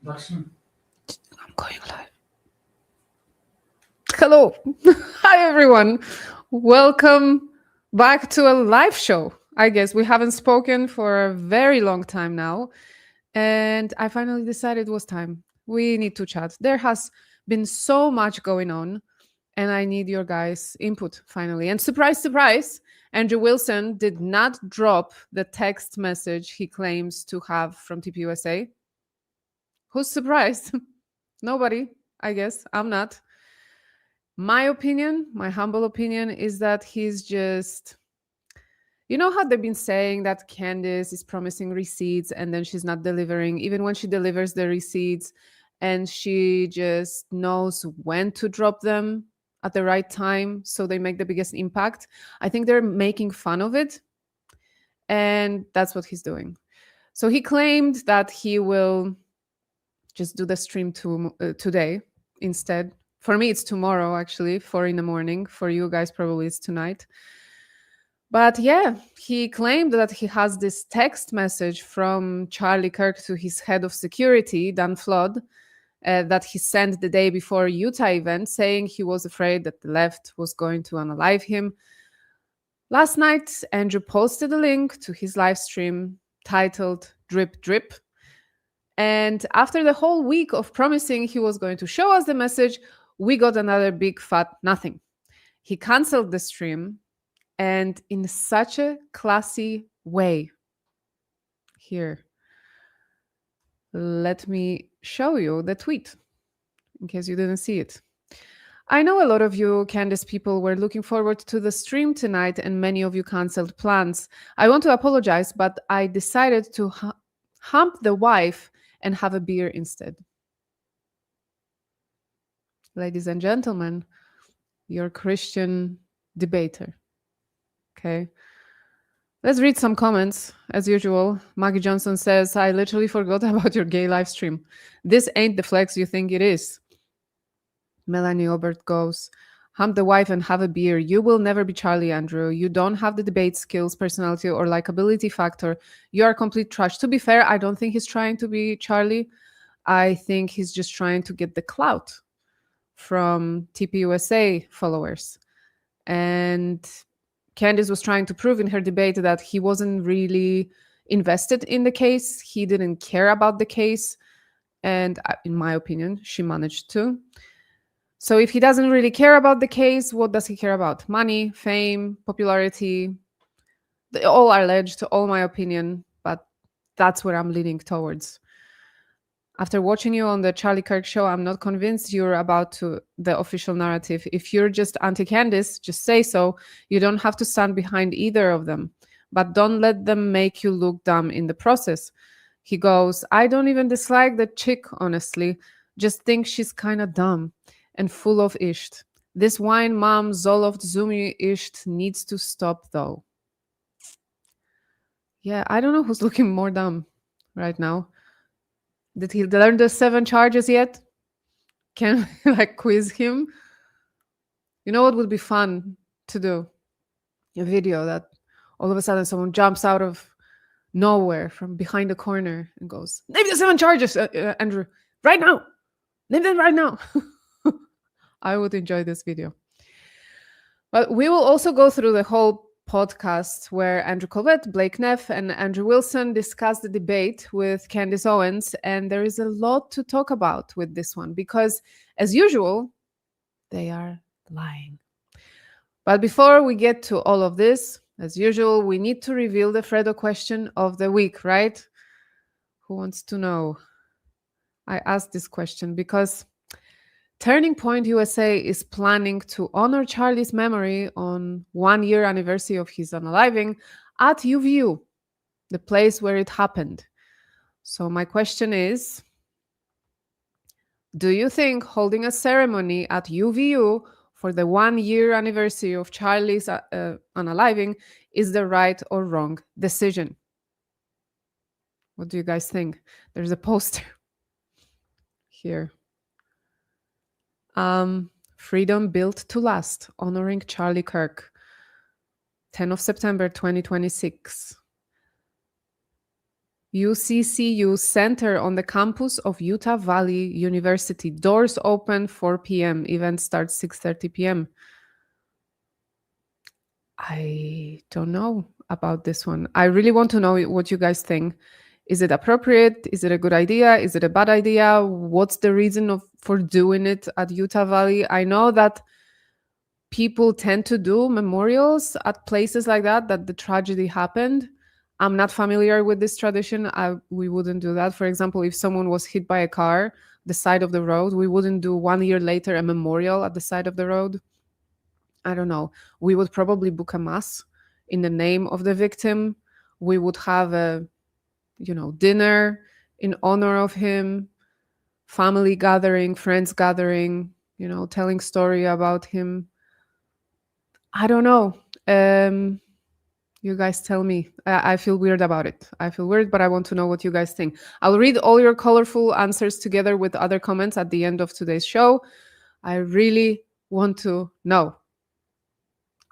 Russian. I'm going live. Hello. Hi, everyone. Welcome back to a live show. I guess we haven't spoken for a very long time now. And I finally decided it was time. We need to chat. There has been so much going on, and I need your guys' input finally. And surprise, surprise, Andrew Wilson did not drop the text message he claims to have from TPUSA. Who's surprised? Nobody, I guess. I'm not. My opinion, my humble opinion, is that he's just. You know how they've been saying that Candace is promising receipts and then she's not delivering, even when she delivers the receipts and she just knows when to drop them at the right time so they make the biggest impact. I think they're making fun of it. And that's what he's doing. So he claimed that he will just do the stream today instead. For me, it's tomorrow, actually, 4 in the morning. For you guys, probably it's tonight. But yeah, he claimed that he has this text message from Charlie Kirk to his head of security, Dan Flood, that he sent the day before Utah event, saying he was afraid that the left was going to unalive him. Last night, Andrew posted a link to his live stream titled Drip Drip. And after the whole week of promising he was going to show us the message, we got another big fat nothing. He canceled the stream, and in such a classy way. Here, let me show you the tweet in case you didn't see it. I know a lot of you Candace people were looking forward to the stream tonight and many of you canceled plans. I want to apologize, but I decided to hump the wife and have a beer instead. Ladies and gentlemen, your Christian debater. Okay. Let's read some comments. As usual, Maggie Johnson says, I literally forgot about your gay live stream. This ain't the flex you think it is. Melanie Obert goes, hump the wife and have a beer. You will never be Charlie, Andrew. You don't have the debate skills, personality, or likability factor. You are complete trash. To be fair, I don't think he's trying to be Charlie. I think he's just trying to get the clout from TPUSA followers. And Candace was trying to prove in her debate that he wasn't really invested in the case. He didn't care about the case. And in my opinion, she managed to. So if he doesn't really care about the case, what does he care about? Money, fame, popularity. They all are alleged, all my opinion, but that's where I'm leaning towards. After watching you on the Charlie Kirk show, I'm not convinced you're about to the official narrative. If you're just anti-Candace, just say so. You don't have to stand behind either of them. But don't let them make you look dumb in the process. He goes, I don't even dislike the chick, honestly. Just think she's kind of dumb and full of isht. This wine mom Zoloft Zumi isht needs to stop, though. Yeah, I don't know who's looking more dumb right now. Did he learn the 7 charges yet? Can we like quiz him? You know what would be fun to do? A video that all of a sudden someone jumps out of nowhere from behind a corner and goes, name the 7 charges, Andrew, right now. Name them right now. I would enjoy this video. But we will also go through the whole podcast where Andrew Colbert, Blake Neff, and Andrew Wilson discuss the debate with Candace Owens. And there is a lot to talk about with this one because, as usual, they are lying. But before we get to all of this, as usual, we need to reveal the Fredo question of the week, right? Who wants to know? I asked this question because Turning Point USA is planning to honor Charlie's memory on 1-year anniversary of his unaliving at UVU, the place where it happened. So my question is, do you think holding a ceremony at UVU for the 1-year anniversary of Charlie's unaliving is the right or wrong decision? What do you guys think? There's a poster here. Freedom Built to Last, honoring Charlie Kirk, 10 of September 2026. UCCU Center on the campus of Utah Valley University. Doors open 4 p.m. Event starts 6:30 p.m. I don't know about this one. I really want to know what you guys think. Is it appropriate? Is it a good idea? Is it a bad idea? What's the reason for doing it at Utah Valley? I know that people tend to do memorials at places like that the tragedy happened. I'm not familiar with this tradition. We wouldn't do that. For example, if someone was hit by a car, the side of the road, we wouldn't do 1 year later a memorial at the side of the road. I don't know. We would probably book a mass in the name of the victim. We would have a, dinner in honor of him, family gathering, friends gathering, telling story about him. I don't know. You guys tell me. I feel weird about it. I feel weird, but I want to know what you guys think. I'll read all your colorful answers together with other comments at the end of today's show. I really want to know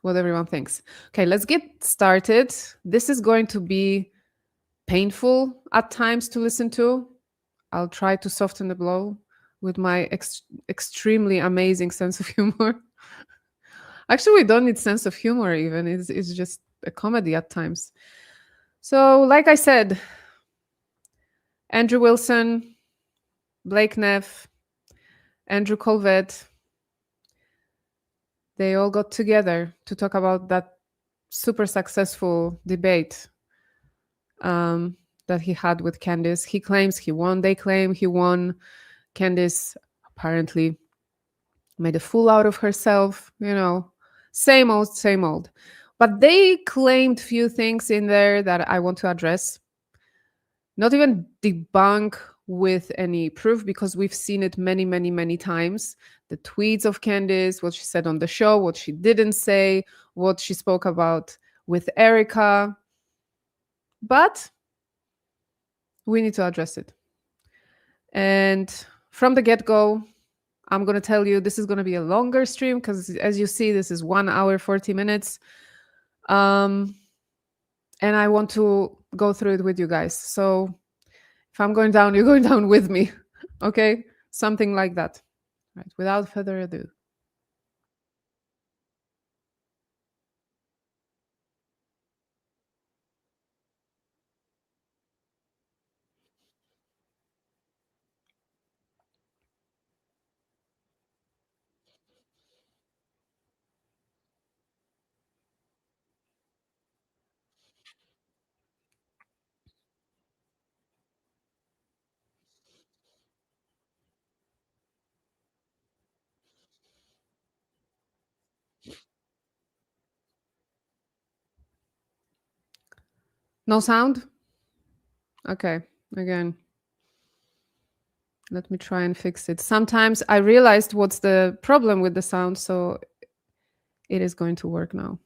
what everyone thinks. Okay, let's get started. This is going to be painful at times to listen to. I'll try to soften the blow with my extremely amazing sense of humor. Actually, we don't need sense of humor even. It's just a comedy at times. So, like I said, Andrew Wilson, Blake Neff, Andrew Colvett, they all got together to talk about that super successful debate that he had with Candace. He claims he won. They claim he won. Candace apparently made a fool out of herself. Same old, same old. But they claimed few things in there that I want to address. Not even debunk with any proof, because we've seen it many, many, many times. The tweets of Candace, what she said on the show, what she didn't say, what she spoke about with Erica. But we need to address it. And from the get-go, I'm going to tell you this is going to be a longer stream because, as you see, this is 1 hour, 40 minutes. And I want to go through it with you guys. So if I'm going down, you're going down with me. Okay? Something like that. Right. Without further ado. No sound? Okay. Again. Let me try and fix it. Sometimes I realized what's the problem with the sound, so it is going to work now.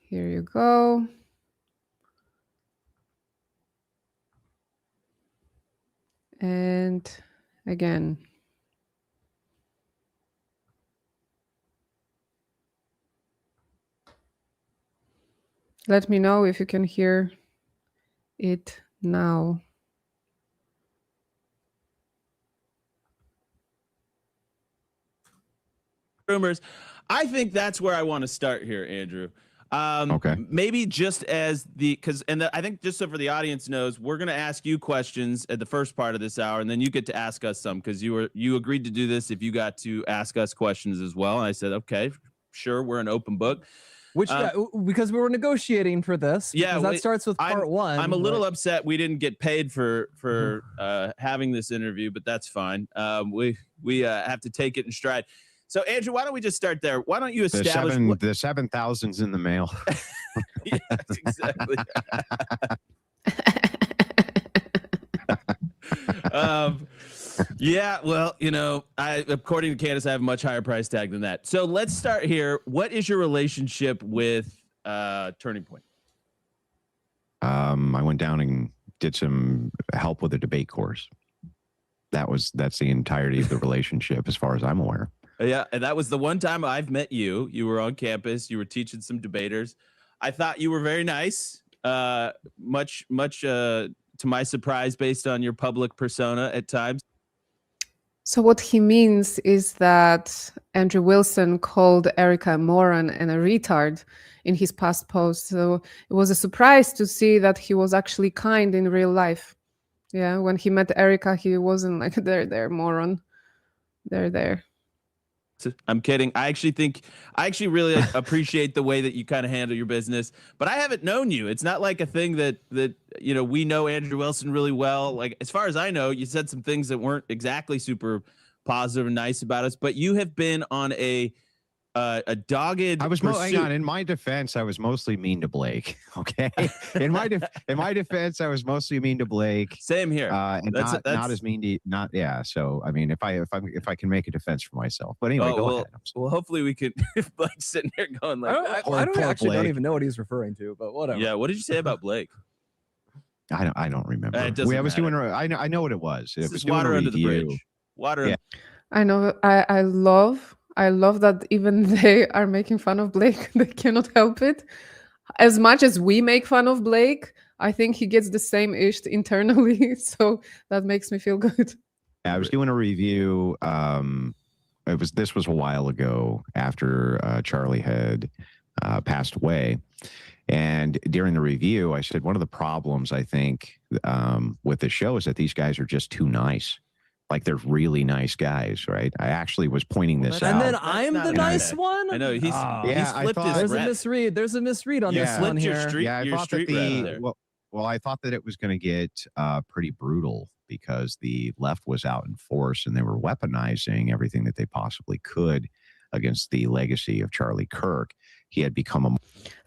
Here you go. And again. Let me know if you can hear it now. Rumors. I think that's where I want to start here, Andrew. Okay. Maybe just as I think just so for the audience knows, we're going to ask you questions at the first part of this hour, and then you get to ask us some because you agreed to do this if you got to ask us questions as well. And I said, okay, sure, we're an open book. Which because we were negotiating for this. Yeah, that starts with part one. I'm a little upset we didn't get paid for having this interview, but that's fine. We have to take it in stride. So, Andrew, why don't we just start there? Why don't you establish the 7,000's in the mail? Yes, exactly. Yeah, well, according to Candace, I have a much higher price tag than that. So let's start here. What is your relationship with Turning Point? I went down and did some help with a debate course. That's the entirety of the relationship as far as I'm aware. Yeah, and that was the one time I've met you. You were on campus. You were teaching some debaters. I thought you were very nice. Much to my surprise, based on your public persona at times. So what he means is that Andrew Wilson called Erica a moron and a retard in his past post. So it was a surprise to see that he was actually kind in real life. Yeah, when he met Erica, he wasn't like, there, moron. There. I'm kidding. I actually really appreciate the way that you kind of handle your business, but I haven't known you. It's not like a thing that we know Andrew Wilson really well. Like, as far as I know, you said some things that weren't exactly super positive and nice about us, but you have been on a dogged Hang on. In my defense, I was mostly mean to Blake. Okay. In my defense, I was mostly mean to Blake. Same here. And that's not as mean to yeah. So I mean, if I can make a defense for myself, but anyway, go ahead. Well, hopefully we could. Blake's sitting there going like, I don't even know what he's referring to, but whatever. Yeah. What did you say about Blake? I don't remember. I was doing. I know what it was. It was water under the bridge. Water. Yeah. I know. I love that even they are making fun of Blake. They cannot help it. As much as we make fun of Blake, I think he gets the same ish internally. So that makes me feel good. I was doing a review. This was a while ago after Charlie had passed away. And during the review, I said, one of the problems I think with the show is that these guys are just too nice. Like, they're really nice guys, right? I actually was pointing this out. And then I'm the nice one? I know. He's flipped his There's a misread. There's a misread on this one here. I thought that I thought that it was going to get pretty brutal because the left was out in force and they were weaponizing everything that they possibly could against the legacy of Charlie Kirk. He had become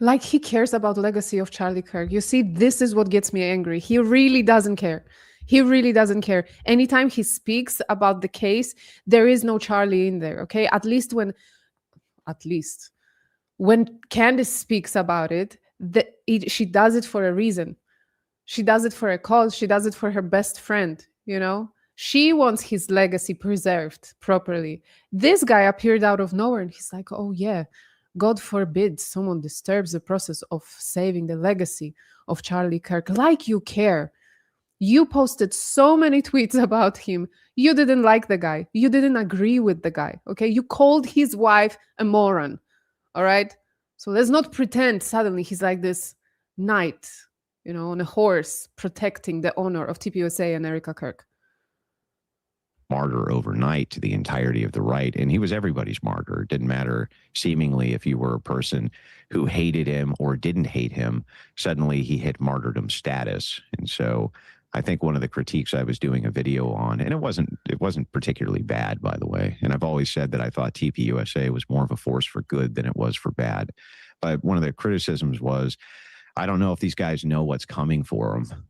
like, he cares about the legacy of Charlie Kirk. You see, this is what gets me angry. He really doesn't care. He really doesn't care. Anytime he speaks about the case, there is no Charlie in there, okay? At least when Candace speaks about it, she does it for a reason. She does it for a cause. She does it for her best friend, you know? She wants his legacy preserved properly. This guy appeared out of nowhere and he's like, oh yeah, God forbid someone disturbs the process of saving the legacy of Charlie Kirk. Like you care. You posted so many tweets about him. You didn't like the guy. You didn't agree with the guy. Okay. You called his wife a moron. All right. So let's not pretend suddenly he's like this knight, on a horse protecting the honor of TPUSA and Erica Kirk. Martyr overnight to the entirety of the right. And he was everybody's martyr. It didn't matter seemingly if you were a person who hated him or didn't hate him, suddenly he hit martyrdom status. And so I think one of the critiques I was doing a video on, and it wasn't particularly bad, by the way. And I've always said that I thought TPUSA was more of a force for good than it was for bad. But one of the criticisms was, I don't know if these guys know what's coming for them.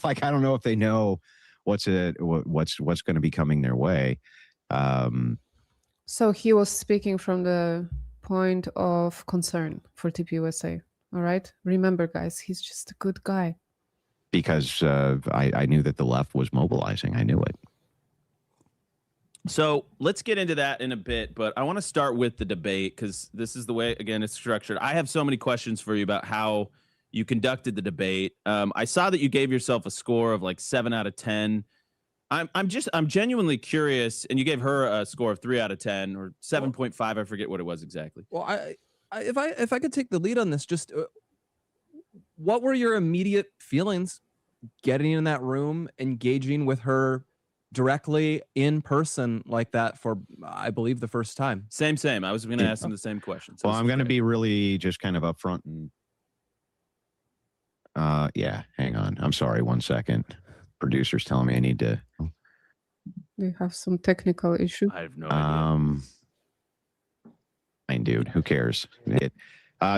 Like, I don't know if they know what's going to be coming their way. So he was speaking from the point of concern for TPUSA. All right. Remember, guys, he's just a good guy. Because I knew that the left was mobilizing. I knew it. So let's get into that in a bit, but I want to start with the debate because this is the way, again, it's structured. I have so many questions for you about how you conducted the debate. I saw that you gave yourself a score of like 7 out of 10. I'm genuinely curious, and you gave her a score of 3 out of 10 or 7.5. I forget what it was exactly. Well, if I could take the lead on this, just what were your immediate feelings getting in that room, engaging with her directly in person like that for, I believe, the first time? Same. I was going to ask him the same question. So well, I'm going to be really just kind of upfront and yeah, hang on. I'm sorry. 1 second. Producer's telling me I need to. We have some technical issue. I have no idea. Fine, dude. Who cares?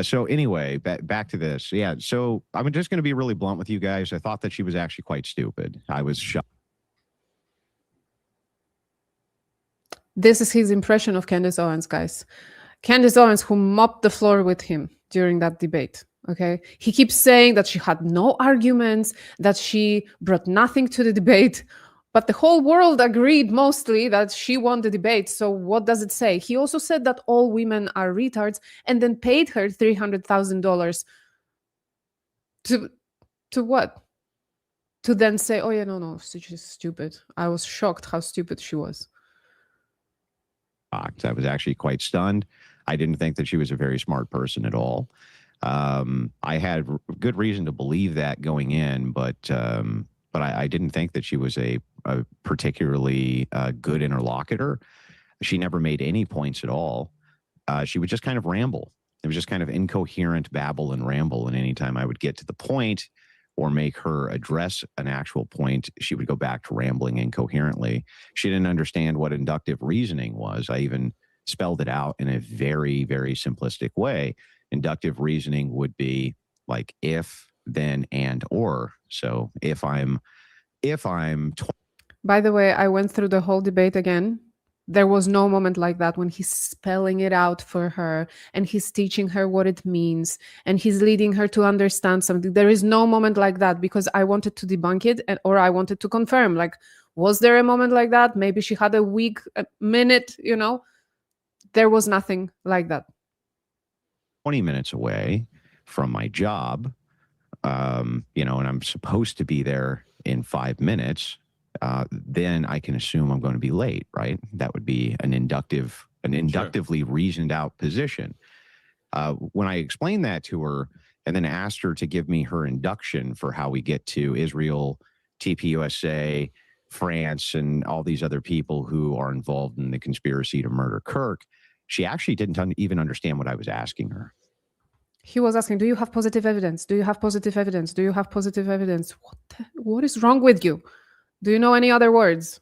So anyway, back to this. Yeah. So I'm just going to be really blunt with you guys. I thought that she was actually quite stupid. I was shocked. This is his impression of Candace Owens, guys. Candace Owens, who mopped the floor with him during that debate. Okay. He keeps saying that she had no arguments, that she brought nothing to the debate. But the whole world agreed mostly that she won the debate. So what does it say? He also said that all women are retards and then paid her $300,000 to what? To then say, oh yeah, no, she's just stupid. I was shocked how stupid she was. I was actually quite stunned. I didn't think that she was a very smart person at all. I had good reason to believe that going in, but I didn't think that she was a particularly good interlocutor. She never made any points at all. She would just kind of ramble. It was just kind of incoherent babble and ramble. And anytime I would get to the point or make her address an actual point, she would go back to rambling incoherently. She didn't understand what inductive reasoning was. I even spelled it out in a very, very simplistic way. Inductive reasoning would be like if, then, and, or. So if I'm By the way, I went through the whole debate again. There was no moment like that when he's spelling it out for her and he's teaching her what it means and he's leading her to understand something. There is no moment like that because I wanted to debunk it or I wanted to confirm, like, was there a moment like that? Maybe she had a weak minute, you know? There was nothing like that. 20 minutes away from my job, you know, and I'm supposed to be there in 5 minutes. Then I can assume I'm going to be late, right? That would be an inductively reasoned out position. When I explained that to her and then asked her to give me her induction for how we get to Israel, TPUSA, France, and all these other people who are involved in the conspiracy to murder Kirk, she actually didn't even understand what I was asking her. He was asking, do you have positive evidence? Do you have positive evidence? Do you have positive evidence? What is wrong with you? Do you know any other words?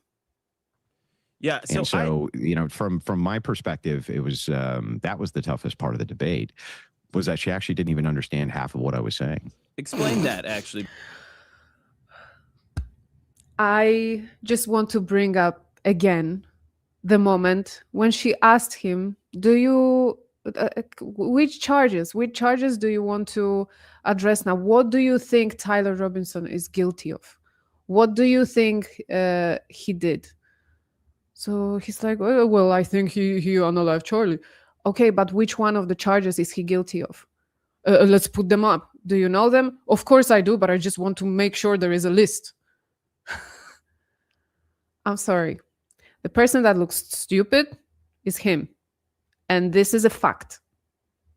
Yeah. So you know, from my perspective, it was that was the toughest part of the debate, was that she actually didn't even understand half of what I was saying. Explain that, actually. I just want to bring up again the moment when she asked him, do you which charges do you want to address now? What do you think Tyler Robinson is guilty of? What do you think he did? So he's like, well, I think he unalived Charlie. Okay, but which one of the charges is he guilty of? Let's put them up. Do you know them? Of course I do, but I just want to make sure there is a list. I'm sorry. The person that looks stupid is him. And this is a fact.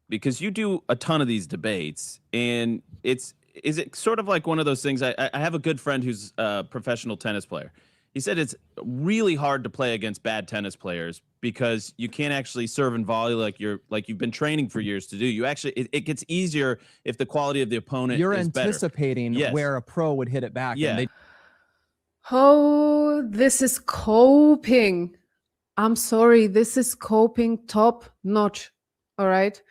Because you do a ton of these debates, and is it sort of like one of those things? I have a good friend who's a professional tennis player. He said it's really hard to play against bad tennis players because you can't actually serve and volley like you've been training for years to do. You actually it gets easier if the quality of the opponent You're is anticipating where a pro would hit it back. Yeah. And oh, this is coping. I'm sorry, this is coping top notch. All right.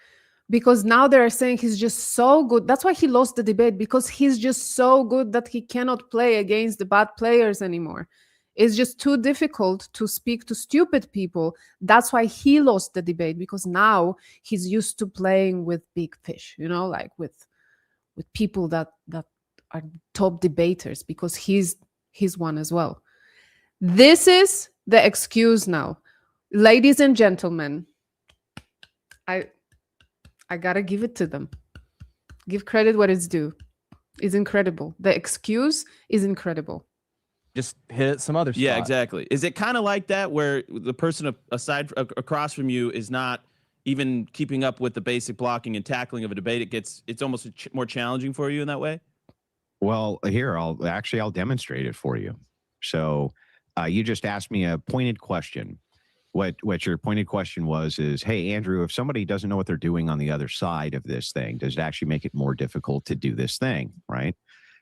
Because now they're saying he's just so good. That's why he lost the debate, because he's just so good that he cannot play against the bad players anymore. It's just too difficult to speak to stupid people. That's why he lost the debate, because now he's used to playing with big fish, you know, like with people that are top debaters, because he's one as well. This is the excuse now. Ladies and gentlemen, I gotta give it to them. Give credit what it's due. It's incredible. The excuse is incredible. just hit some other spot. Yeah, exactly. Is it kind of like that where the person across from you is not even keeping up with the basic blocking and tackling of a debate? It's almost more challenging for you in that way? Well, here, I'll demonstrate it for you. So you just asked me a pointed question. What your pointed question is, hey, Andrew, if somebody doesn't know what they're doing on the other side of this thing, does it actually make it more difficult to do this thing, right?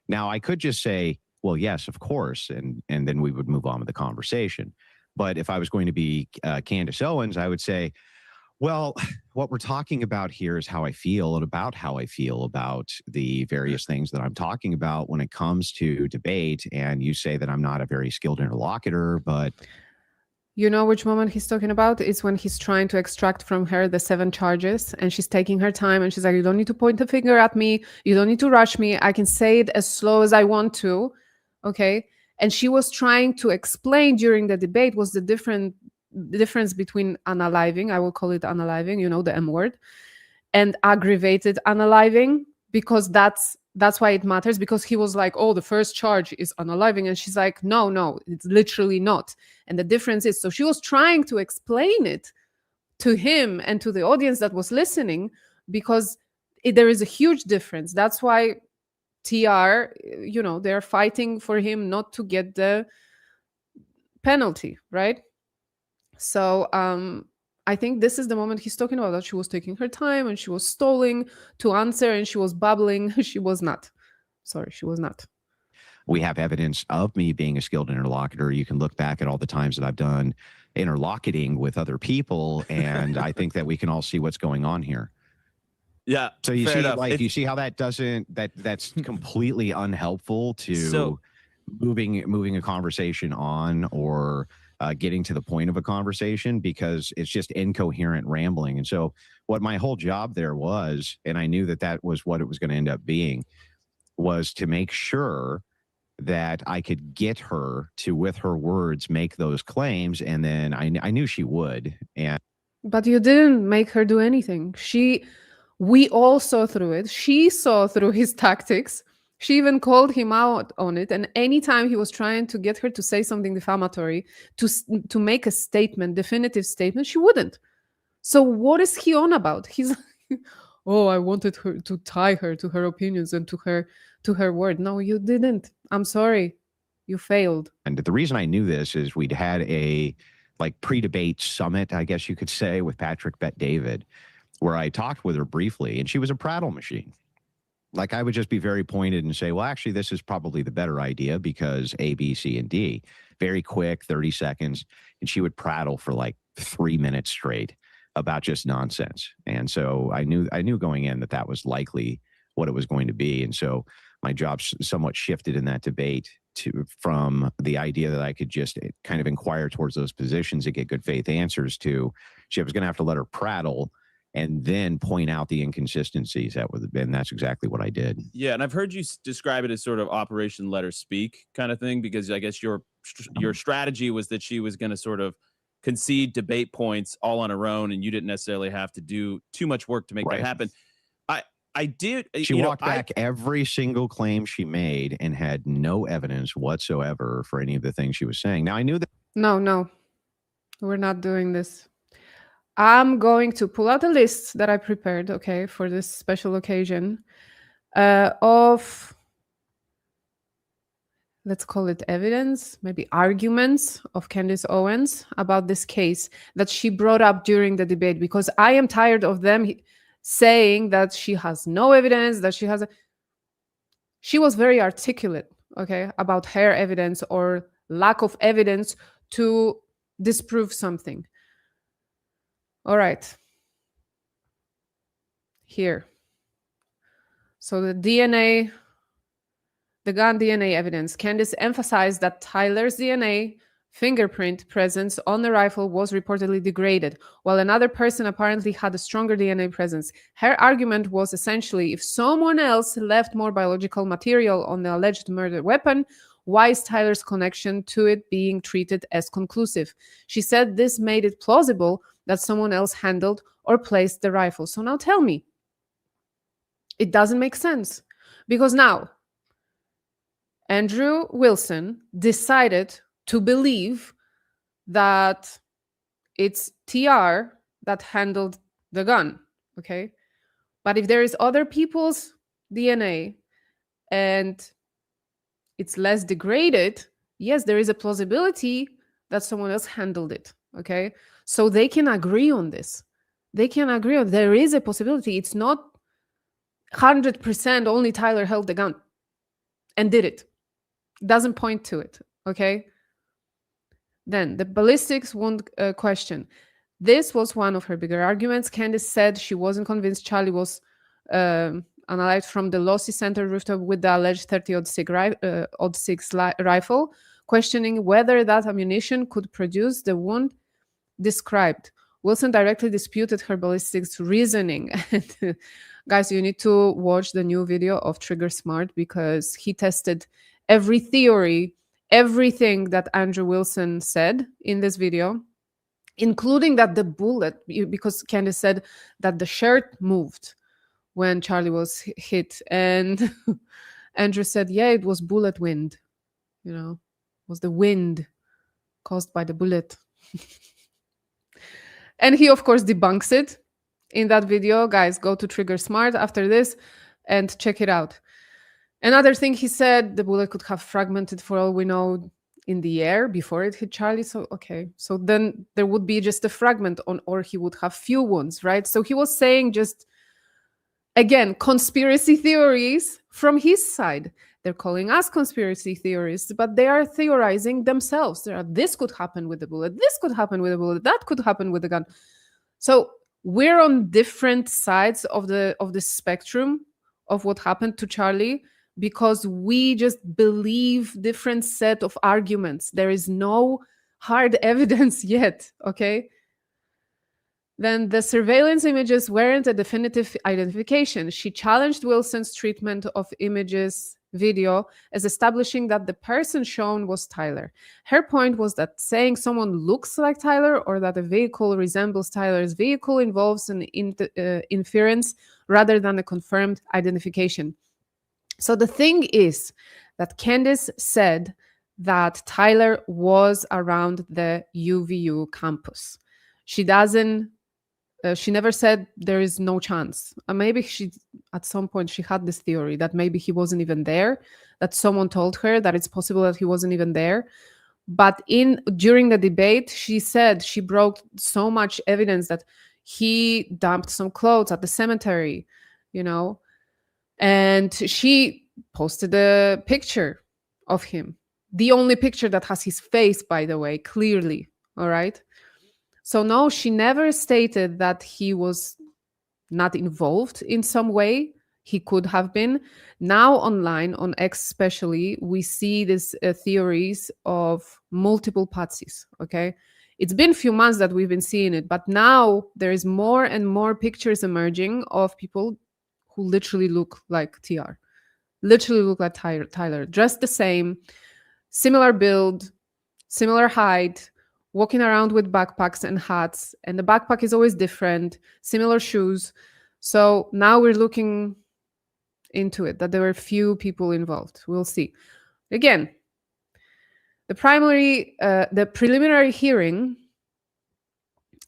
Now, I could just say, well, yes, of course, and then we would move on with the conversation. But if I was going to be Candace Owens, I would say, well, what we're talking about here is how I feel, and about how I feel about the various things that I'm talking about when it comes to debate. And you say that I'm not a very skilled interlocutor, but... You know which moment he's talking about? It's when he's trying to extract from her the 7 charges, and she's taking her time, and she's like, you don't need to point the finger at me. You don't need to rush me. I can say it as slow as I want to. Okay. And she was trying to explain during the debate was the difference between unaliving, I will call it unaliving, you know, the M word, and aggravated unaliving, because that's why it matters, because he was like, oh, the first charge is unaliving, and she's like, no, it's literally not. And the difference is, so she was trying to explain it to him and to the audience that was listening, because there is a huge difference. That's why TR, you know, they're fighting for him not to get the penalty, right? So I think this is the moment he's talking about, that she was taking her time and she was stalling to answer and she was babbling. She was not. Sorry, she was not. We have evidence of me being a skilled interlocutor. You can look back at all the times that I've done interlocuting with other people, and I think that we can all see what's going on here. Yeah. So you fair see, enough. like, you see how that's completely unhelpful to moving a conversation on, or getting to the point of a conversation, because it's just incoherent rambling. And so what my whole job there was, and I knew that was what it was going to end up being, was to make sure that I could get her to, with her words, make those claims. And then I knew she would. But you didn't make her do anything. We all saw through it. She saw through his tactics. She even called him out on it. And anytime he was trying to get her to say something defamatory, to make a statement, definitive statement, she wouldn't. So what is he on about? He's like, oh, I wanted her to tie her to her opinions and to her word. No, you didn't. I'm sorry. You failed. And the reason I knew this is we'd had a pre-debate summit, I guess you could say, with Patrick Bet-David, where I talked with her briefly, and she was a prattle machine. Like, I would just be very pointed and say, well, actually, this is probably the better idea because A, B, C, and D. Very quick, 30 seconds. And she would prattle for like 3 minutes straight about just nonsense. And so I knew going in that was likely what it was going to be. And so my job somewhat shifted in that debate from the idea that I could just kind of inquire towards those positions and get good faith answers to, she was going to have to let her prattle and then point out the inconsistencies. That's exactly what I did. Yeah, and I've heard you describe it as sort of Operation Let Her Speak kind of thing, because I guess your strategy was that she was going to sort of concede debate points all on her own, and you didn't necessarily have to do too much work to make that happen. I did. She walked back every single claim she made and had no evidence whatsoever for any of the things she was saying. Now, I knew that. No, we're not doing this. I'm going to pull out a list that I prepared, okay, for this special occasion, of, let's call it evidence, maybe arguments of Candace Owens about this case that she brought up during the debate, because I am tired of them saying that she has no evidence, that she was very articulate, okay, about her evidence or lack of evidence to disprove something. All right. Here. So the DNA, the gun DNA evidence. Candace emphasized that Tyler's DNA fingerprint presence on the rifle was reportedly degraded, while another person apparently had a stronger DNA presence. Her argument was essentially, if someone else left more biological material on the alleged murder weapon, why is Tyler's connection to it being treated as conclusive? She said this made it plausible that someone else handled or placed the rifle. So now tell me, it doesn't make sense, because now Andrew Wilson decided to believe that it's TR that handled the gun, okay? But if there is other people's DNA and it's less degraded, yes, there is a plausibility that someone else handled it, okay? So they can agree on this. They can agree on there is a possibility. It's not 100% only Tyler held the gun and did it. Doesn't point to it, okay? Then the ballistics wound question. This was one of her bigger arguments. Candace said she wasn't convinced Charlie was unalived from the Lossy Center rooftop with the alleged 30-06 rifle, questioning whether that ammunition could produce the wound described. Wilson directly disputed her ballistics reasoning. Guys, you need to watch the new video of Trigger Smart, because he tested every theory everything that Andrew Wilson said in this video, including that the bullet, because Candace said that the shirt moved when Charlie was hit. And Andrew said, yeah, it was bullet wind, you know, it was the wind caused by the bullet. And he, of course, debunks it in that video. Guys, go to Trigger Smart after this and check it out. Another thing he said, the bullet could have fragmented, for all we know, in the air before it hit Charlie. So, okay. So then there would be just a fragment on, or he would have few wounds, right? So he was saying just, again, conspiracy theories from his side. They're calling us conspiracy theorists, but they are theorizing themselves. This could happen with the bullet. This could happen with a bullet. That could happen with a gun. So we're on different sides of the spectrum of what happened to Charlie, because we just believe different set of arguments. There is no hard evidence yet, okay? Then the surveillance images weren't a definitive identification. She challenged Wilson's treatment of images video as establishing that the person shown was Tyler. Her point was that saying someone looks like Tyler or that a vehicle resembles Tyler's vehicle involves an inference rather than a confirmed identification. So the thing is that Candace said that Tyler was around the UVU campus. She never said there is no chance. Maybe at some point she had this theory that maybe he wasn't even there, that someone told her that it's possible that he wasn't even there. But during the debate, she said she brought so much evidence that he dumped some clothes at the cemetery, you know, and she posted a picture of him. The only picture that has his face, by the way, clearly, all right? So no, she never stated that he was not involved in some way. He could have been. Now online, on X especially, we see these theories of multiple patsies, okay? It's been a few months that we've been seeing it, but now there is more and more pictures emerging of people who literally look like TR. Literally look like Tyler. Dressed the same, similar build, similar height, walking around with backpacks and hats, and the backpack is always different, similar shoes. So now we're looking into it, that there were few people involved. We'll see. Again, the preliminary hearing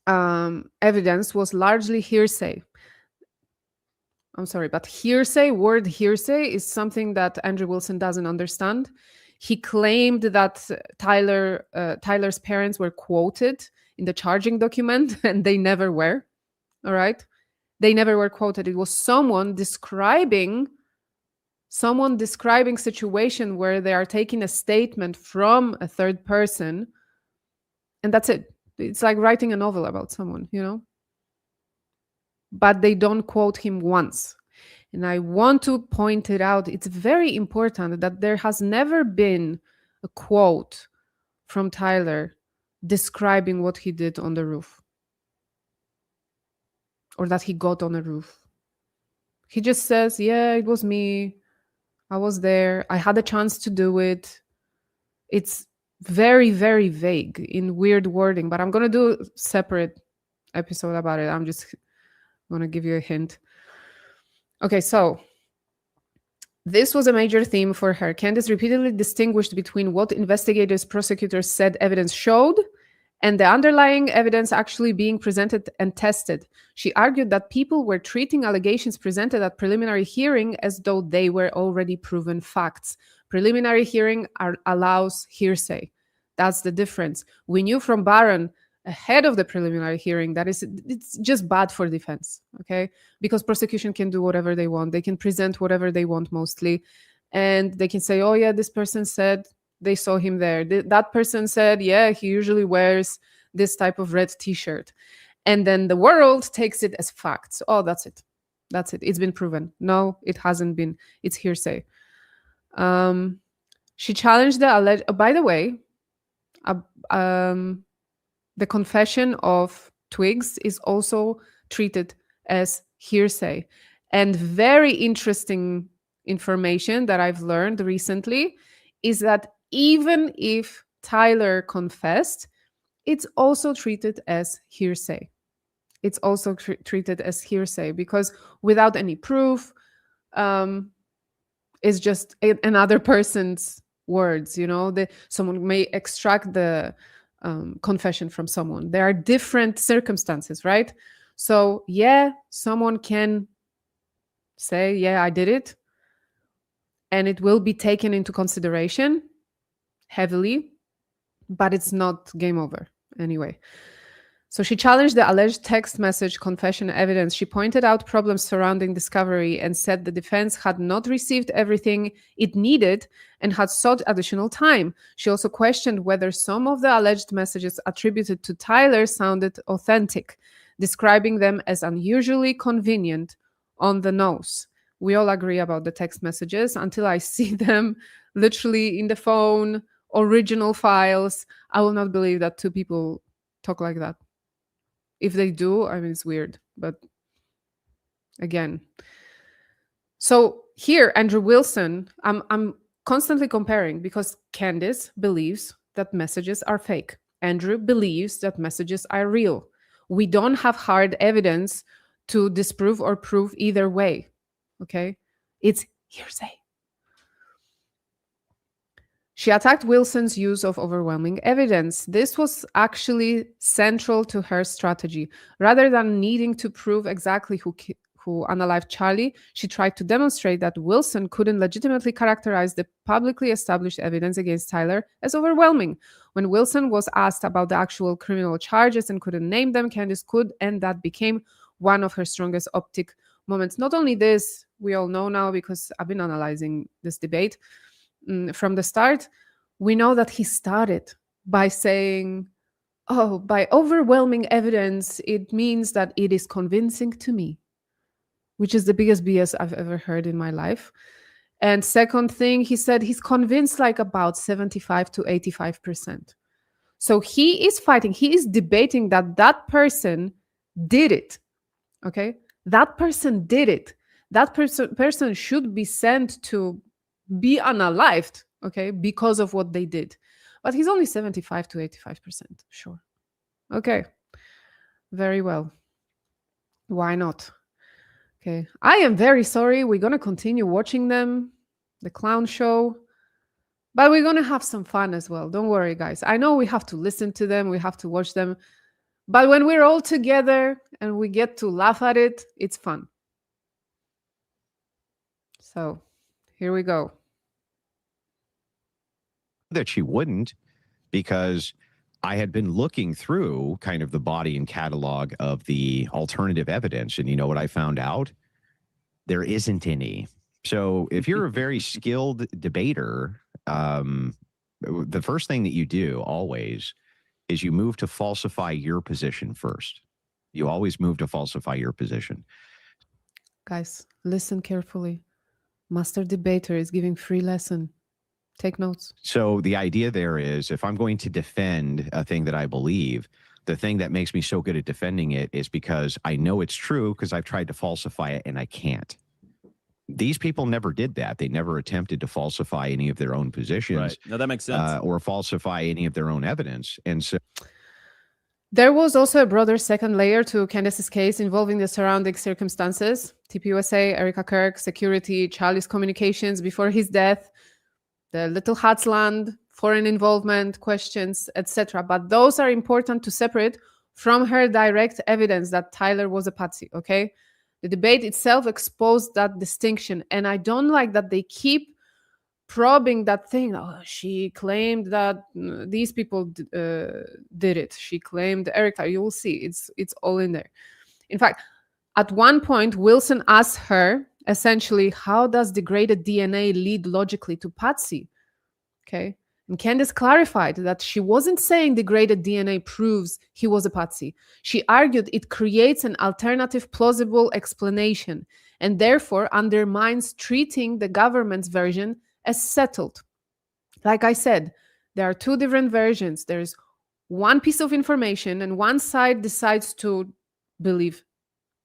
evidence was largely hearsay. I'm sorry, but word hearsay is something that Andrew Wilson doesn't understand. He claimed that Tyler's parents were quoted in the charging document, and they never were. All right? They never were quoted. It was someone describing situation where they are taking a statement from a third person, and that's it. It's like writing a novel about someone, you know? But they don't quote him once. And I want to point it out. It's very important that there has never been a quote from Tyler describing what he did on the roof, or that he got on the roof. He just says, yeah, it was me. I was there. I had a chance to do it. It's very, very vague in weird wording, but I'm going to do a separate episode about it. I'm just going to give you a hint. Okay, so this was a major theme for her. Candace repeatedly distinguished between what investigators, prosecutors said evidence showed and the underlying evidence actually being presented and tested. She argued that people were treating allegations presented at preliminary hearing as though they were already proven facts. Preliminary hearing allows hearsay. That's the difference. We knew from Barron ahead of the preliminary hearing that it's just bad for defense, okay? Because prosecution can do whatever they want. They can present whatever they want mostly. And they can say, oh yeah, this person said they saw him there. That person said, yeah, he usually wears this type of red t-shirt. And then the world takes it as facts. Oh, that's it. That's it. It's been proven. No, it hasn't been. It's hearsay. She challenged the alleged... by the way, the confession of Twiggs is also treated as hearsay. And very interesting information that I've learned recently is that even if Tyler confessed, it's also treated as hearsay. It's also treated as hearsay because without any proof, it's just another person's words. Someone may extract the confession from someone. There are different circumstances, right? So yeah, someone can say, yeah, I did it, and it will be taken into consideration heavily, but it's not game over anyway. So she challenged the alleged text message confession evidence. She pointed out problems surrounding discovery and said the defense had not received everything it needed and had sought additional time. She also questioned whether some of the alleged messages attributed to Tyler sounded authentic, describing them as unusually convenient on the nose. We all agree about the text messages until I see them literally in the phone, original files. I will not believe that two people talk like that. If they do, I mean, it's weird, but again. So here, Andrew Wilson, I'm constantly comparing because Candace believes that messages are fake. Andrew believes that messages are real. We don't have hard evidence to disprove or prove either way, okay? It's hearsay. She attacked Wilson's use of overwhelming evidence. This was actually central to her strategy. Rather than needing to prove exactly who unalived Charlie, she tried to demonstrate that Wilson couldn't legitimately characterize the publicly established evidence against Tyler as overwhelming. When Wilson was asked about the actual criminal charges and couldn't name them, Candace could, and that became one of her strongest optic moments. Not only this, we all know now because I've been analyzing this debate, from the start, we know that he started by saying, oh, by overwhelming evidence, it means that it is convincing to me, which is the biggest BS I've ever heard in my life. And second thing, he said he's convinced like about 75 to 85%. So he is fighting, he is debating that person did it, okay? That person did it. That person should be sent to be unalived, okay, because of what they did. But he's only 75 to 85%. Sure. Okay. Very well. Why not? Okay. I am very sorry. We're going to continue watching them, the clown show, but we're going to have some fun as well. Don't worry, guys. I know we have to listen to them. We have to watch them. But when we're all together and we get to laugh at it, it's fun. So here we go. That she wouldn't, because I had been looking through kind of the body and catalog of the alternative evidence. And you know what I found out? There isn't any. So if you're a very skilled debater, the first thing that you do always is you move to falsify your position first. You always move to falsify your position. Guys, listen carefully. Master debater is giving free lesson. Take notes. So the idea there is, if I'm going to defend a thing that I believe, the thing that makes me so good at defending it is because I know it's true because I've tried to falsify it and I can't. These people never did that. They never attempted to falsify any of their own positions. Right. No, that makes sense. Or falsify any of their own evidence. And so there was also a broader second layer to Candace's case involving the surrounding circumstances. TPUSA, Erica Kirk, security, Charlie's communications before his death, the Little Hats land, foreign involvement, questions, etc. But those are important to separate from her direct evidence that Tyler was a patsy, okay? The debate itself exposed that distinction, and I don't like that they keep probing that thing. Oh, she claimed that these people did it. She claimed Erica. You will see, it's all in there. In fact, at one point, Wilson asked her, essentially, how does degraded DNA lead logically to patsy? Okay. And Candace clarified that she wasn't saying degraded DNA proves he was a patsy. She argued it creates an alternative plausible explanation and therefore undermines treating the government's version as settled. Like I said, there are two different versions. There's one piece of information and one side decides to believe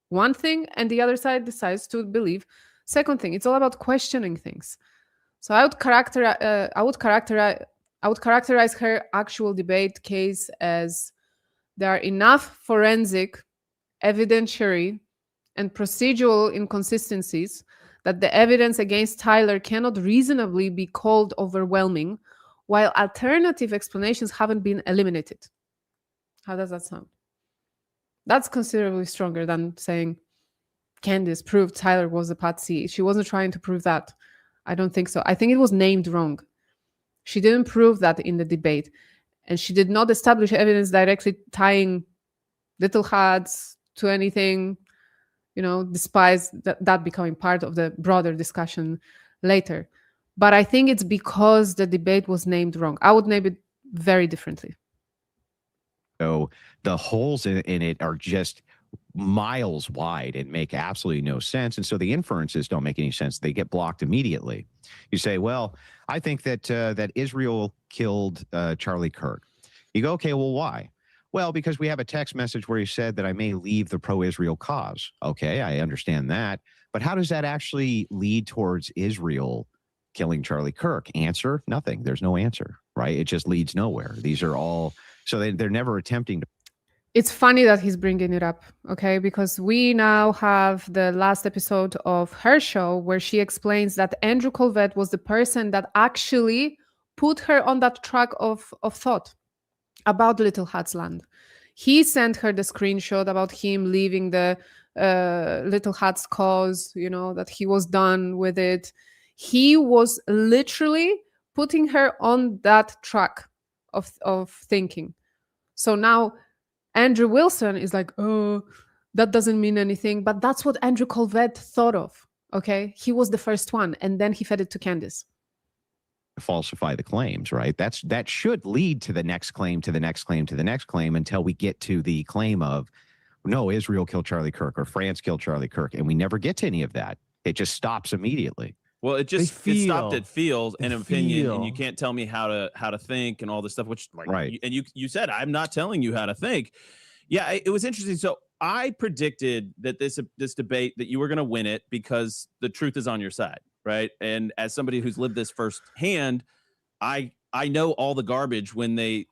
one thing and the other side decides to believe second thing. It's all about questioning things. So I would characterize I would characterize her actual debate case as there are enough forensic, evidentiary, and procedural inconsistencies that the evidence against Tyler cannot reasonably be called overwhelming, while alternative explanations haven't been eliminated. How does that sound? That's considerably stronger than saying Candace proved Tyler was a patsy. She wasn't trying to prove that. I don't think so. I think it was named wrong. She didn't prove that in the debate. And she did not establish evidence directly tying Little Hats to anything, despite that becoming part of the broader discussion later. But I think it's because the debate was named wrong. I would name it very differently. So the holes in it are just miles wide and make absolutely no sense. And so the inferences don't make any sense. They get blocked immediately. You say, well, I think that that Israel killed Charlie Kirk. You go, okay, well, why? Well, because we have a text message where he said that I may leave the pro-Israel cause. Okay, I understand that. But how does that actually lead towards Israel killing Charlie Kirk? Answer, nothing. There's no answer, right? It just leads nowhere. These are all, so they're never attempting to. It's funny that he's bringing it up, okay? Because we now have the last episode of her show where she explains that Andrew Colvett was the person that actually put her on that track of thought about Little Hats Land. He sent her the screenshot about him leaving the Little Hats cause, that he was done with it. He was literally putting her on that track of thinking. So now Andrew Wilson is like, oh, that doesn't mean anything. But that's what Andrew Colvett thought of, okay? He was the first one, and then he fed it to Candace. Falsify the claims, right? That should lead to the next claim, to the next claim, to the next claim, until we get to the claim of, no, Israel killed Charlie Kirk or France killed Charlie Kirk. And we never get to any of that. It just stops immediately. Well, it stopped at feels and opinion, and you can't tell me how to think and all this stuff, which right. You said, I'm not telling you how to think. Yeah, it was interesting. So I predicted that this debate, that you were going to win it because the truth is on your side, right? And as somebody who's lived this firsthand, I know all the garbage when they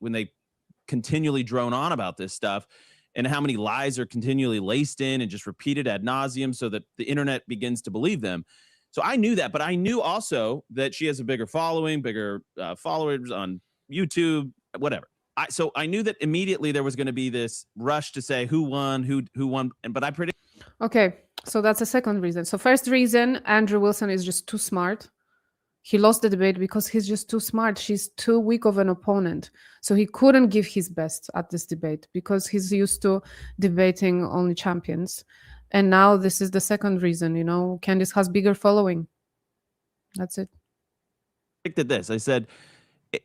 continually drone on about this stuff, and how many lies are continually laced in and just repeated ad nauseum so that the internet begins to believe them. So I knew that, but I knew also that she has a bigger following, bigger followers on YouTube, whatever. So I knew that immediately there was going to be this rush to say who won, who won, but I predict. Okay, so that's the second reason. So first reason, Andrew Wilson is just too smart. He lost the debate because he's just too smart. She's too weak of an opponent. So he couldn't give his best at this debate because he's used to debating only champions. And now this is the second reason, Candace has bigger following. That's it. I predicted this. I said,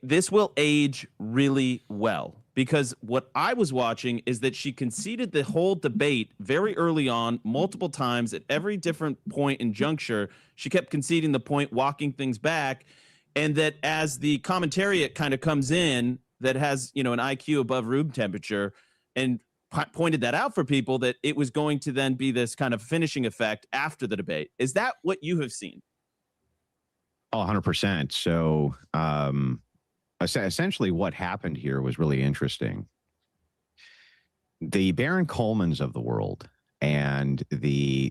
this will age really well, because what I was watching is that she conceded the whole debate very early on, multiple times at every different point in juncture. She kept conceding the point, walking things back. And that as the commentariat kind of comes in that has, an IQ above room temperature, and pointed that out for people, that it was going to then be this kind of finishing effect after the debate. Is that what you have seen? Oh, 100%. So essentially what happened here was really interesting. The Baron Colemans of the world and the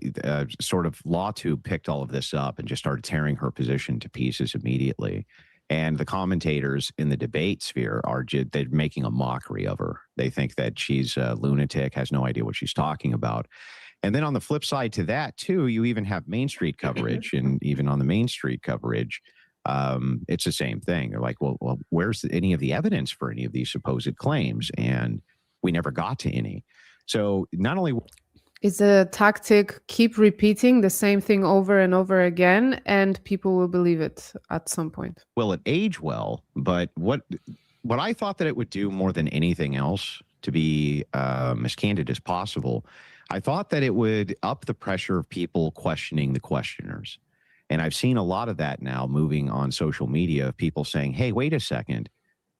sort of LawTube picked all of this up and just started tearing her position to pieces immediately. And the commentators in the debate sphere they're making a mockery of her. They think that she's a lunatic, has no idea what she's talking about. And then on the flip side to that, too, you even have Main Street coverage. And even on the Main Street coverage, it's the same thing. They're like, well, where's any of the evidence for any of these supposed claims? And we never got to any. So not only... It's a tactic, keep repeating the same thing over and over again, and people will believe it at some point. Will it age well? But what I thought that it would do more than anything else, to be as candid as possible, I thought that it would up the pressure of people questioning the questioners. And I've seen a lot of that now moving on social media, of people saying, hey, wait a second.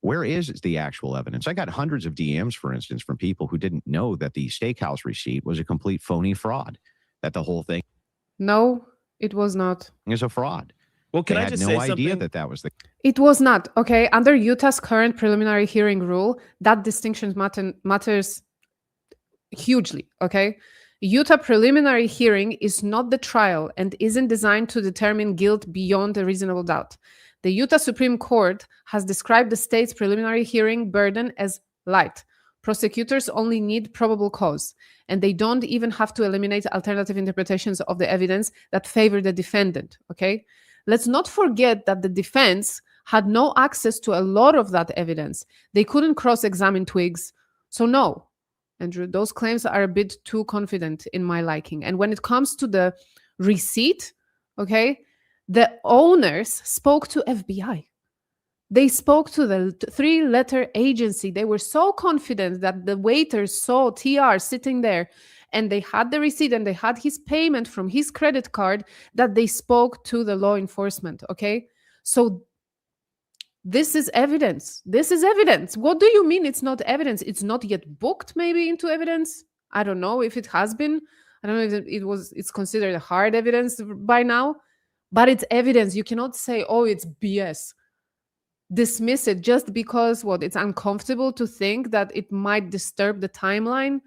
Where is the actual evidence? I got hundreds of DMs, for instance, from people who didn't know that the steakhouse receipt was a complete phony fraud, that the whole thing... No, it was not. ...is a fraud. Well, can They I had just no say idea something? that that was the It was not, okay? Under Utah's current preliminary hearing rule, that distinction matters hugely, okay? Utah preliminary hearing is not the trial and isn't designed to determine guilt beyond a reasonable doubt. The Utah Supreme Court has described the state's preliminary hearing burden as light. Prosecutors only need probable cause, and they don't even have to eliminate alternative interpretations of the evidence that favor the defendant, okay? Let's not forget that the defense had no access to a lot of that evidence. They couldn't cross-examine Twiggs. So no, Andrew, those claims are a bit too confident in my liking. And when it comes to the receipt, okay, the owners spoke to FBI. They spoke to the three-letter agency. They were so confident that the waiters saw TR sitting there and they had the receipt and they had his payment from his credit card that they spoke to the law enforcement, okay? So this is evidence. This is evidence. What do you mean it's not evidence? It's not yet booked maybe into evidence? I don't know if it has been. I don't know if it's considered hard evidence by now, but it's evidence. You cannot say, oh, it's BS. Dismiss it just because it's uncomfortable to think that it might disturb the timeline.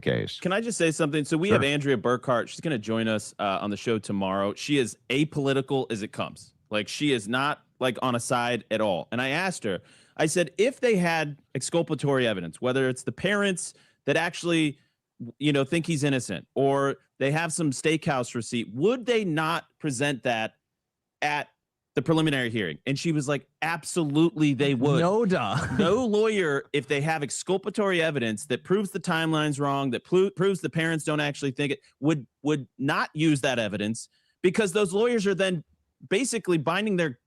case. Can I just say something? So we Sure. have Andrea Burkhart. She's going to join us on the show tomorrow. She is apolitical as it comes. Like, she is not like on a side at all. And I asked her, I said, if they had exculpatory evidence, whether it's the parents that actually, think he's innocent, or they have some steakhouse receipt, would they not present that at the preliminary hearing? And she was like, absolutely they would. No duh. No lawyer, if they have exculpatory evidence that proves the timeline's wrong, that proves the parents don't actually think it, would not use that evidence, because those lawyers are then basically binding their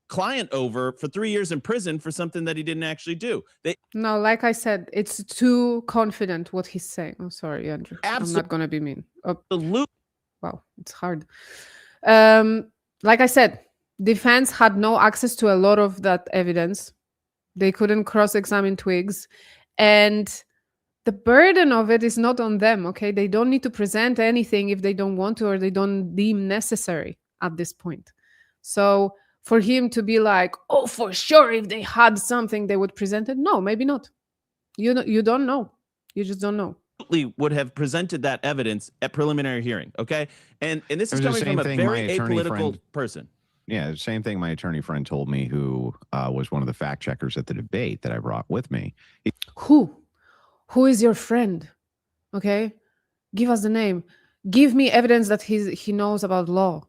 client over for 3 years in prison for something that he didn't actually do. No, like I said, it's too confident what he's saying. I'm sorry, Andrew. I'm not going to be mean. Absolutely. Wow, it's hard. Like I said, defense had no access to a lot of that evidence. They couldn't cross-examine Twiggs. And the burden of it is not on them, okay? They don't need to present anything if they don't want to or they don't deem necessary at this point. So for him to be like, oh, for sure, if they had something, they would present it. No, maybe not. You don't know. You just don't know. Would have presented that evidence at preliminary hearing, okay? And this is It was coming the same from a thing very my attorney apolitical friend- person. Yeah, the same thing my attorney friend told me, who was one of the fact checkers at the debate that I brought with me. Who is your friend? Okay, give us the name. Give me evidence that he knows about law.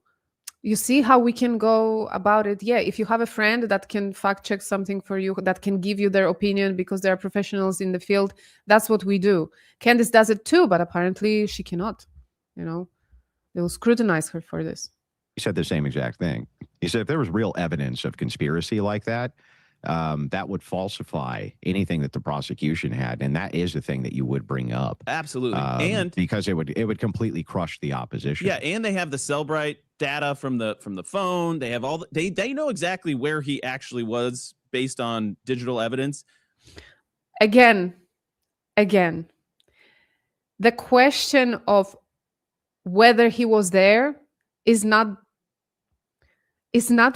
You see how we can go about it? Yeah, if you have a friend that can fact check something for you, that can give you their opinion because they are professionals in the field, that's what we do. Candace does it too, but apparently she cannot. They will scrutinize her for this. He said the same exact thing. He said if there was real evidence of conspiracy like that, that would falsify anything that the prosecution had, and that is the thing that you would bring up. Absolutely. And because it would completely crush the opposition. yeah, and they have the Cellbrite data from the phone. They have all they know exactly where he actually was based on digital evidence. Again, the question of whether he was there is not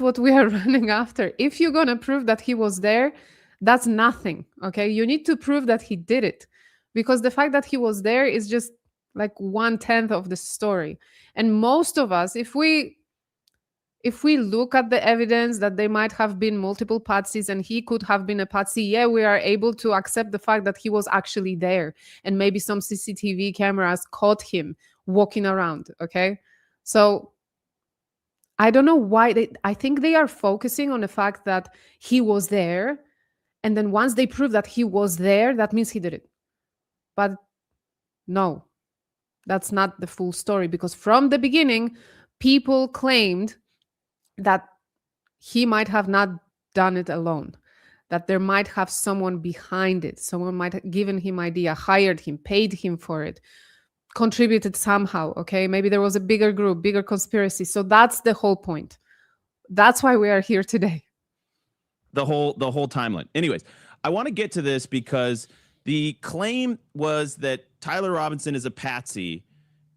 what we are running after. If you're going to prove that he was there, that's nothing, okay? You need to prove that he did it, because the fact that he was there is just like 1/10 of the story. And most of us, if we look at the evidence that they might have been multiple patsies and he could have been a patsy, yeah, we are able to accept the fact that he was actually there and maybe some CCTV cameras caught him walking around, okay? So I don't know why I think they are focusing on the fact that he was there, and then once they prove that he was there, that means he did it. But no, that's not the full story, because from the beginning, people claimed that he might have not done it alone, that there might have someone behind it. Someone might have given him idea, hired him, paid him for it, contributed somehow, okay? Maybe there was a bigger group, bigger conspiracy. So that's the whole point. That's why we are here today. The whole timeline. Anyways, I want to get to this because the claim was that Tyler Robinson is a patsy,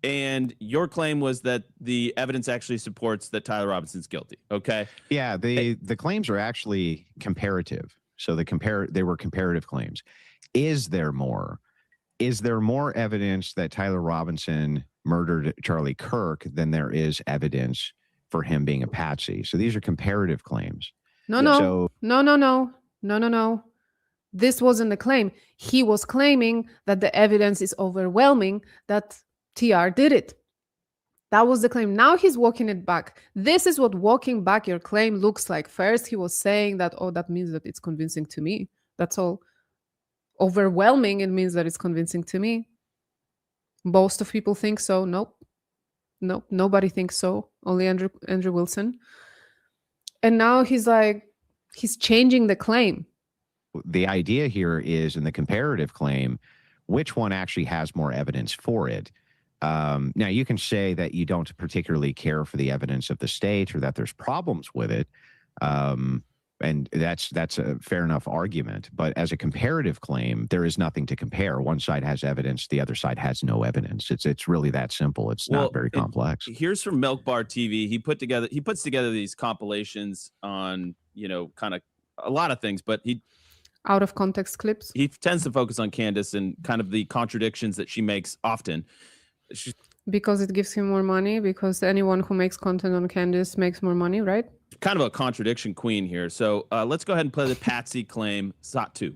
and your claim was that the evidence actually supports that Tyler Robinson's guilty. Okay. Yeah, the claims are actually comparative. So they were comparative claims. Is there more? Is there more evidence that Tyler Robinson murdered Charlie Kirk than there is evidence for him being a patsy? So these are comparative claims. No, Yeah. no, So no. This wasn't the claim. He was claiming that the evidence is overwhelming that TR did it. That was the claim. Now he's walking it back. This is what walking back your claim looks like. First, he was saying that, oh, that means that it's convincing to me. That's all. Overwhelming, it means that it's convincing to me. Most of people think so. Nope, nobody thinks so. Only Andrew Wilson. And now he's changing the claim. the idea here is in the comparative claim, which one actually has more evidence for it? Now, you can say that you don't particularly care for the evidence of the state or that there's problems with it. And that's a fair enough argument. But as a comparative claim, there is nothing to compare. One side has evidence, the other side has no evidence. It's really that simple. It's not very complex. Here's from Milk Bar TV. He puts together these compilations on, kind of a lot of things, but out of context clips. He tends to focus on Candace and kind of the contradictions that she makes often. Because it gives him more money, because anyone who makes content on Candace makes more money, right? Kind of a contradiction queen here. So let's go ahead and play the Patsy claim, SOT 2.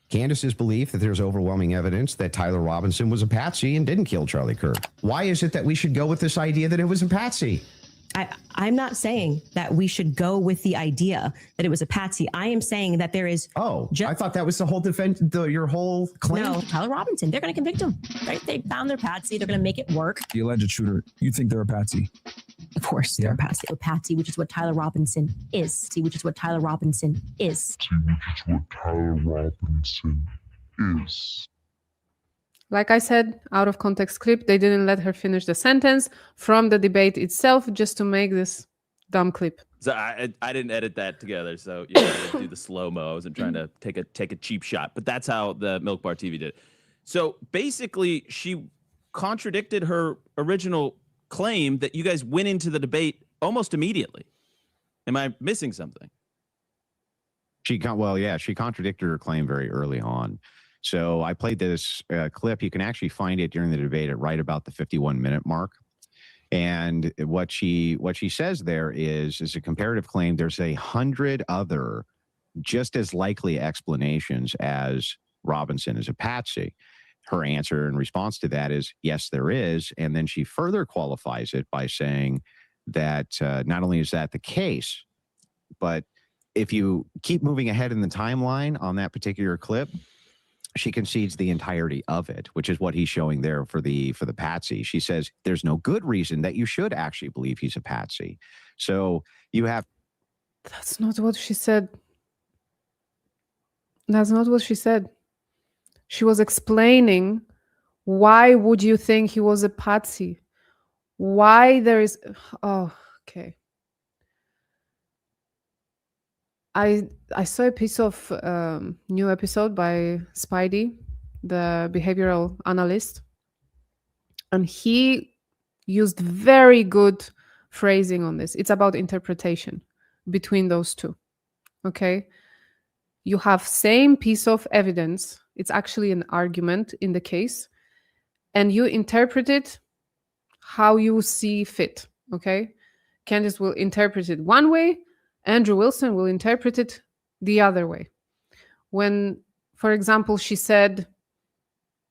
Candace's belief that there's overwhelming evidence that Tyler Robinson was a patsy and didn't kill Charlie Kirk. Why is it that we should go with this idea that it was a patsy? I'm not saying that we should go with the idea that it was a patsy. I am saying that there is. I thought that was the whole defense, your whole claim. No, Tyler Robinson, they're going to convict him, right? They found their patsy. They're going to make it work. The alleged shooter, you think they're a patsy? Of course, they're a patsy. A patsy, which is what Tyler Robinson is. Which is what Tyler Robinson is. Like I said, out of context clip, they didn't let her finish the sentence from the debate itself just to make this dumb clip. So I didn't edit that together, so you know, I do the slow-mo. I wasn't trying to take a cheap shot, but that's how the Milk Bar TV did it. So basically, she contradicted her original claim that you guys went into the debate almost immediately. Am I missing something? She contradicted her claim very early on. So I played this clip. You can actually find it during the debate at right about the 51-minute mark. And what she says there is a comparative claim. There's 100 other just as likely explanations as Robinson is a patsy. Her answer in response to that is, yes, there is. And then she further qualifies it by saying that not only is that the case, but if you keep moving ahead in the timeline on that particular clip, she concedes the entirety of it, which is what he's showing there for the patsy. She says there's no good reason that you should actually believe he's a patsy. So you have. That's not what she said. That's not what she said. She was explaining why would you think he was a patsy? Why there is. Oh, okay. I saw a piece of new episode by Spidey, the behavioral analyst, and he used very good phrasing on this. It's about interpretation between those two. Okay, you have same piece of evidence. It's actually an argument in the case, and you interpret it how you see fit. Okay, Candace will interpret it one way. Andrew Wilson will interpret it the other way. When, for example, she said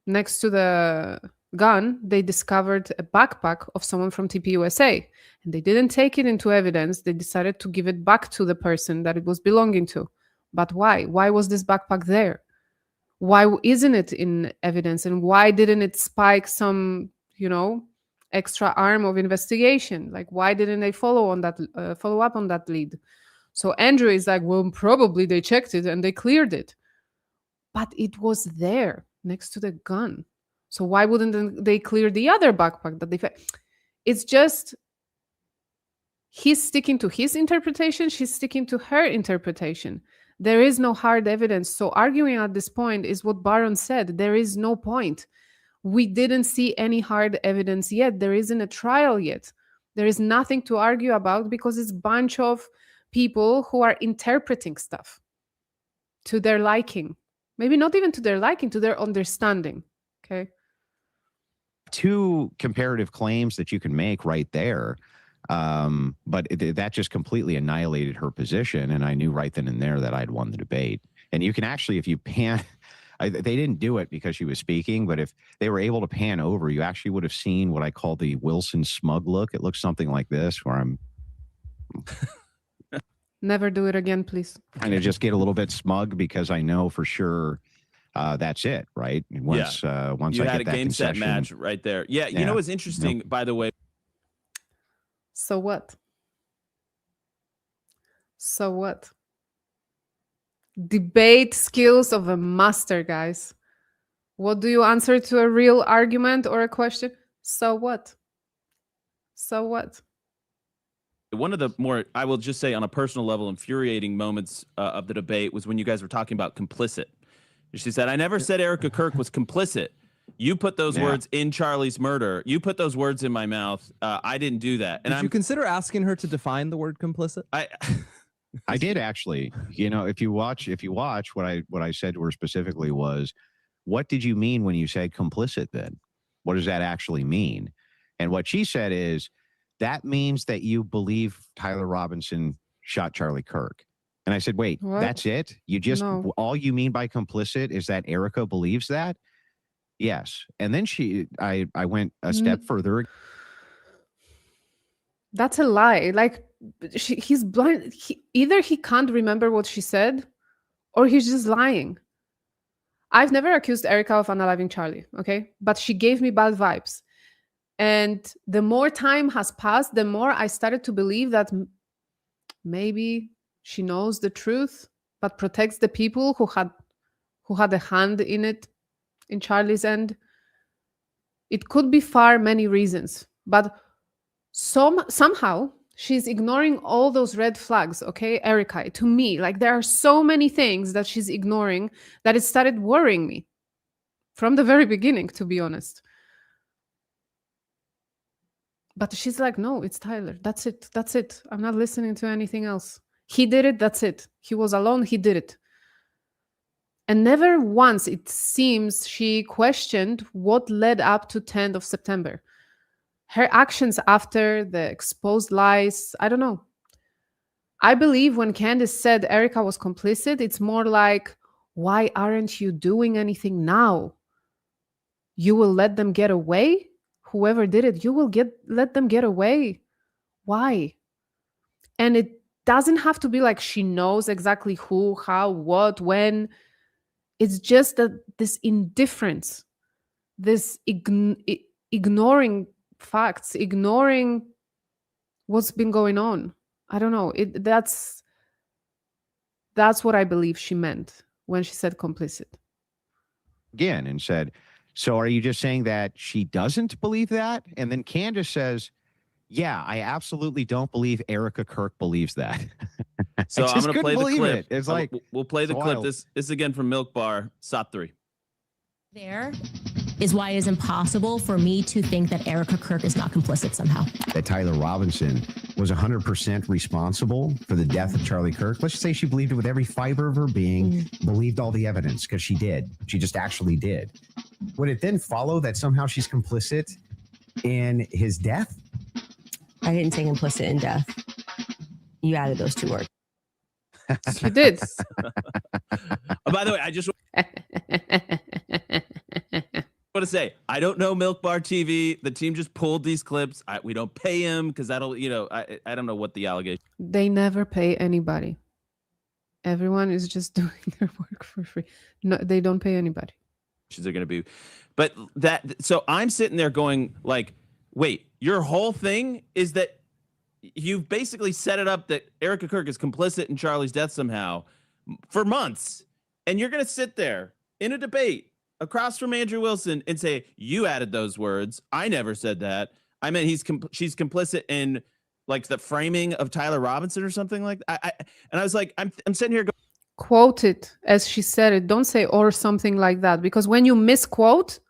next to the gun, they discovered a backpack of someone from TPUSA, and they didn't take it into evidence. They decided to give it back to the person that it was belonging to. But why? Why was this backpack there? Why isn't it in evidence? And why didn't it spike some, extra arm of investigation? Like, why didn't they follow up on that lead? So Andrew is like, well, probably they checked it and they cleared it, but it was there next to the gun. So why wouldn't they clear the other backpack that they found? It's just he's sticking to his interpretation. She's sticking to her interpretation. There is no hard evidence. So arguing at this point is what Baron said. There is no point. We didn't see any hard evidence yet. There isn't a trial yet. There is nothing to argue about because it's a bunch of people who are interpreting stuff to their liking. Maybe not even to their liking, to their understanding. Okay. Two comparative claims that you can make right there. But that just completely annihilated her position. And I knew right then and there that I'd won the debate. And you can actually, if you pan, they didn't do it because she was speaking, but if they were able to pan over, you actually would have seen what I call the Wilson smug look. It looks something like this, where I'm Never do it again, please. kind of just get a little bit smug because I know for sure that's it, right? Once you I had get a that game set concession, match right there. Yeah, you Yeah. know what's interesting, by the way? So what? So what? Debate skills of a master, guys. What do you answer to a real argument or a question? So what? So what? One of the more, I will just say on a personal level, infuriating moments of the debate was when you guys were talking about complicit. She said, I never said Erica Kirk was complicit. You put those Yeah. words in Charlie's murder. You put those words in my mouth. I didn't do that. And Did you consider asking her to define the word complicit? I did actually. You know, if you watch what I said to her specifically was, what did you mean when you said complicit then? What does that actually mean? And what she said is, that means that you believe Tyler Robinson shot Charlie Kirk. And I said, wait, What? that's it? You just, No. all you mean by complicit is that Erica believes that? Yes. And then I went a step further. That's a lie. Like, he's blind. Either he can't remember what she said or he's just lying. I've never accused Erica of unaliving Charlie, okay? But she gave me bad vibes. And the more time has passed, the more I started to believe that maybe she knows the truth, but protects the people who had a hand in it, in Charlie's end. It could be far many reasons, but somehow she's ignoring all those red flags, okay, Erica? To me, like, there are so many things that she's ignoring that it started worrying me from the very beginning, to be honest. But she's like, no, it's Tyler. That's it. That's it. I'm not listening to anything else. He did it. That's it. He was alone. He did it. And never once, it seems, she questioned what led up to 10th of September. Her actions after the exposed lies, I don't know. I believe when Candace said Erica was complicit, it's more like, why aren't you doing anything now? You will let them get away? Whoever did it, you will let them get away. Why? And it doesn't have to be like she knows exactly who, how, what, when. It's just that this indifference, this ignoring facts, ignoring what's been going on. I don't know. That's what I believe she meant when she said complicit. Again, and said, so are you just saying that she doesn't believe that? And then Candace says, yeah, I absolutely don't believe Erica Kirk believes that. So I'm going to play the clip. It's like, we'll play the clip. wild. This is again from Milk Bar, SOT 3. There is why it is impossible for me to think that Erica Kirk is not complicit somehow. That Tyler Robinson was 100% responsible for the death of Charlie Kirk. Let's just say she believed it with every fiber of her being, believed all the evidence, because she did. She just actually did. Would it then follow that somehow she's complicit in his death? I didn't say implicit in death. You added those two words. She did. Oh, by the way, I just want to say, I don't know Milk Bar TV. The team just pulled these clips. We don't pay him because that'll, I don't know what the allegation. They never pay anybody. Everyone is just doing their work for free. No, they don't pay anybody. They're going to be, but so I'm sitting there going like, wait, your whole thing is that you've basically set it up that Erica Kirk is complicit in Charlie's death somehow for months. And you're going to sit there in a debate across from Andrew Wilson and say, you added those words. I never said that. I meant she's complicit in like the framing of Tyler Robinson or something like that. And I was like, I'm sitting here going, Quote it as she said it. Don't say or something like that. Because when you misquote,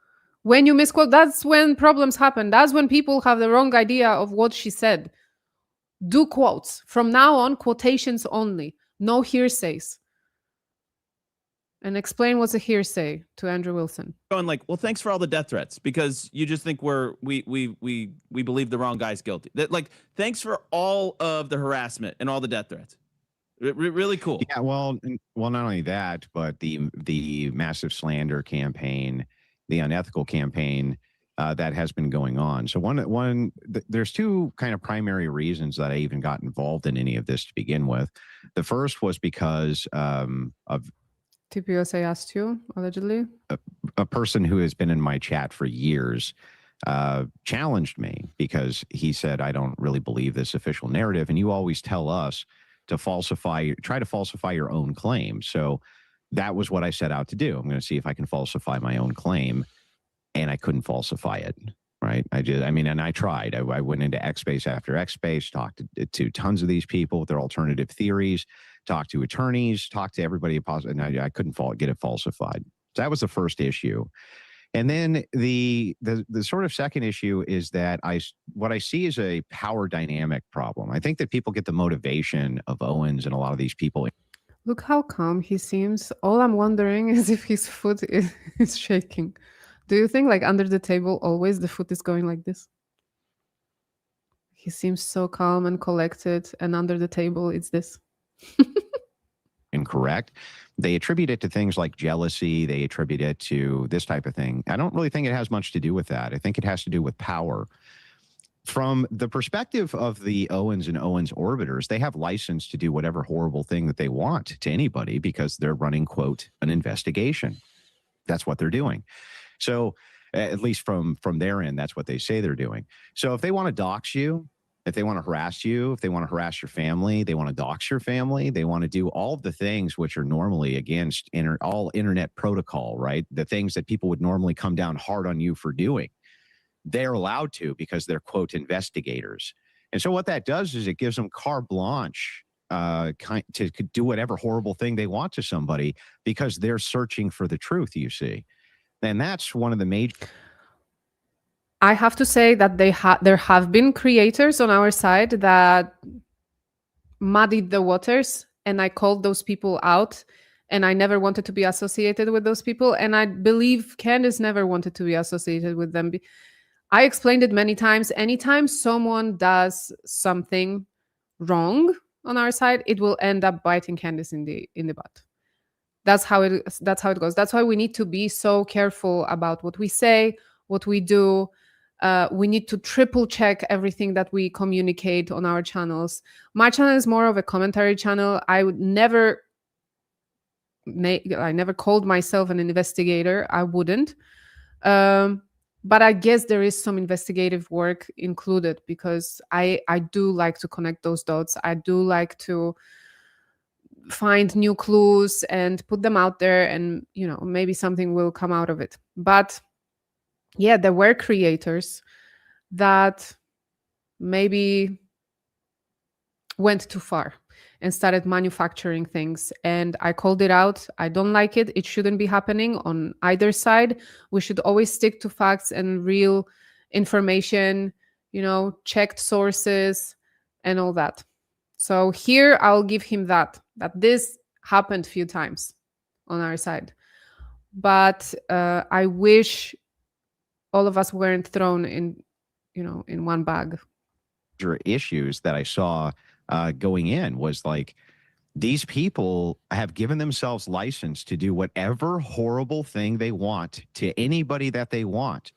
When you misquote, that's when problems happen. That's when people have the wrong idea of what she said. Do quotes. From now on, quotations only. No hearsays. And explain what's a hearsay to Andrew Wilson. Going like, well, thanks for all the death threats because you just think we believe the wrong guy's guilty. That like, thanks for all of the harassment and all the death threats. Really cool. Yeah, well, not only that, but the massive slander campaign, the unethical campaign that has been going on. So there's two kind of primary reasons that I even got involved in any of this to begin with. The first was because of TPUSA asked you, allegedly? A person who has been in my chat for years challenged me because he said, I don't really believe this official narrative. And you always tell us to try to falsify your own claim. So that was what I set out to do. I'm going to see if I can falsify my own claim. And I couldn't falsify it. Right. And I tried. I went into X space after X space, talked to tons of these people with their alternative theories, talked to attorneys, talked to everybody, and I couldn't get it falsified. So that was the first issue. And then the sort of second issue is that what I see is a power dynamic problem. I think that people get the motivation of Owens and a lot of these people. Look how calm he seems. All I'm wondering is if his foot is shaking. Do you think like under the table always the foot is going like this? He seems so calm and collected, and under the table it's this. Incorrect. They attribute it to things like jealousy. They attribute it to this type of thing. I don't really think it has much to do with that. I think it has to do with power. From the perspective of the Owens and Owens orbiters, they have license to do whatever horrible thing that they want to anybody because they're running, quote, an investigation. That's what they're doing. So at least from their end, that's what they say they're doing. So if they want to dox you, if they want to harass you, if they want to harass your family, they want to dox your family, they want to do all of the things which are normally against all internet protocol, right? The things that people would normally come down hard on you for doing. They're allowed to because they're, quote, investigators. And so what that does is it gives them carte blanche to do whatever horrible thing they want to somebody because they're searching for the truth, you see. And that's one of the major... I have to say that there have been creators on our side that muddied the waters, and I called those people out, and I never wanted to be associated with those people, and I believe Candace never wanted to be associated with them. I explained it many times. Anytime someone does something wrong on our side, it will end up biting Candace in the butt. That's how it goes. That's why we need to be so careful about what we say, what we do. We need to triple check everything that we communicate on our channels. My channel is more of a commentary channel. I never called myself an investigator. I wouldn't. But I guess there is some investigative work included because I do like to connect those dots. I do like to find new clues and put them out there, and maybe something will come out of it. But yeah, there were creators that maybe went too far and started manufacturing things, and I called it out. I don't like it. It shouldn't be happening on either side. We should always stick to facts and real information, checked sources and all that. So here I'll give him that this happened a few times on our side. But I wish all of us weren't thrown in one bag. Issues that I saw going in was like, these people have given themselves license to do whatever horrible thing they want to anybody that they want.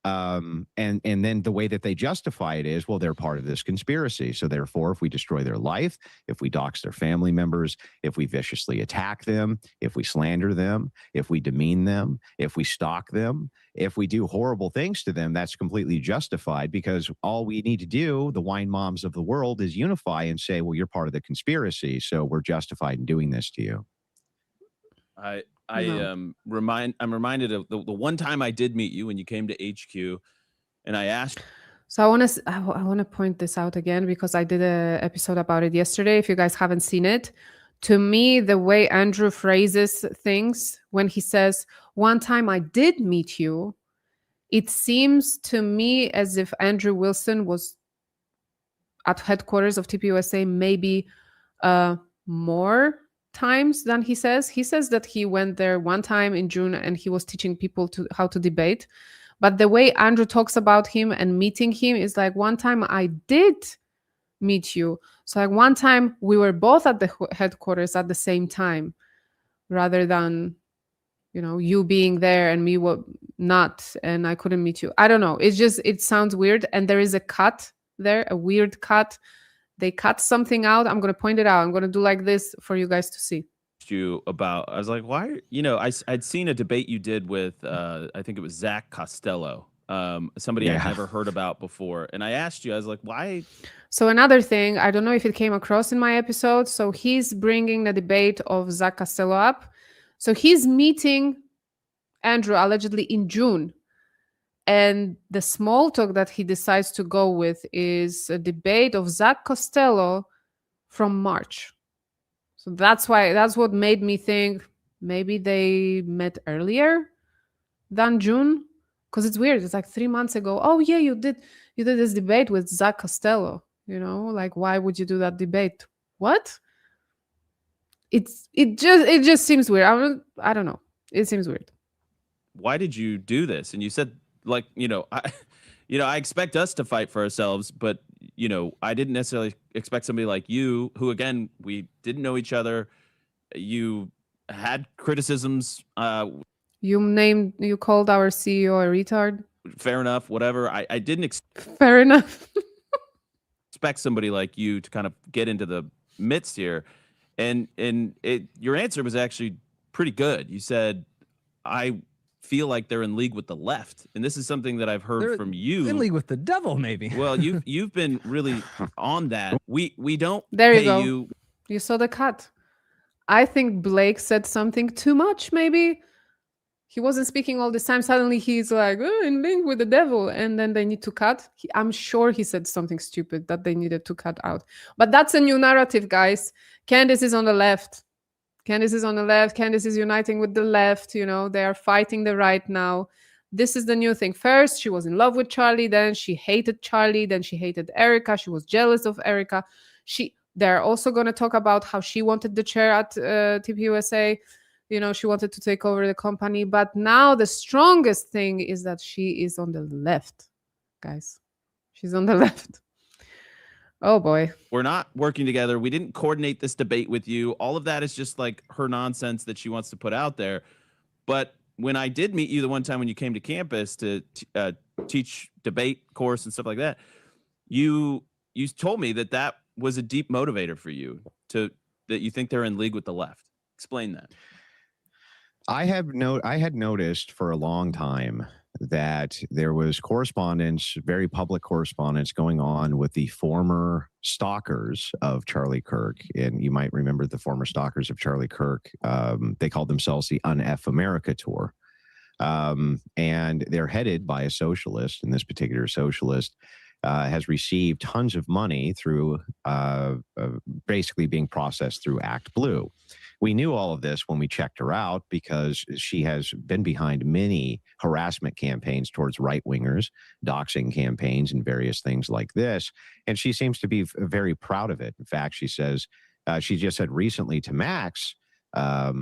And then the way that they justify it is, well, they're part of this conspiracy. So therefore, if we destroy their life, if we dox their family members, if we viciously attack them, if we slander them, if we demean them, if we stalk them, if we do horrible things to them, that's completely justified because all we need to do, the wine moms of the world, is unify and say, well, you're part of the conspiracy. So we're justified in doing this to you. I'm reminded of the one time I did meet you when you came to HQ, and I asked. So I want to point this out again because I did an episode about it yesterday. If you guys haven't seen it, to me, the way Andrew phrases things when he says, "One time I did meet you," it seems to me as if Andrew Wilson was at headquarters of TPUSA maybe more times than he says. He says that he went there one time in June and he was teaching people how to debate. But the way Andrew talks about him and meeting him is like, one time I did meet you. So like one time we were both at the headquarters at the same time, rather than, you know, you being there and me not, and I couldn't meet you. I don't know. It's just, it sounds weird. And there is a cut there, a weird cut. They cut something out. I'm going to point it out. I'm going to do like this for you guys to see. You about, I was like, why, you know, I'd seen a debate you did with I think it was Zach Costello, somebody I'd never heard about before, and I asked you, I was like, why? So another thing, I don't know if it came across in my episode, so he's bringing the debate of Zach Costello up. So he's meeting Andrew allegedly in June, and the small talk that he decides to go with is a debate of Zach Costello from March. So that's what made me think maybe they met earlier than June, because it's weird. It's like 3 months ago. Oh yeah, you did this debate with Zach Costello. You know, like, why would you do that debate? What? It just seems weird. I don't know. It seems weird. Why did you do this? And you said, like, I expect us to fight for ourselves, but I didn't necessarily expect somebody like you, who, again, we didn't know each other. You had criticisms. You called our CEO a retard. Fair enough. Whatever. I didn't fair enough. expect somebody like you to kind of get into the midst here, and your answer was actually pretty good. You said, I feel like they're in league with the left, and this is something that I've heard from you. In league with the devil, maybe. Well, you've been really on that. We don't. There you go. You saw the cut. I think Blake said something too much. Maybe he wasn't speaking all this time. Suddenly he's like, oh, in league with the devil, and then they need to cut. I'm sure he said something stupid that they needed to cut out. But that's a new narrative, guys. Candace is on the left. Candace is on the left. Candace is uniting with the left. They are fighting the right now. This is the new thing. First, she was in love with Charlie. Then she hated Charlie. Then she hated Erica. She was jealous of Erica. They're also going to talk about how she wanted the chair at TPUSA. She wanted to take over the company. But now the strongest thing is that she is on the left, guys. She's on the left. Oh boy. We're not working together. We didn't coordinate this debate with you. All of that is just like her nonsense that she wants to put out there. But when I did meet you the one time when you came to campus to teach debate course and stuff like that, you told me that was a deep motivator for you, that you think they're in league with the left. Explain that. I had noticed for a long time that there was correspondence, very public correspondence going on with the former stalkers of Charlie Kirk. And you might remember the former stalkers of Charlie Kirk. They called themselves the Un-F America Tour. And they're headed by a socialist, and this particular socialist has received tons of money through basically being processed through Act Blue. We knew all of this when we checked her out because she has been behind many harassment campaigns towards right-wingers, doxing campaigns, and various things like this. And she seems to be very proud of it. In fact, she says, she just said recently to Max, a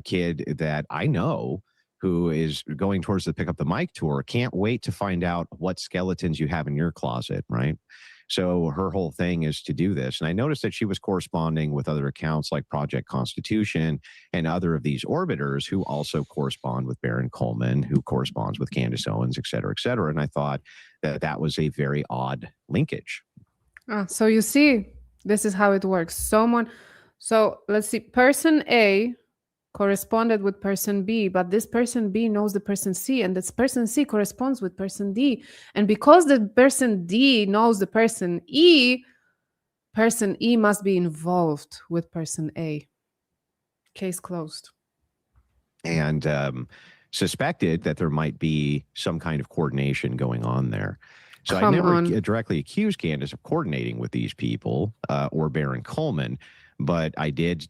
kid that I know who is going towards the Pick Up the Mic tour, can't wait to find out what skeletons you have in your closet, right? So her whole thing is to do this. And I noticed that she was corresponding with other accounts like Project Constitution and other of these orbiters who also correspond with Baron Coleman, who corresponds with Candace Owens, et cetera, et cetera. And I thought that was a very odd linkage. So you see, this is how it works. So let's see, person A corresponded with person B, but this person B knows the person C, and this person C corresponds with person D. And because the person D knows the person E must be involved with person A. Case closed. And suspected that there might be some kind of coordination going on there. So I never directly accused Candace of coordinating with these people or Baron Coleman, but I did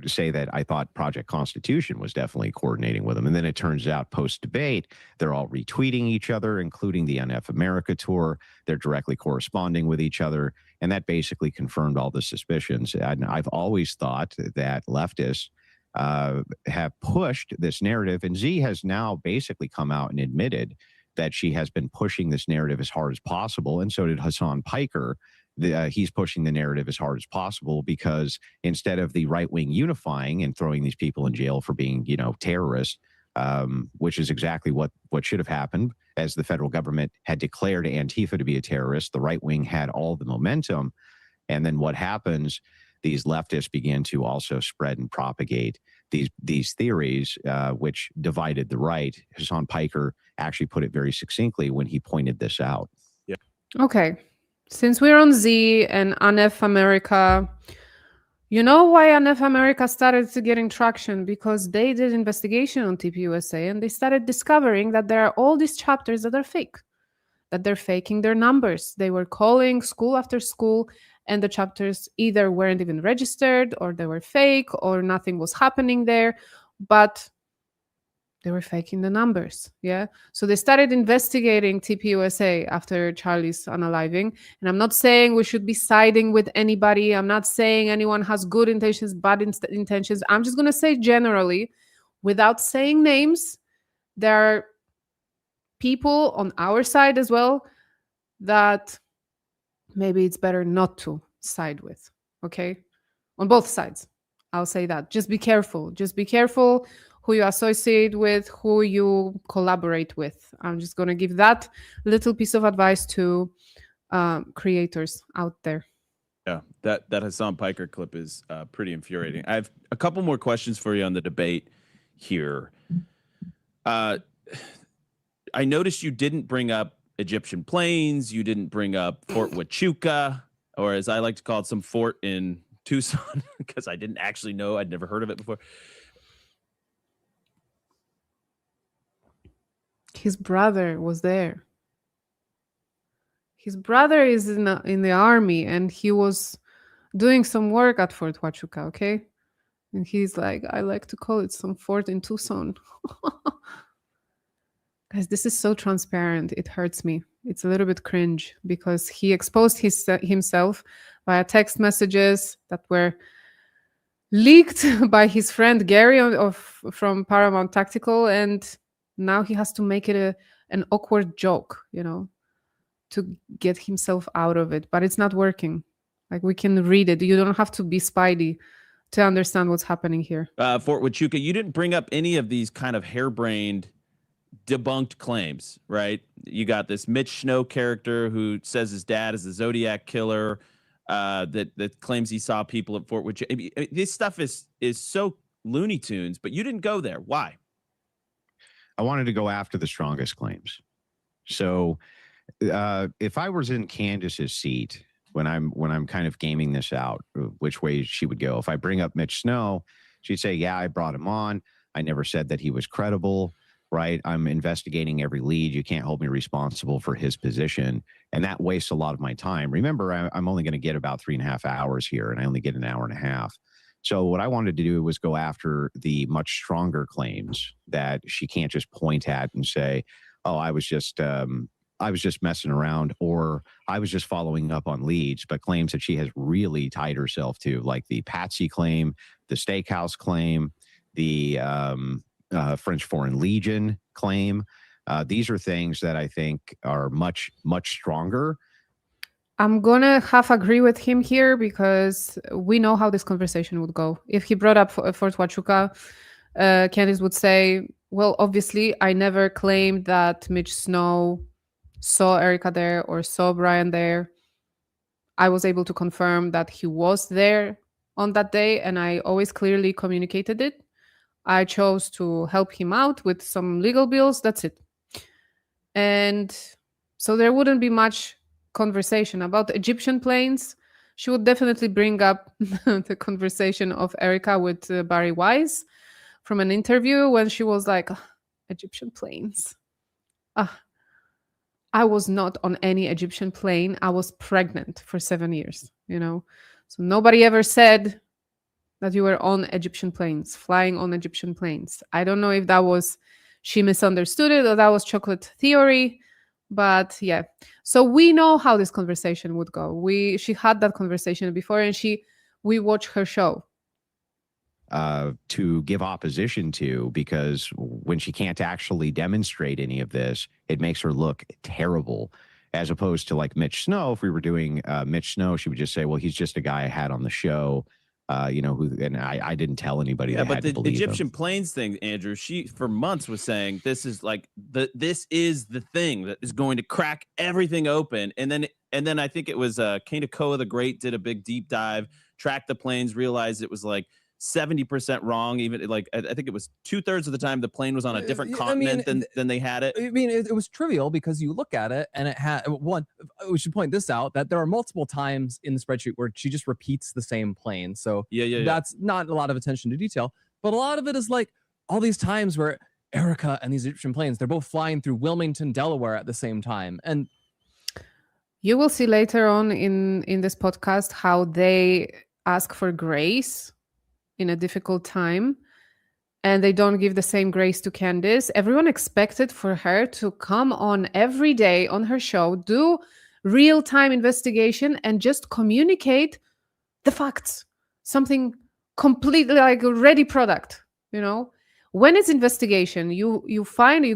say that I thought Project Constitution was definitely coordinating with them. And then it turns out post-debate, they're all retweeting each other, including the NF America tour. They're directly corresponding with each other. And that basically confirmed all the suspicions. And I've always thought that leftists have pushed this narrative. And Z has now basically come out and admitted that she has been pushing this narrative as hard as possible. And so did Hassan Piker. He's pushing the narrative as hard as possible because instead of the right wing unifying and throwing these people in jail for being, terrorists, which is exactly what should have happened, as the federal government had declared Antifa to be a terrorist, the right wing had all the momentum. And then what happens? These leftists began to also spread and propagate these theories, which divided the right. Hassan Piker actually put it very succinctly when he pointed this out. Yeah. Okay. Since we're on Z and ANF America, you know why ANF America started to getting traction? Because they did investigation on TPUSA and they started discovering that there are all these chapters that are fake, that they're faking their numbers. They were calling school after school and the chapters either weren't even registered or they were fake or nothing was happening there, but they were faking the numbers. Yeah. So they started investigating TPUSA after Charlie's unaliving. And I'm not saying we should be siding with anybody. I'm not saying anyone has good intentions, bad intentions. I'm just going to say generally, without saying names, there are people on our side as well that maybe it's better not to side with. Okay. On both sides. I'll say that. Just be careful. Just be careful who you associate with, who you collaborate with. I'm just going to give that little piece of advice to creators out there. Yeah, that Hassan Piker clip is pretty infuriating. I have a couple more questions for you on the debate here. I noticed you didn't bring up Egyptian planes. You didn't bring up Fort Huachuca, or as I like to call it, some fort in Tucson, because I didn't actually know. I'd never heard of it before. His brother was there. His brother is in the army, and he was doing some work at Fort Huachuca, okay? And he's like, I like to call it some fort in Tucson. Guys, this is so transparent. It hurts me. It's a little bit cringe because he exposed himself via text messages that were leaked by his friend Gary from Paramount Tactical, and now he has to make it an awkward joke, to get himself out of it. But it's not working. Like, we can read it. You don't have to be Spidey to understand what's happening here. Fort Huachuca, you didn't bring up any of these kind of harebrained debunked claims, right? You got this Mitch Snow character who says his dad is a Zodiac killer, that claims he saw people at Fort Huachuca. I mean, this stuff is so Looney Tunes, but you didn't go there. Why? I wanted to go after the strongest claims. So if I was in Candace's seat when I'm kind of gaming this out, which way she would go. If I bring up Mitch Snow, she'd say, yeah, I brought him on. I never said that he was credible, right? I'm investigating every lead. You can't hold me responsible for his position. And that wastes a lot of my time. Remember, I'm only going to get about 3.5 hours here, and I only get an hour and a half. So what I wanted to do was go after the much stronger claims that she can't just point at and say, oh, I was just messing around, or I was just following up on leads, but claims that she has really tied herself to, like the Patsy claim, the steakhouse claim, the French Foreign Legion claim. These are things that I think are much, much stronger. I'm going to half agree with him here because we know how this conversation would go. If he brought up Fort Huachuca, Candace would say, well, obviously, I never claimed that Mitch Snow saw Erica there or saw Brian there. I was able to confirm that he was there on that day, and I always clearly communicated it. I chose to help him out with some legal bills. That's it. And so there wouldn't be much conversation about the Egyptian planes. She would definitely bring up the conversation of Erica with Barry Wise from an interview when she was like, Egyptian planes. I was not on any Egyptian plane. I was pregnant for 7 years, So nobody ever said that you were on Egyptian planes, flying on Egyptian planes. I don't know if that was she misunderstood it or that was chocolate theory, but yeah. So we know how this conversation would go. She had that conversation before, and we watched her show. To give opposition to, because when she can't actually demonstrate any of this, it makes her look terrible. As opposed to like Mitch Snow, if we were doing Mitch Snow, she would just say, "Well, he's just a guy I had on the show." And I didn't tell anybody. Yeah, that but had to the believe Egyptian him. planes thing, Andrew, she for months was saying this is the thing that is going to crack everything open. And then I think it was Kaneko the Great did a big deep dive, tracked the planes, realized it was like 70% wrong. Even like I think it was 2/3 of the time the plane was on a different continent than they had it. I mean, it was trivial because you look at it and it had one. We should point this out that there are multiple times in the spreadsheet where she just repeats the same plane. So that's not a lot of attention to detail, but a lot of it is like all these times where Erica and these Egyptian planes, they're both flying through Wilmington, Delaware at the same time. And you will see later on in this podcast how they ask for grace in a difficult time, and they don't give the same grace to Candace. Everyone expected for her to come on every day on her show, do real-time investigation, and just communicate the facts. Something completely like a ready product, you know? When it's investigation, you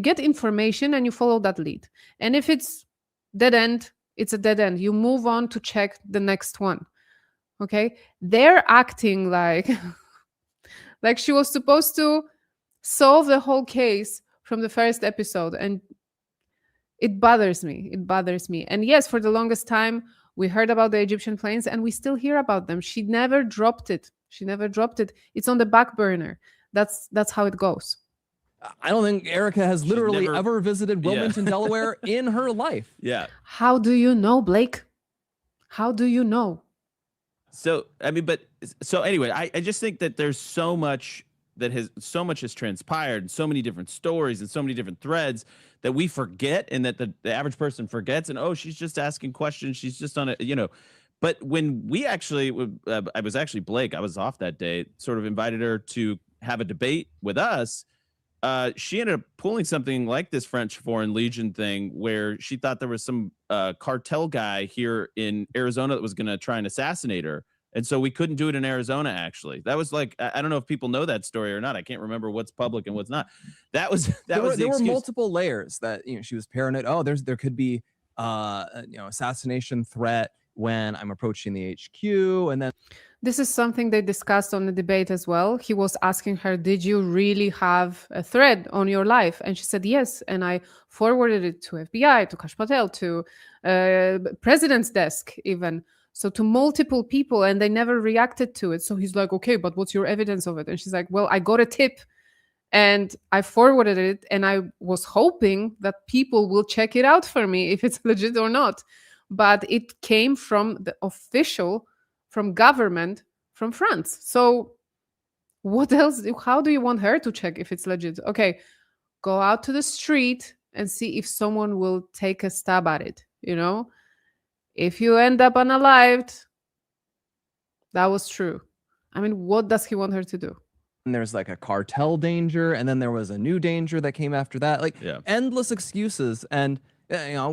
get information and you follow that lead. And if it's dead end, it's a dead end. You move on to check the next one. Okay? They're acting like like she was supposed to solve the whole case from the first episode. And it bothers me. It bothers me. And yes, for the longest time, we heard about the Egyptian planes and we still hear about them. She never dropped it. It's on the back burner. That's how it goes. I don't think Erica has literally ever visited Wilmington, Delaware in her life. Yeah. How do you know, Blake? How do you know? So, I mean, so anyway, I just think that there's so much has transpired, and so many different stories and so many different threads that we forget, and that the average person forgets. And, oh, she's just asking questions. She's just on it, But when we actually, I was actually Blake, I was off that day, sort of invited her to have a debate with us. She ended up pulling something like this French Foreign Legion thing, where she thought there was some cartel guy here in Arizona that was going to try and assassinate her. And so we couldn't do it in Arizona, actually. That was like, I don't know if people know that story or not. I can't remember what's public and what's not. There were multiple layers that, she was paranoid. Oh, there could be, assassination threat when I'm approaching the HQ. And then this is something they discussed on the debate as well. He was asking her, did you really have a threat on your life? And she said, yes. And I forwarded it to FBI, to Kash Patel, to president's desk even. So to multiple people, and they never reacted to it. So he's like, okay, but what's your evidence of it? And she's like, well, I got a tip and I forwarded it. And I was hoping that people will check it out for me if it's legit or not. But it came from the official, from government, from France. So what else? How do you want her to check if it's legit? Okay, go out to the street and see if someone will take a stab at it, If you end up unalived, that was true. I mean, what does he want her to do? And there's like a cartel danger, and then there was a new danger that came after that. Endless excuses. And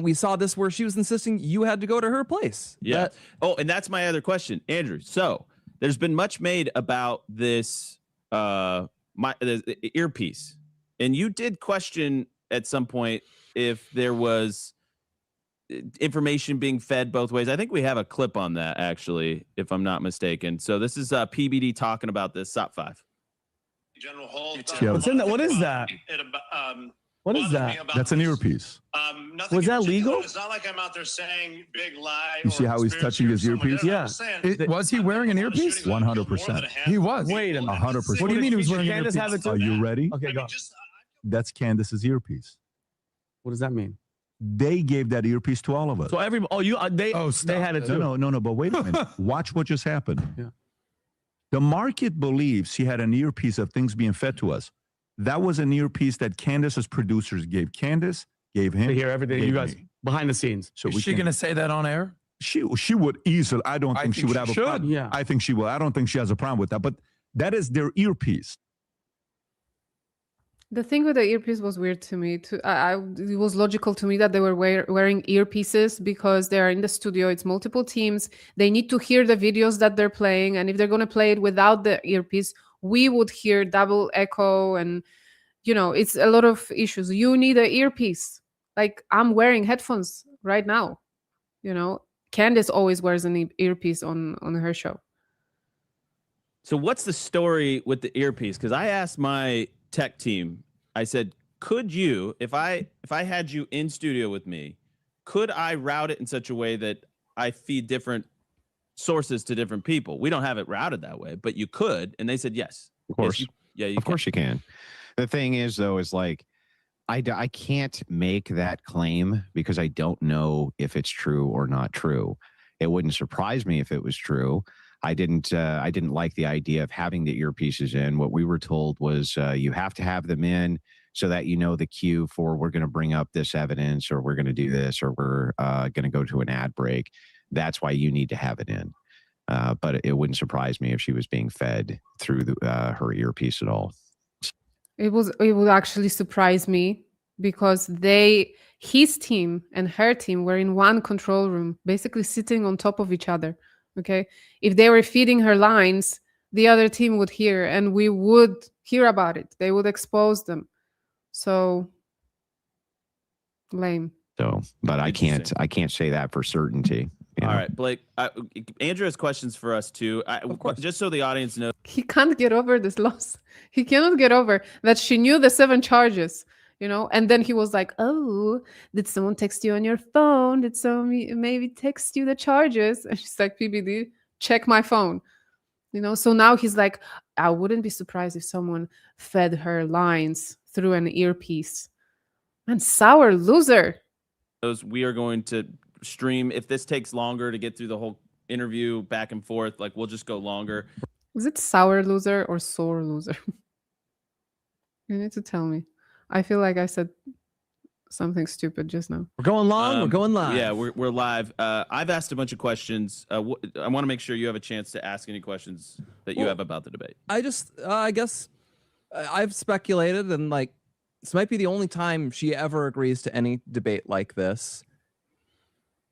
we saw this where she was insisting you had to go to her place. Yeah. And that's my other question, Andrew. So there's been much made about this the earpiece, and you did question at some point if there was information being fed both ways. I think we have a clip on that, actually, if I'm not mistaken. So this is PBD talking about this. SOP 5. General Hall. What's in that? What is that? What is that? That's an earpiece. Was that legal? It's not like I'm out there saying big lie. You see how he's touching his earpiece? Yeah. Was he wearing an earpiece? 100%. He was. Wait a minute. 100%. What do you mean he was wearing an Candace earpiece? have it too? Are you ready? Okay, go. That's Candace's earpiece. What does that mean? They gave that earpiece to all of us. So they had it too. No, but wait a minute. Watch what just happened. Yeah. The market believes he had an earpiece of things being fed to us. That was an earpiece that Candace's producers gave Candace, gave him. To hear everything you guys behind the scenes. So is she going to say that on air? She would easily. I don't think she would have a problem. Yeah. I think she will. I don't think she has a problem with that. But That is their earpiece. The thing with the earpiece was weird to me. It was logical to me that they were wearing earpieces because they are in the studio. It's multiple teams. They need to hear the videos that they're playing. And if they're going to play it without the earpiece, we would hear double echo. And, it's a lot of issues. You need an earpiece. Like, I'm wearing headphones right now. Candace always wears an earpiece on her show. So what's the story with the earpiece? Because I asked my tech team, I said, could you, if I had you in studio with me, could I route it in such a way that I feed different sources to different people? We don't have it routed that way, but you could. And they said, yes. Of course. Yes, Of course you can. The thing is, though, is like, I can't make that claim because I don't know if it's true or not true. It wouldn't surprise me if it was true. I didn't like the idea of having the earpieces in. What we were told was you have to have them in so that the cue for we're going to bring up this evidence or we're going to do this or we're going to go to an ad break. That's why you need to have it in. But it wouldn't surprise me if she was being fed through her earpiece at all. It would actually surprise me because his team and her team were in one control room, basically sitting on top of each other. Okay. If they were feeding her lines, the other team would hear and we would hear about it. They would expose them. So lame. So, but I can't say that for certainty. All right, Blake, Andrew has questions for us too. Of course. Just so the audience knows. He can't get over this loss. He cannot get over that she knew the 7 charges, and then he was like, oh, did someone text you on your phone? Did someone maybe text you the charges? And she's like, PBD, check my phone. So now he's like, I wouldn't be surprised if someone fed her lines through an earpiece. And sour loser. We are going to stream. If this takes longer to get through the whole interview back and forth, like we'll just go longer. Is it sour loser or sore loser? You need to tell me. I feel like I said something stupid just now. We're going long. We're going live. Yeah, we're live. I've asked a bunch of questions. I want to make sure you have a chance to ask any questions that you have about the debate. I guess I've speculated and like this might be the only time she ever agrees to any debate like this.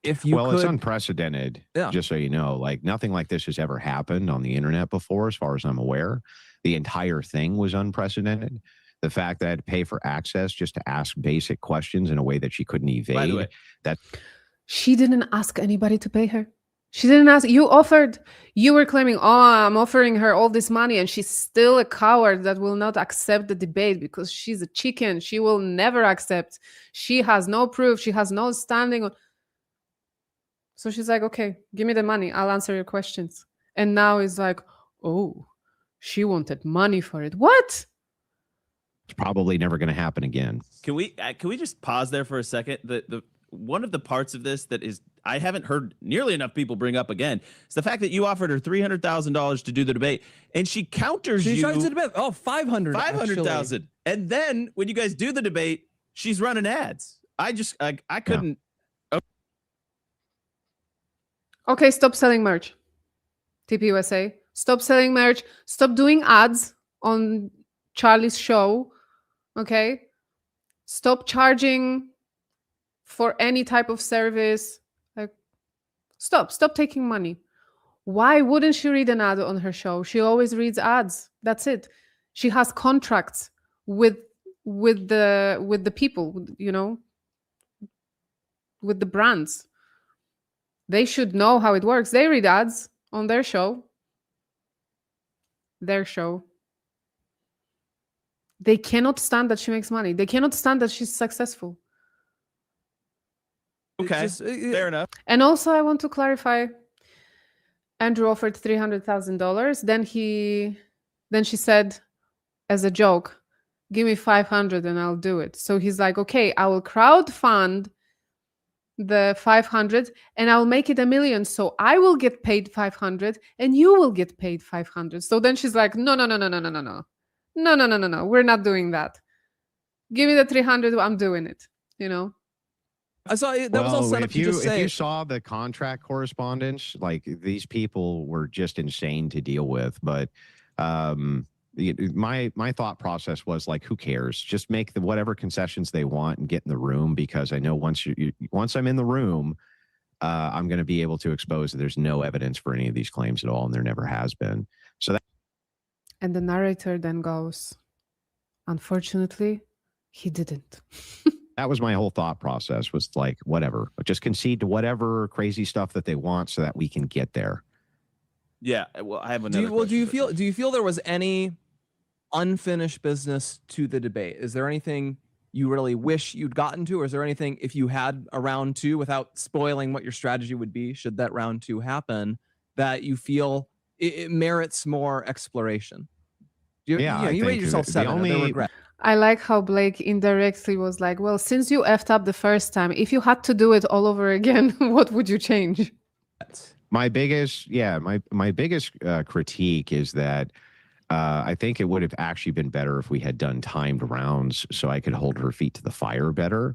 If you it's unprecedented. Yeah. Just so you know, like nothing like this has ever happened on the internet before, as far as I'm aware. The entire thing was unprecedented. The fact that I had to pay for access just to ask basic questions in a way that she couldn't evade. By the way, she didn't ask anybody to pay her. She didn't ask. You offered. You were claiming, I'm offering her all this money, and she's still a coward that will not accept the debate because she's a chicken. She will never accept. She has no proof. She has no standing on. So she's like, okay, give me the money. I'll answer your questions. And now it's like, oh, she wanted money for it. What? It's probably never going to happen again. Can we just pause there for a second? The one of the parts of this that is I haven't heard nearly enough people bring up again is the fact that you offered her $300,000 to do the debate, and she counters you. She charged the debate. Oh, 500,000. And then when you guys do the debate, she's running ads. I couldn't. Yeah. Okay, stop selling merch. TPUSA. Stop selling merch. Stop doing ads on Charlie's show. Okay? Stop charging for any type of service. Like, stop taking money. Why wouldn't she read an ad on her show? She always reads ads. That's it. She has contracts with the people, with the brands. They should know how it works. They read ads on their show. Their show. They cannot stand that she makes money. They cannot stand that she's successful. Okay, fair enough. And also, I want to clarify. Andrew offered $300,000. Then she said, as a joke, "Give me 500 and I'll do it." So he's like, "Okay, I will crowdfund the 500 and I'll make it 1 million. So I will get paid 500 and you will get paid 500." So then she's like, "No. We're not doing that. Give me the 300. I'm doing it." I saw it. That was all set up to just say. If you saw the contract correspondence, like these people were just insane to deal with. But My thought process was like, who cares? Just make the whatever concessions they want and get in the room, because I know once I'm in the room, I'm going to be able to expose that there's no evidence for any of these claims at all, and there never has been. So that. And the narrator then goes, unfortunately, he didn't. That was my whole thought process, was like, whatever, just concede to whatever crazy stuff that they want so that we can get there. Yeah. Well, I have another. Do you feel there was any unfinished business to the debate? Is there anything you really wish you'd gotten to, or is there anything, if you had a round 2, without spoiling what your strategy would be should that round 2 happen, that you feel it merits more exploration? You rate yourself 7. No regret. I like how Blake indirectly was like, well, since you effed up the first time, if you had to do it all over again, what would you change? My biggest critique is that I think it would have actually been better if we had done timed rounds so I could hold her feet to the fire better,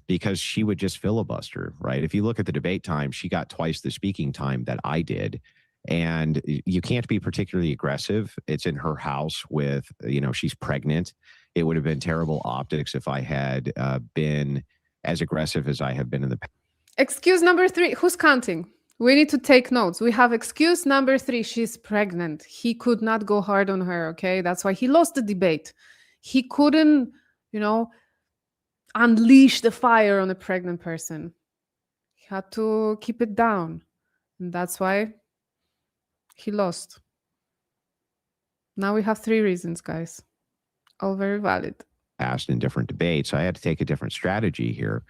because she would just filibuster, right? If you look at the debate time, she got twice the speaking time that I did. And you can't be particularly aggressive. It's in her house with, she's pregnant. It would have been terrible optics if I had been as aggressive as I have been in the past. Excuse number 3. Who's counting? We need to take notes. We have excuse number 3. She's pregnant. He could not go hard on her, okay? That's why he lost the debate. He couldn't, unleash the fire on a pregnant person. He had to keep it down. And that's why he lost. Now we have 3 reasons, guys. All very valid. Asked in different debates. I had to take a different strategy here.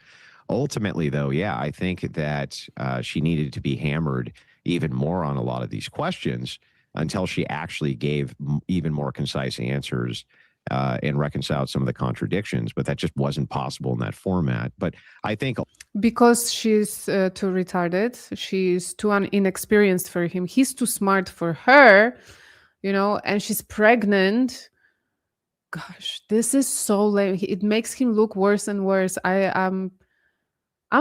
Ultimately, though, yeah, I think that she needed to be hammered even more on a lot of these questions until she actually gave even more concise answers and reconciled some of the contradictions. But that just wasn't possible in that format. But I think because she's too retarded, she's too inexperienced for him. He's too smart for her, and she's pregnant. Gosh, this is so lame. It makes him look worse and worse. I'm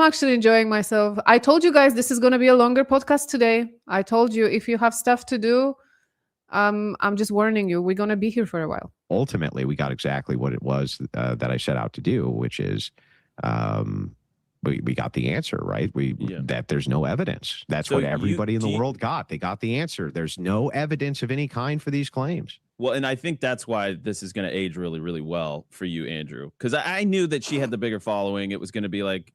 actually enjoying myself. I told you guys this is going to be a longer podcast today. I told you, if you have stuff to do, I'm just warning you, we're going to be here for a while. Ultimately, we got exactly what it was that I set out to do, which is we got the answer, right? That there's no evidence. That's what everybody in the world got. They got the answer. There's no evidence of any kind for these claims. Well, and I think that's why this is going to age really, really well for you, Andrew, because I knew that she had the bigger following. It was going to be like,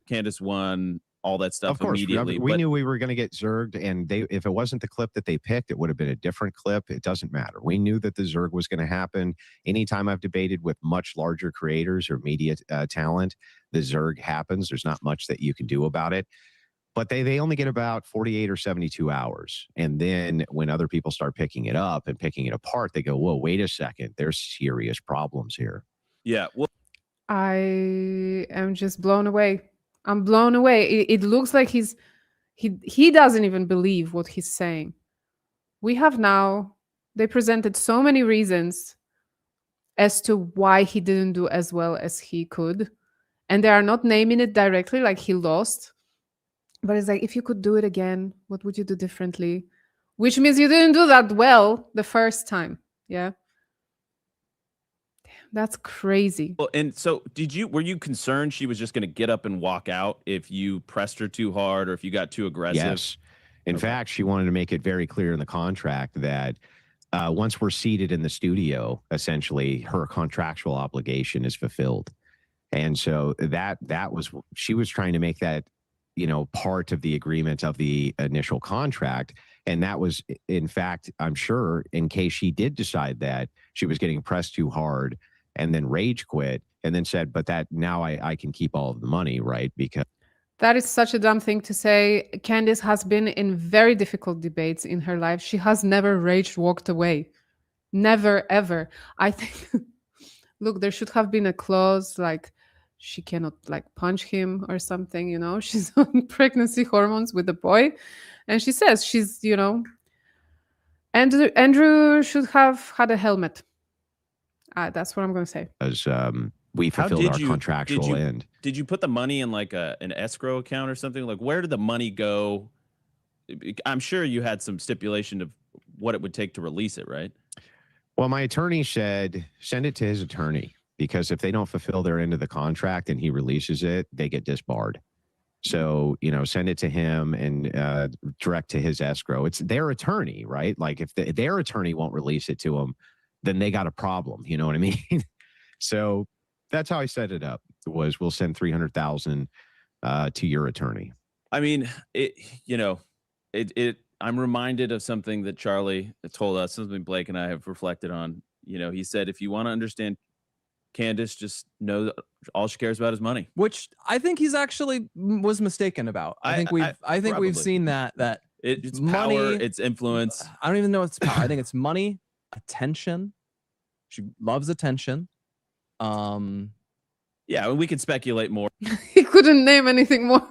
Candace won, all that stuff. Of course, immediately. We knew we were going to get zerged, and if it wasn't the clip that they picked, it would have been a different clip. It doesn't matter. We knew that the zerg was going to happen. Anytime I've debated with much larger creators or media talent, the zerg happens. There's not much that you can do about it. But they only get about 48 or 72 hours. And then when other people start picking it up and picking it apart, they go, whoa, wait a second. There's serious problems here. Yeah. Well, I am just blown away. I'm blown away. It looks like he doesn't even believe what he's saying. They presented so many reasons as to why he didn't do as well as he could. And they are not naming it directly, like he lost. But it's like, if you could do it again, what would you do differently? Which means you didn't do that well the first time. Yeah. Damn, that's crazy. Well, and so were you concerned she was just going to get up and walk out if you pressed her too hard or if you got too aggressive? Yes. In fact, she wanted to make it very clear in the contract that once we're seated in the studio, essentially her contractual obligation is fulfilled. And so she was trying to make that, part of the agreement of the initial contract. And that was, in fact, I'm sure, in case she did decide that she was getting pressed too hard and then rage quit and then said, but that now I can keep all of the money, right? Because that is such a dumb thing to say. Candace has been in very difficult debates in her life. She has never walked away. Never, ever. I think, look, there should have been a clause like, she cannot punch him or something, she's on pregnancy hormones with the boy. And she says she's, Andrew should have had a helmet. That's what I'm going to say. As we fulfilled our contractual end. Did you put the money in an escrow account or something? Like, where did the money go? I'm sure you had some stipulation of what it would take to release it, right? Well, my attorney said send it to his attorney, because if they don't fulfill their end of the contract and he releases it, they get disbarred. So, send it to him and direct to his escrow. It's their attorney, right? Like if their attorney won't release it to them, then they got a problem. You know what I mean? So that's how I set it up, was we'll send 300,000 to your attorney. I mean, I'm reminded of something that Charlie told us, something Blake and I have reflected on. He said, if you want to understand Candace, just know that all she cares about is money. Which I think he's actually was mistaken about. I think we've probably. seen that it's money, power, it's influence. I don't even know it's power. I think it's money, attention. She loves attention. Yeah, we can speculate more. He couldn't name anything more.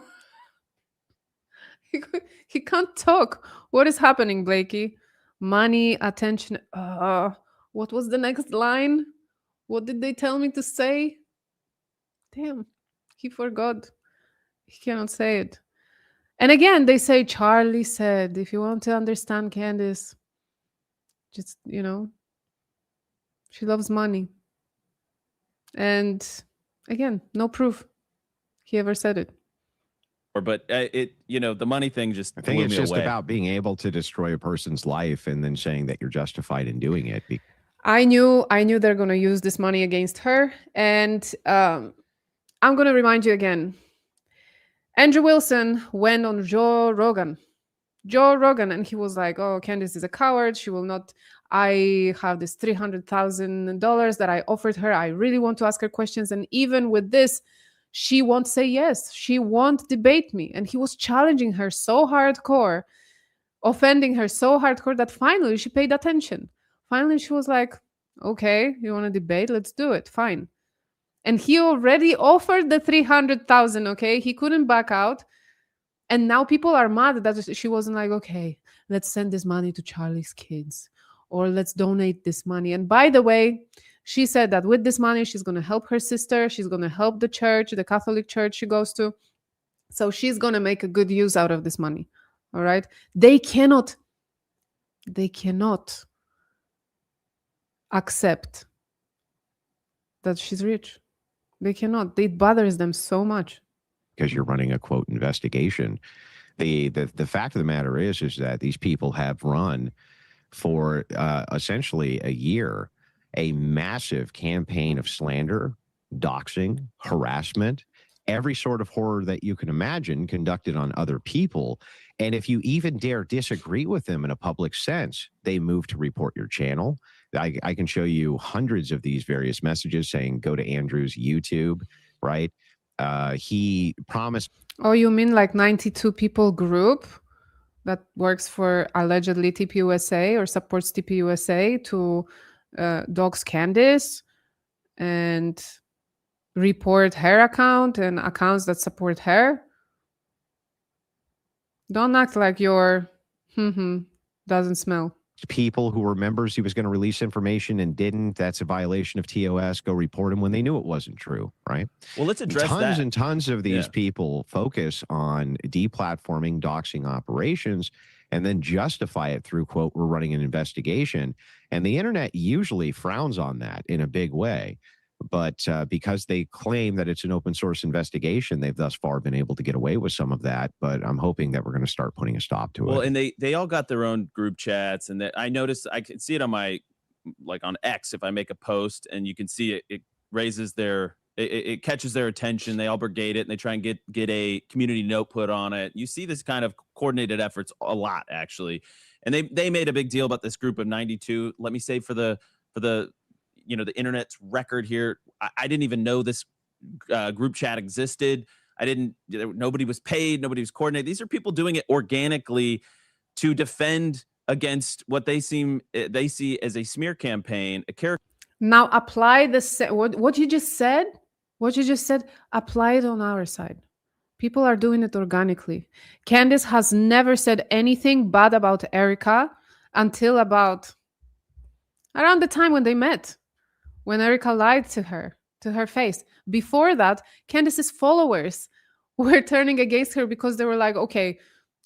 He can't talk. What is happening, Blakey? Money, attention. What was the next line? What did they tell me to say? Damn, he forgot. He cannot say it. And again, they say Charlie said, if you want to understand Candace, just, she loves money. And again, no proof he ever said it. But the money thing just I think blew it's me just away. about being able to destroy a person's life and then saying that you're justified in doing it. I knew they're going to use this money against her. And I'm going to remind you again. Andrew Wilson went on Joe Rogan, and he was like, oh, Candace is a coward. She will not. I have this $300,000 that I offered her. I really want to ask her questions. And even with this, she won't say yes. She won't debate me. And he was challenging her so hardcore, offending her so hardcore that finally she paid attention. Finally, she was like, okay, you want to debate? Let's do it. Fine. And he already offered the 300,000, okay? He couldn't back out. And now people are mad that she wasn't like, okay, let's send this money to Charlie's kids, or let's donate this money. And by the way, she said that with this money, she's going to help her sister. She's going to help the church, the Catholic church she goes to. So she's going to make a good use out of this money. All right? They cannot accept that she's rich. They cannot. It bothers them so much. Because you're running a quote investigation. The fact of the matter is that these people have run for essentially a year a massive campaign of slander, doxing, harassment, every sort of horror that you can imagine conducted on other people. And if you even dare disagree with them in a public sense, they move to report your channel. I can show you hundreds of these various messages saying, go to Andrew's YouTube, right? He promised. Oh, you mean like 92 people group that works for allegedly TPUSA or supports TPUSA to dox Candace and report her account and accounts that support her? Don't act like your doesn't smell. People who were members, he was going to release information and didn't. That's a violation of TOS. Go report him when they knew it wasn't true, right? Well, let's address tons that. and tons of these people focus on deplatforming, doxing operations, and then justify it through, quote, we're running an investigation. And the internet usually frowns on that in a big way. But because they claim that it's an open source investigation, they've thus far been able to get away with some of that. But I'm hoping that we're going to start putting a stop to it. Well, and they all got their own group chats, and that I noticed, I can see it on my, like on X, if I make a post and you can see it, it raises their, it catches their attention. They all brigade it and they try and get a community note put on it. You see this kind of coordinated efforts a lot, actually. And they made a big deal about this group of 92. Let me say for the you know, the internet's record here, I didn't even know this group chat existed. Nobody was paid. Nobody was coordinated. These are people doing it organically to defend against what they see as a smear campaign, a character. Now apply what you just said. What you just said, apply it on our side. People are doing it organically. Candace has never said anything bad about Erica until about around the time when they met, when Erica lied to her face. Before that, Candace's followers were turning against her because they were like, okay,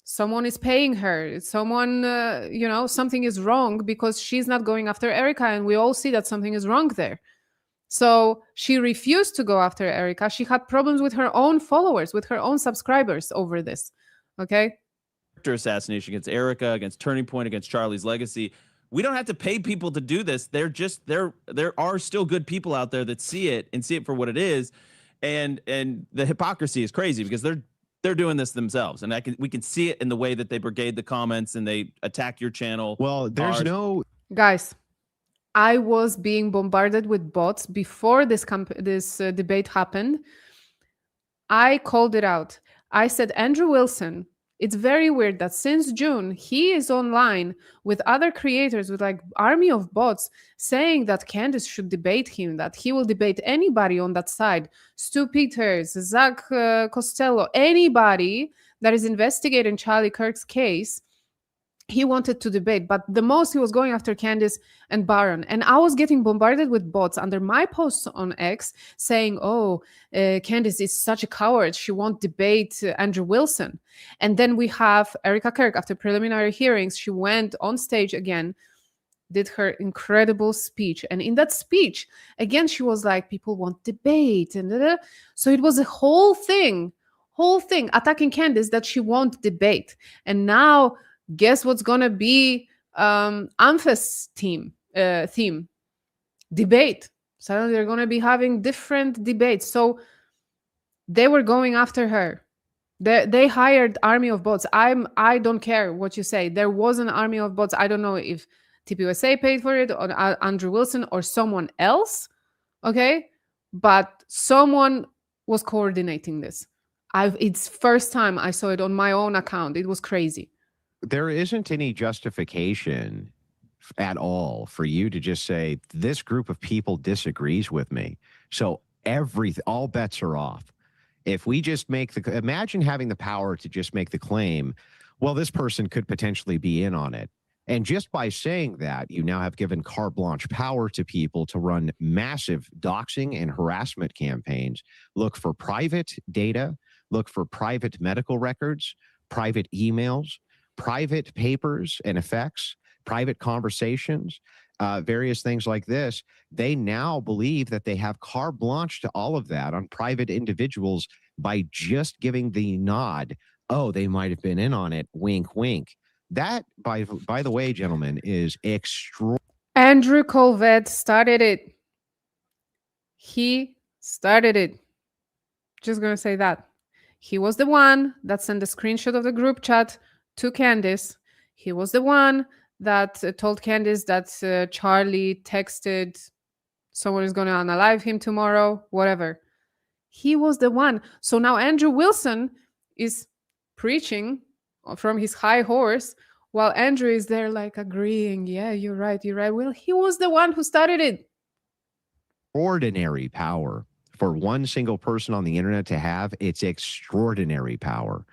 someone is paying her, someone, something is wrong because she's not going after Erica, and we all see that something is wrong there. So she refused to go after Erica. She had problems with her own followers, with her own subscribers over this. Okay. Character assassination against Erica, against Turning Point, against Charlie's Legacy. We don't have to pay people to do this. There are still good people out there that see it and see it for what it is. And the hypocrisy is crazy because they're doing this themselves. And we can see it in the way that they brigade the comments and they attack your channel. Well, there's no Guys, I was being bombarded with bots before this debate happened. I called it out. I said, Andrew Wilson, it's very weird that since June, he is online with other creators with like army of bots saying that Candace should debate him, that he will debate anybody on that side. Stu Peters, Zach Costello, anybody that is investigating Charlie Kirk's case. He wanted to debate, but the most he was going after Candace and Baron. And I was getting bombarded with bots under my posts on X saying, Candace is such a coward. She won't debate Andrew Wilson. And then we have Erica Kirk. After preliminary hearings, she went on stage again, did her incredible speech. And in that speech, again, she was like, people want debate. And so it was a whole thing attacking Candace that she won't debate. And now, guess what's gonna be Amphis theme? Debate. Suddenly they're gonna be having different debates. So they were going after her. They hired army of bots. I don't care what you say. There was an army of bots. I don't know if TPUSA paid for it or Andrew Wilson or someone else. Okay, but someone was coordinating this. It's first time I saw it on my own account. It was crazy. There isn't any justification at all for you to just say this group of people disagrees with me. So all bets are off. If we just imagine having the power to just make the claim, well, this person could potentially be in on it. And just by saying that, you now have given carte blanche power to people to run massive doxing and harassment campaigns, look for private data, look for private medical records, private emails, private papers and effects, private conversations, various things like this. They now believe that they have carte blanche to all of that on private individuals by just giving the nod. Oh, they might have been in on it. Wink, wink. That, by the way, gentlemen, is extraordinary. Andrew Colvett started it. He started it. Just gonna say that. He was the one that sent the screenshot of the group chat to Candace. He was the one that told Candace that Charlie texted someone is going to unalive him tomorrow, whatever. He was the one. So now Andrew Wilson is preaching from his high horse while Andrew is there like agreeing. Yeah, you're right. Well, he was the one who started it. Ordinary power for one single person on the internet to have. It's extraordinary power.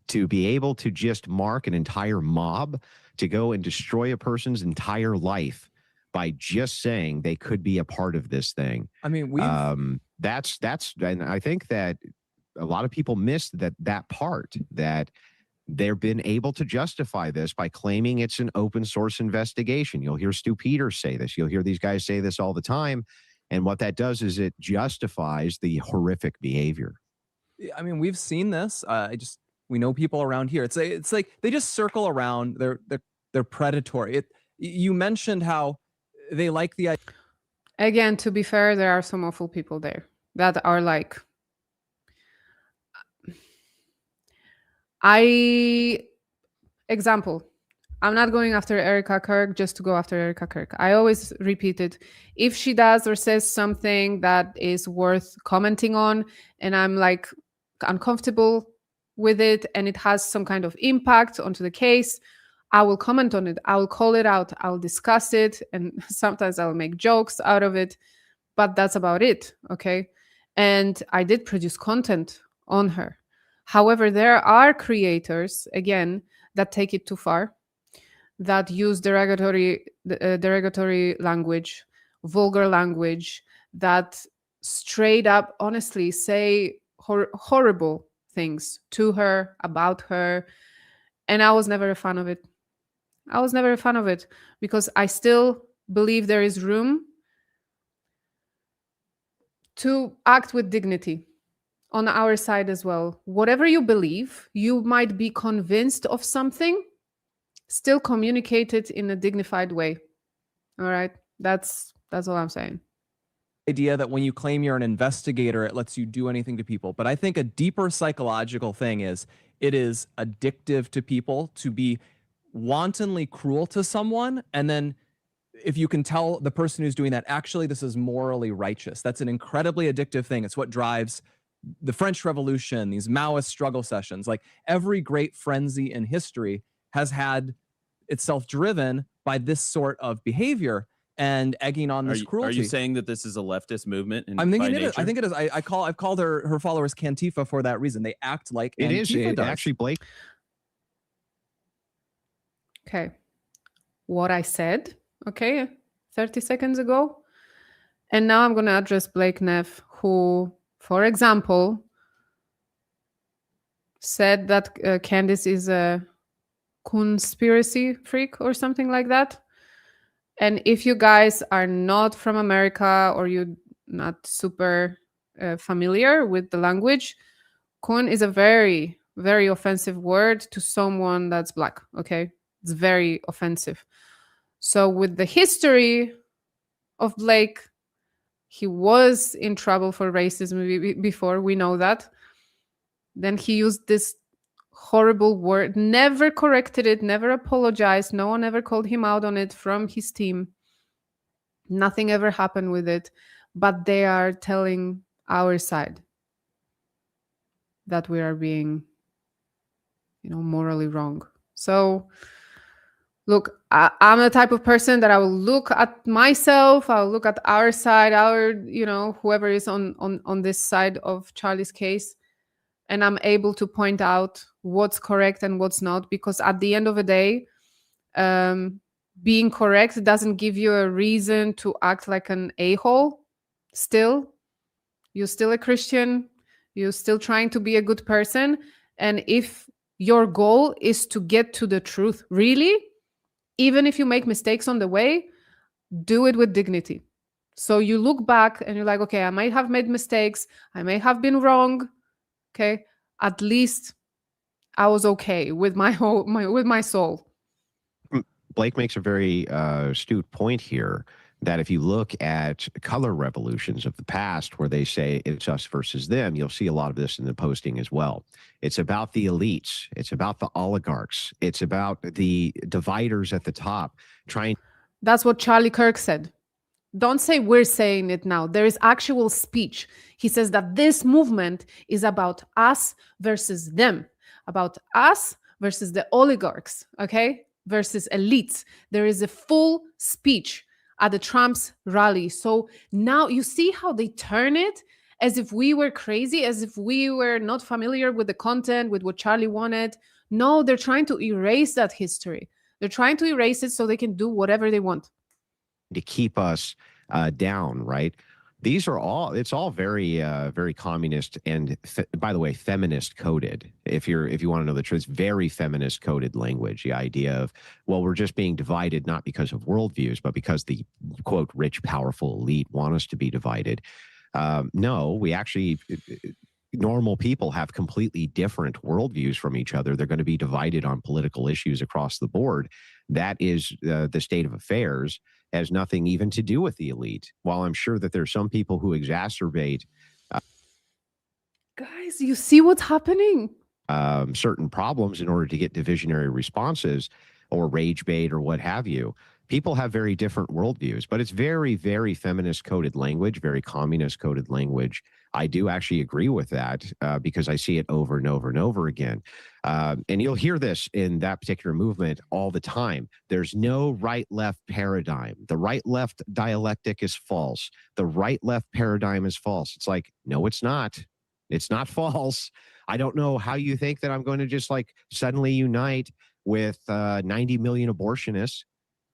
To be able to just mark an entire mob, to go and destroy a person's entire life by just saying they could be a part of this thing. I mean, that's and I think that a lot of people missed that part, that they've been able to justify this by claiming it's an open source investigation. You'll hear Stu Peters say this. You'll hear these guys say this all the time. And what that does is it justifies the horrific behavior. I mean, we've seen this. We know people around here. It's like they just circle around. They're predatory. You mentioned how they like the idea. Again, to be fair, there are some awful people there that are like, example, I'm not going after Erica Kirk just to go after Erica Kirk. I always repeat it. If she does or says something that is worth commenting on and I'm like uncomfortable with it and it has some kind of impact onto the case, I will comment on it. I will call it out. I'll discuss it. And sometimes I'll make jokes out of it. But that's about it. Okay. And I did produce content on her. However, there are creators, again, that take it too far, that use derogatory language, vulgar language, that straight up, honestly, say horrible things to her, about her, And I was never a fan of it. I was never a fan of it because I still believe there is room to act with dignity on our side as well. Whatever you believe, you might be convinced of something, still communicate it in a dignified way. All right? That's all I'm saying. Idea that when you claim you're an investigator, it lets you do anything to people. But I think a deeper psychological thing is it is addictive to people to be wantonly cruel to someone. And then if you can tell the person who's doing that, actually, this is morally righteous. That's an incredibly addictive thing. It's what drives the French Revolution, these Maoist struggle sessions. Like every great frenzy in history has had itself driven by this sort of behavior and egging on this cruelty. Are you saying that this is a leftist movement? I'm thinking it is. I think it is. I've called her followers Cantifa for that reason. They act like it is. Antifa It does. actually, Blake. Okay. What I said, okay, 30 seconds ago. And now I'm going to address Blake Neff, who, for example, said that Candace is a conspiracy freak or something like that. And if you guys are not from America or you're not super familiar with the language, kun is a very, very offensive word to someone that's black, okay? It's very offensive. So with the history of Blake, he was in trouble for racism before, we know that. Then he used this horrible word, never corrected it, never apologized. No one ever called him out on it from his team. Nothing ever happened with it. But they are telling our side that we are being, morally wrong. So, look, I'm the type of person that I will look at myself, I'll look at our side, whoever is on this side of Charlie's case, and I'm able to point out what's correct and what's not, because at the end of the day, being correct doesn't give you a reason to act like an a-hole. Still, you're still a Christian, you're still trying to be a good person, and if your goal is to get to the truth, really, even if you make mistakes on the way, do it with dignity. So you look back and you're like, okay, I might have made mistakes, I may have been wrong. Okay, at least I was okay with my soul. Blake makes a very astute point here that if you look at color revolutions of the past where they say it's us versus them, you'll see a lot of this in the posting as well. It's about the elites. It's about the oligarchs. It's about the dividers at the top trying. That's what Charlie Kirk said. Don't say we're saying it now. There is actual speech. He says that this movement is about us versus them, about us versus the oligarchs, okay, versus elites. There is a full speech at the Trump's rally. So now you see how they turn it as if we were crazy, as if we were not familiar with the content, with what Charlie wanted. No, they're trying to erase that history. They're trying to erase it so they can do whatever they want. To keep us down, right? These are all, it's all very, very communist and, by the way, feminist coded. If you want to know the truth, it's very feminist coded language. The idea of, well, we're just being divided not because of worldviews, but because the, quote, rich, powerful elite want us to be divided. No, we actually, normal people have completely different worldviews from each other. They're going to be divided on political issues across the board. That is the state of affairs. Has nothing even to do with the elite. While I'm sure that there's some people who exacerbate guys, you see what's happening? Certain problems in order to get divisionary responses or rage bait or what have you. People have very different worldviews, but it's very, very feminist coded language, very communist coded language. I do actually agree with that because I see it over and over and over again. And you'll hear this in that particular movement all the time. There's no right-left paradigm. The right-left dialectic is false. The right-left paradigm is false. It's like, no, it's not. It's not false. I don't know how you think that I'm going to just like suddenly unite with 90 million abortionists.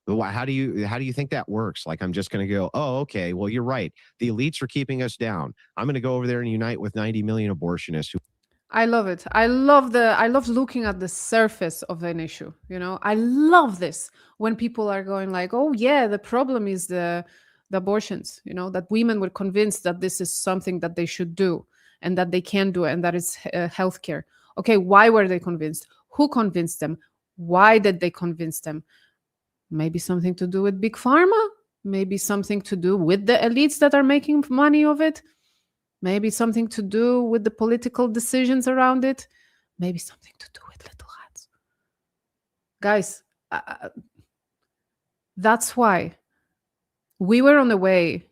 How do you think that works? Like, I'm just going to go, oh, okay, well, you're right. The elites are keeping us down. I'm going to go over there and unite with 90 million abortionists. I love it. I love looking at the surface of an issue. I love this when people are going like, oh yeah, the problem is the abortions, that women were convinced that this is something that they should do and that they can do and that it's healthcare. Okay, why were they convinced? Who convinced them? Why did they convince them? Maybe something to do with big pharma, maybe something to do with the elites that are making money of it. Maybe something to do with the political decisions around it. Maybe something to do with little hats. Guys, that's why we were on the way,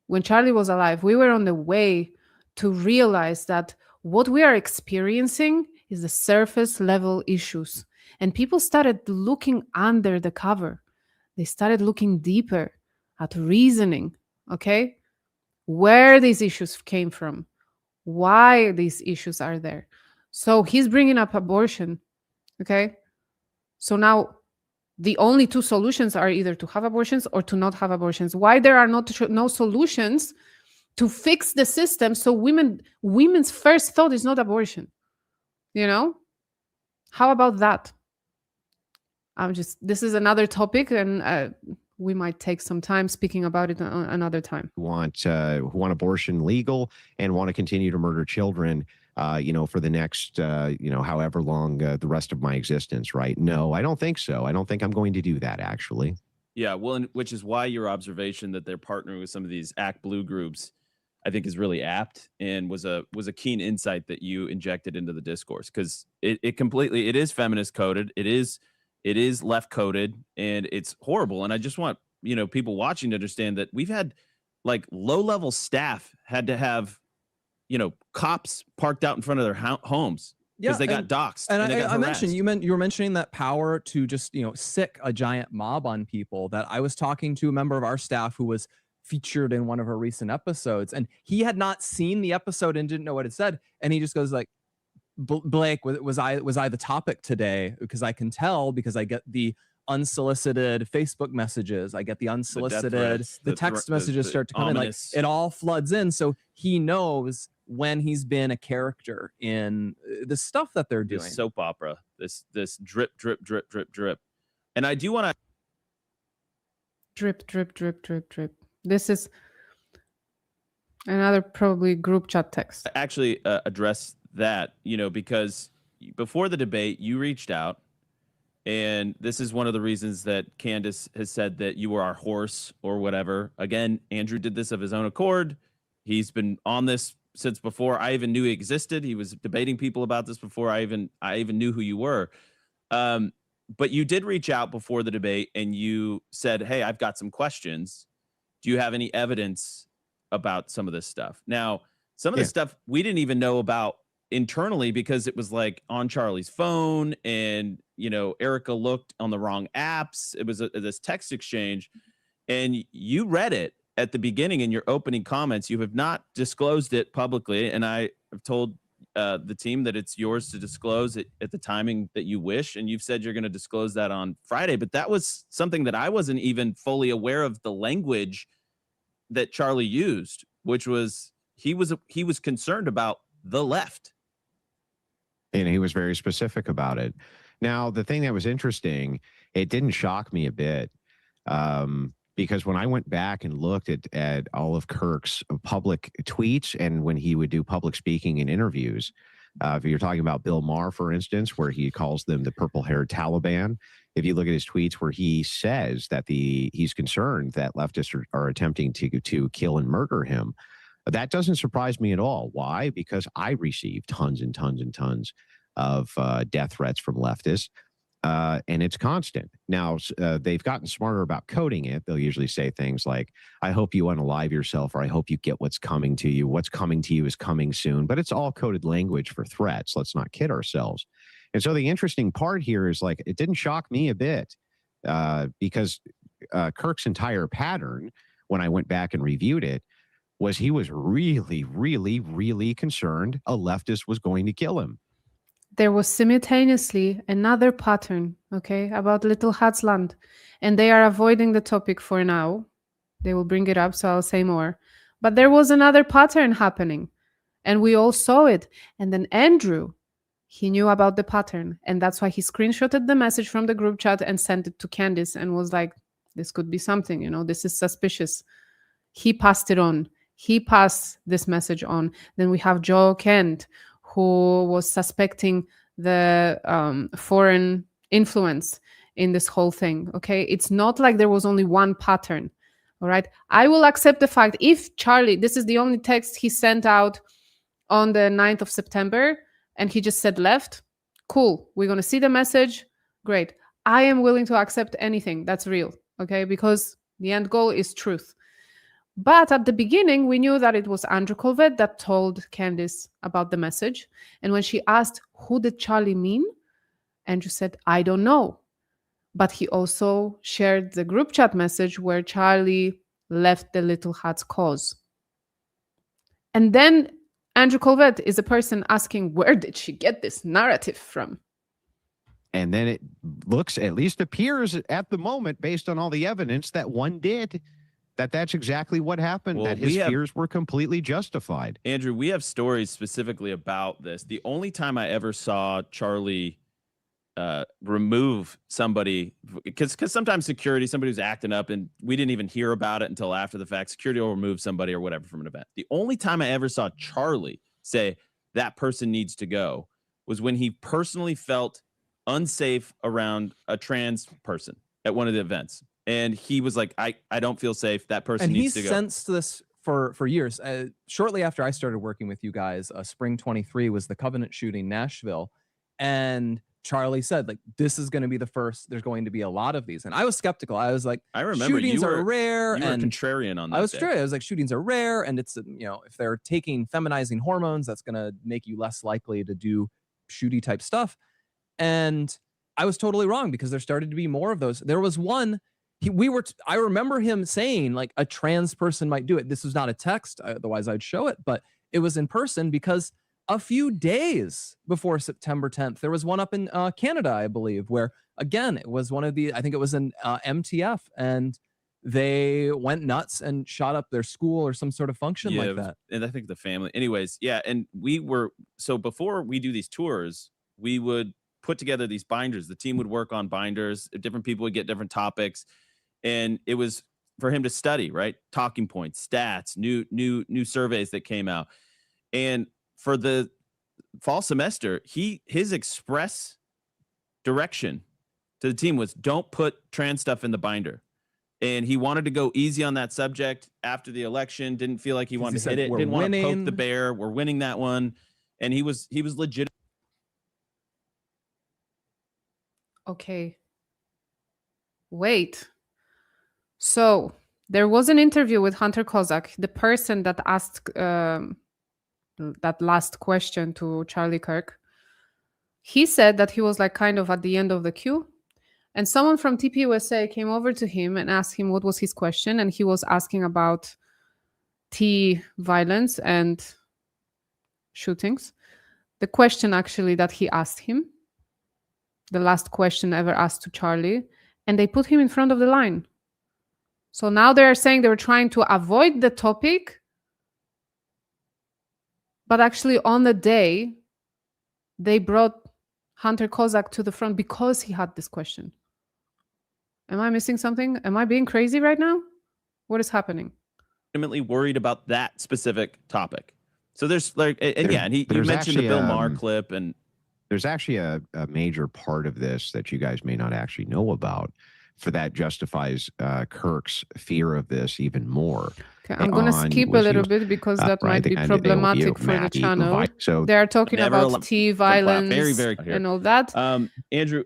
when Charlie was alive, we were on the way to realize that what we are experiencing is the surface level issues. And people started looking under the cover. They started looking deeper at reasoning, okay? Where these issues came from, why these issues are there. So he's bringing up abortion, okay? So now the only two solutions are either to have abortions or to not have abortions. Why there are no solutions to fix the system so women's first thought is not abortion? How about that? This is another topic, and we might take some time speaking about it another time. Who want abortion legal and want to continue to murder children, for the next, however long the rest of my existence, right? No, I don't think so. I don't think I'm going to do that, actually. Yeah, well, and which is why your observation that they're partnering with some of these Act Blue groups, I think, is really apt and was a keen insight that you injected into the discourse, because it is feminist coded, it is left coded, and it's horrible. And I just want people watching to understand that we've had like low level staff had to have cops parked out in front of their homes because they got doxxed. And they got I mentioned harassed. you were mentioning that power to just sick a giant mob on people. That I was talking to a member of our staff who was featured in one of our recent episodes, and he had not seen the episode and didn't know what it said, and he just goes like, Blake, was I the topic today? Because I can tell, because I get the unsolicited Facebook messages, I get the unsolicited the text messages start to come in, like it all floods in. So he knows when he's been a character in the stuff that they're doing. This soap opera, this drip drip drip drip drip. And I do want to drip drip drip drip drip. This is another probably group chat text. Actually address that, because before the debate you reached out, and this is one of the reasons that Candace has said that you were our horse or whatever. Again, Andrew did this of his own accord. He's been on this since before I even knew he existed. He was debating people about this before I even knew who you were. But you did reach out before the debate and you said, hey, I've got some questions. Do you have any evidence about some of this stuff? Now, some of this stuff we didn't even know about internally because it was like on Charlie's phone, and Erica looked on the wrong apps. It was this text exchange, and you read it at the beginning in your opening comments. You have not disclosed it publicly, and I have told the team that it's yours to disclose it at the timing that you wish, and you've said you're going to disclose that on Friday. But that was something that I wasn't even fully aware of, the language that Charlie used, which was he was concerned about the left. And he was very specific about it. Now, the thing that was interesting, it didn't shock me a bit, because when I went back and looked at all of Kirk's public tweets and when he would do public speaking in interviews, if you're talking about Bill Maher, for instance, where he calls them the purple-haired Taliban, if you look at his tweets where he says that he's concerned that leftists are attempting to kill and murder him, that doesn't surprise me at all. Why? Because I received tons and tons and tons of death threats from leftists, and it's constant. Now, they've gotten smarter about coding it. They'll usually say things like, I hope you unalive yourself, or I hope you get what's coming to you. What's coming to you is coming soon. But it's all coded language for threats. Let's not kid ourselves. And so the interesting part here is, like, it didn't shock me a bit, because Kirk's entire pattern, when I went back and reviewed it, was he was really, really, really concerned a leftist was going to kill him. There was simultaneously another pattern, okay, about Little Hats Land, and they are avoiding the topic for now. They will bring it up, so I'll say more. But there was another pattern happening, And we all saw it. And then Andrew, he knew about the pattern. And that's why he screenshotted the message from the group chat and sent it to Candace and was like, this could be something, this is suspicious. He passed it on. He passed this message on. Then we have Joe Kent, who was suspecting the foreign influence in this whole thing. Okay. It's not like there was only one pattern. All right. I will accept the fact if Charlie, this is the only text he sent out on the 9th of September, and he just said left. Cool. We're going to see the message. Great. I am willing to accept anything that's real. Okay. Because the end goal is truth. But at the beginning, we knew that it was Andrew Colvett that told Candace about the message. And when she asked, who did Charlie mean? Andrew said, I don't know. But he also shared the group chat message where Charlie left the Little Hat's cause. And then Andrew Colvett is a person asking, where did she get this narrative from? And then it looks, at least appears at the moment, based on all the evidence, that one did. That's exactly what happened, Well, that his fears were completely justified. Andrew, we have stories specifically about this. The only time I ever saw Charlie remove somebody, because sometimes security, somebody who's acting up, and we didn't even hear about it until after the fact, security will remove somebody or whatever from an event. The only time I ever saw Charlie say that person needs to go was when he personally felt unsafe around a trans person at one of the events. And he was like, I don't feel safe. That person needs to go. And he sensed this for years. Shortly after I started working with you guys, spring 23 was the Covenant shooting in Nashville. And Charlie said, like, this is going to be the first. There's going to be a lot of these. And I was skeptical. I was like, I remember shootings are rare. You were and contrarian on that. I was contrarian. I was like, shootings are rare. And it's, if they're taking feminizing hormones, that's going to make you less likely to do shooty type stuff. And I was totally wrong because there started to be more of those. There was one. I remember him saying like a trans person might do it. This was not a text, otherwise I'd show it, but it was in person because a few days before September 10th, there was one up in Canada, I believe, where again, it was one of the, I think it was an MTF, and they went nuts and shot up their school or some sort of function like that. And I think the family, anyways. Yeah. And so before we do these tours, we would put together these binders. The team would work on binders. Different people would get different topics. And it was for him to study, right? Talking points, stats, new surveys that came out. And for the fall semester, his express direction to the team was don't put trans stuff in the binder. And he wanted to go easy on that subject after the election. Didn't feel like he wanted to hit it. Didn't want to poke the bear. We're winning that one. And he was legit. Okay. Wait. So there was an interview with Hunter Kozak, the person that asked that last question to Charlie Kirk. He said that he was like kind of at the end of the queue. And someone from TPUSA came over to him and asked him what was his question. And he was asking about T violence and shootings. The question actually that he asked him, the last question ever asked to Charlie, and they put him in front of the line. So now they're saying they were trying to avoid the topic, but actually on the day, they brought Hunter Kozak to the front because he had this question. Am I missing something? Am I being crazy right now? What is happening? Legitimately worried about that specific topic. So there's like, and yeah, and you mentioned the Bill Maher clip, and there's actually a major part of this that you guys may not actually know about. For that justifies Kirk's fear of this even more. Okay, I'm going to skip a little bit because that might be problematic for the channel. So they are talking about T violence and all that. Andrew,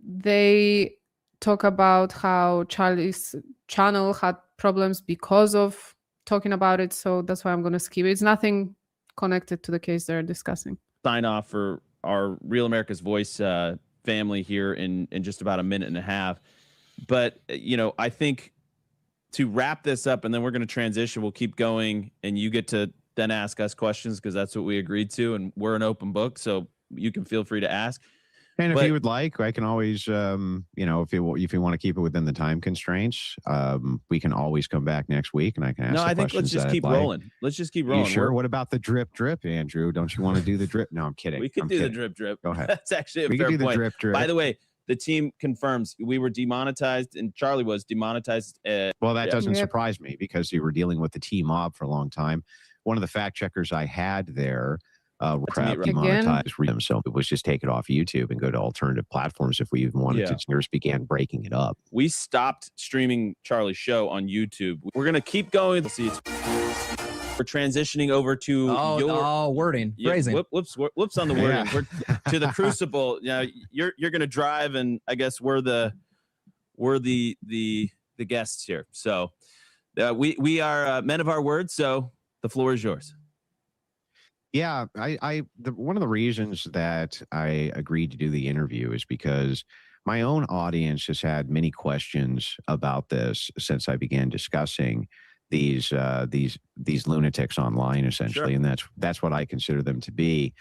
they talk about how Charlie's channel had problems because of talking about it. So that's why I'm going to skip it. It's nothing connected to the case they're discussing. Sign off for our Real America's Voice family here in just about a minute and a half. But, I think to wrap this up, and then we're going to transition, we'll keep going, and you get to then ask us questions because that's what we agreed to, and we're an open book, so you can feel free to ask. And if But- you would like, I can always, if you want to keep it within the time constraints, we can always come back next week and I can ask. No, the I think let's questions just that keep I'd like. rolling. Let's just keep You rolling. sure? What about the drip, Andrew? Don't you want to do the drip? No, I'm kidding. We could I'm do kidding. the drip. Go ahead. That's actually a We fair can do point. the drip. By the way, the team confirms we were demonetized and Charlie was demonetized. Well, that doesn't Yep. surprise me because you were dealing with the T-Mob for a long time. One of the fact checkers I had there demonetized them, so it was just take it off YouTube and go to alternative platforms if we even wanted to. Just began breaking it up. We stopped streaming Charlie's show on YouTube. We're gonna keep going. We're transitioning over to wording, phrasing. Whoops on the wording. Yeah. We're to the Crucible. You're gonna drive, and I guess we're the guests here. So we are men of our word. So the floor is yours. Yeah, one of the reasons that I agreed to do the interview is because my own audience has had many questions about this since I began discussing these lunatics online, essentially, Sure. and that's what I consider them to be.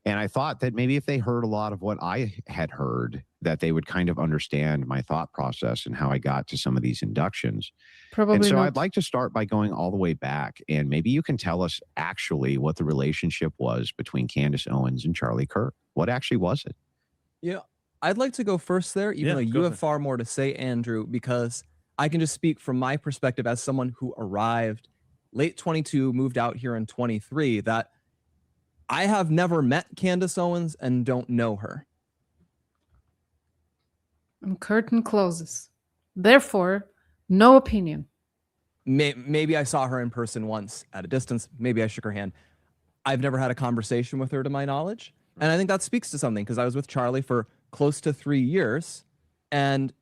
And I thought that maybe if they heard a lot of what I had heard, that they would kind of understand my thought process and how I got to some of these inductions. Probably And so not. I'd like to start by going all the way back, and maybe you can tell us actually what the relationship was between Candace Owens and Charlie Kirk. What actually was it? Yeah, I'd like to go first there, even though you have far more to say, Andrew, because I can just speak from my perspective as someone who arrived late 22, moved out here in 23, that I have never met Candace Owens and don't know her. And curtain closes. Therefore, no opinion. Maybe I saw her in person once at a distance. Maybe I shook her hand. I've never had a conversation with her to my knowledge. And I think that speaks to something because I was with Charlie for close to 3 years. And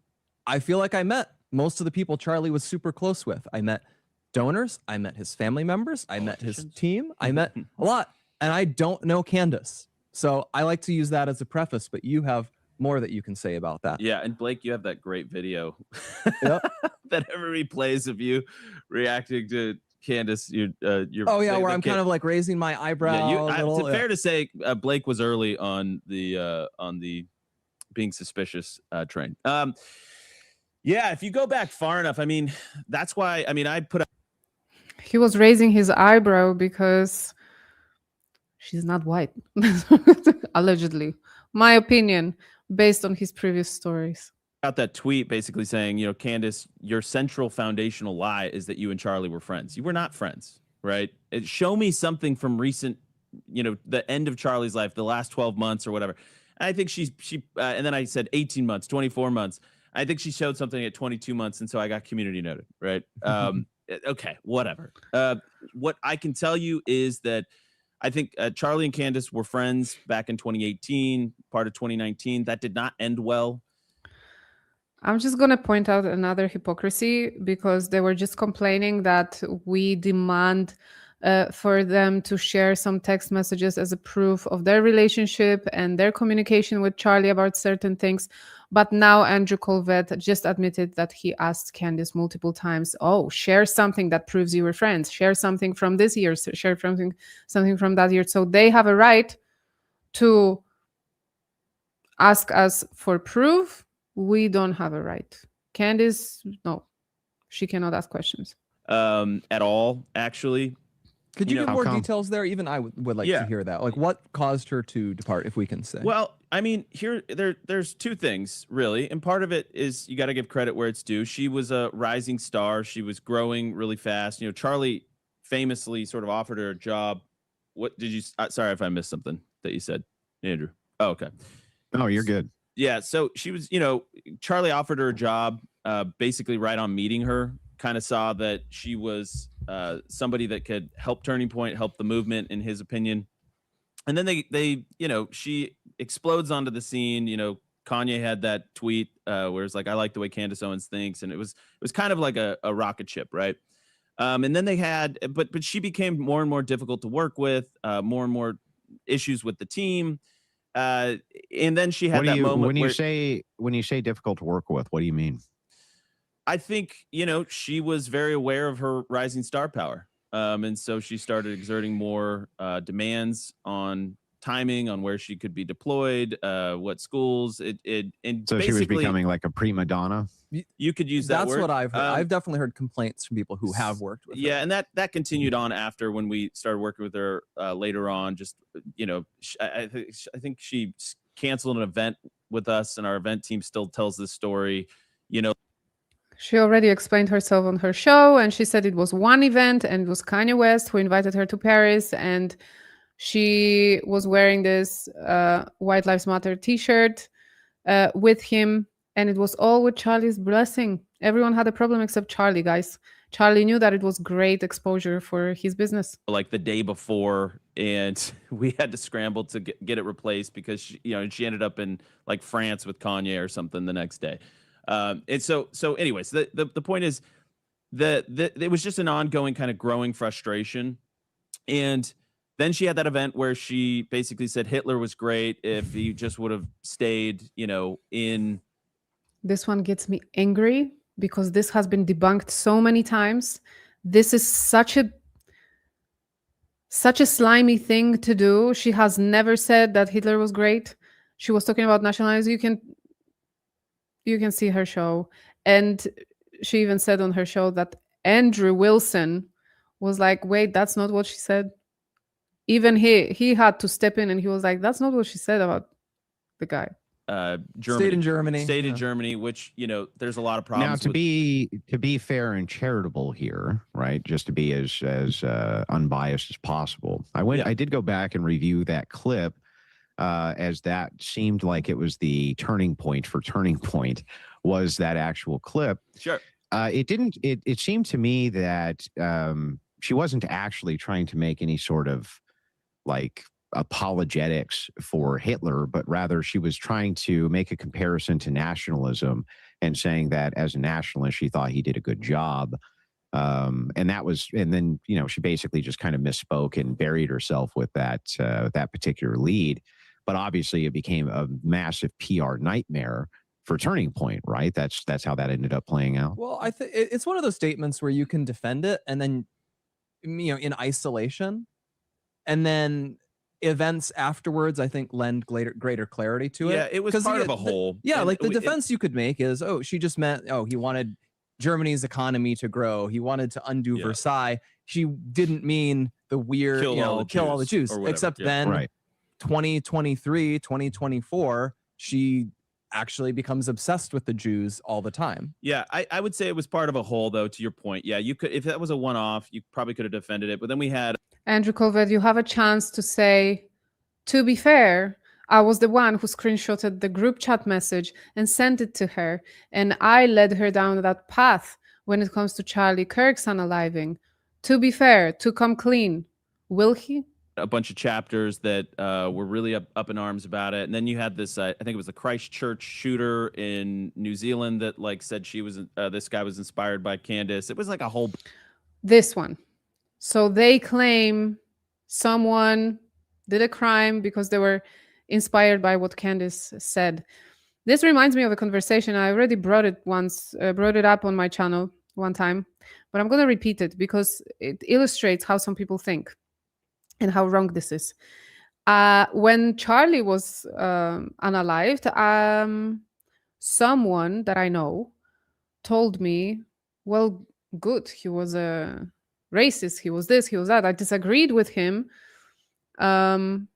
I feel like I met most of the people Charlie was super close with. I met donors. I met his family members. I met his team. I met a lot. And I don't know Candace. So I like to use that as a preface, but you have more that you can say about that. Yeah, and Blake, you have that great video Yep. that everybody plays of you reacting to Candace. Where I'm kind of like raising my eyebrow a little. It's fair to say Blake was early on the being suspicious train. If you go back far enough, I mean, that's why. I mean, I put up. He was raising his eyebrow because she's not white, allegedly. My opinion, based on his previous stories. Out that tweet basically saying, Candace, your central foundational lie is that you and Charlie were friends. You were not friends, right? Show me something from recent, the end of Charlie's life, the last 12 months or whatever. And I think she and then I said 18 months, 24 months. I think she showed something at 22 months. And so I got community noted, right? Okay, whatever. What I can tell you is that I think Charlie and Candace were friends back in 2018, part of 2019. That did not end well. I'm just going to point out another hypocrisy because they were just complaining that we demand for them to share some text messages as a proof of their relationship and their communication with Charlie about certain things. But now Andrew Colvett just admitted that he asked Candace multiple times, share something that proves you were friends. Share something from this year. Share something from that year. So they have a right to ask us for proof. We don't have a right. Candace, no, she cannot ask questions. At all, actually. Could you give more details there? Even I would like to hear that. Like, what caused her to depart, if we can say? Well, I mean, there's two things, really. And part of it is you got to give credit where it's due. She was a rising star. She was growing really fast. Charlie famously sort of offered her a job. What did you... sorry if I missed something that you said, Andrew. Oh, okay. No, you're good. Yeah, so she was, Charlie offered her a job basically right on meeting her. Kind of saw that she was somebody that could help Turning Point, help the movement, in his opinion. And then they she explodes onto the scene. Kanye had that tweet where it's like, I like the way Candace Owens thinks. And it was kind of like a rocket ship, right? And then they had, but she became more and more difficult to work with, more and more issues with the team. And then she had that moment when you say difficult to work with, what do you mean? I think, she was very aware of her rising star power. And so she started exerting more demands on timing on where she could be deployed, what schools. And So she was basically becoming like a prima donna. you could use that That's word. what I've heard. I've definitely heard complaints from people who have worked with her. Yeah, and that continued on after when we started working with her later on. Just I think she canceled an event with us, and our event team still tells this story. She already explained herself on her show, and she said it was one event, and it was Kanye West who invited her to Paris, and she was wearing this White Lives Matter T-shirt with him, and it was all with Charlie's blessing. Everyone had a problem except Charlie, guys. Charlie knew that it was great exposure for his business. Like the day before, and we had to scramble to get it replaced because she ended up in like France with Kanye or something the next day. And so anyways, the point is that it was just an ongoing kind of growing frustration. And then she had that event where she basically said Hitler was great if he just would have stayed, in. This one gets me angry because this has been debunked so many times. This is such a slimy thing to do. She has never said that Hitler was great. She was talking about nationalism. You can see her show. And she even said on her show that Andrew Wilson was like, wait, that's not what she said. Even he had to step in and he was like, that's not what she said about the guy. Germany. Stayed in Germany. Germany, which, there's a lot of problems. Now, to be fair and charitable here, right? Just to be as unbiased as possible. I did go back and review that clip, as that seemed like it was the turning point for Turning Point was that actual clip. Sure. It seemed to me that she wasn't actually trying to make any sort of like apologetics for Hitler, but rather she was trying to make a comparison to nationalism and saying that as a nationalist, she thought he did a good job. And then, she basically just kind of misspoke and buried herself with that particular lead. But obviously it became a massive PR nightmare for Turning Point, right? That's how that ended up playing out. Well, I think it's one of those statements where you can defend it and then, in isolation, and then events afterwards, I think, lend greater clarity to it. Yeah, it was part of a whole. Like the defense you could make is, she just meant, he wanted Germany's economy to grow. He wanted to undo Versailles. She didn't mean the weird, kill all the Jews. Except then, right. 2023, 2024, she actually becomes obsessed with the Jews all the time. Yeah, I would say it was part of a whole, though, to your point. Yeah, you could, if that was a one-off, you probably could have defended it. But then we had Andrew Colvett, you have a chance to say, to be fair, I was the one who screenshotted the group chat message and sent it to her. And I led her down that path when it comes to Charlie Kirk's unaliving. To be fair, to come clean. Will he? a bunch of chapters that were really up in arms about it. And then you had this, I think it was the Christchurch shooter in New Zealand that said she was, this guy was inspired by Candace. It was like a whole. This one. So they claim someone did a crime because they were inspired by what Candace said. This reminds me of a conversation. I already brought it up on my channel one time, but I'm going to repeat it because it illustrates how some people think and how wrong this is. When Charlie was unalived, someone that I know told me, well, good, he was a racist, he was this, he was that. I disagreed with him. And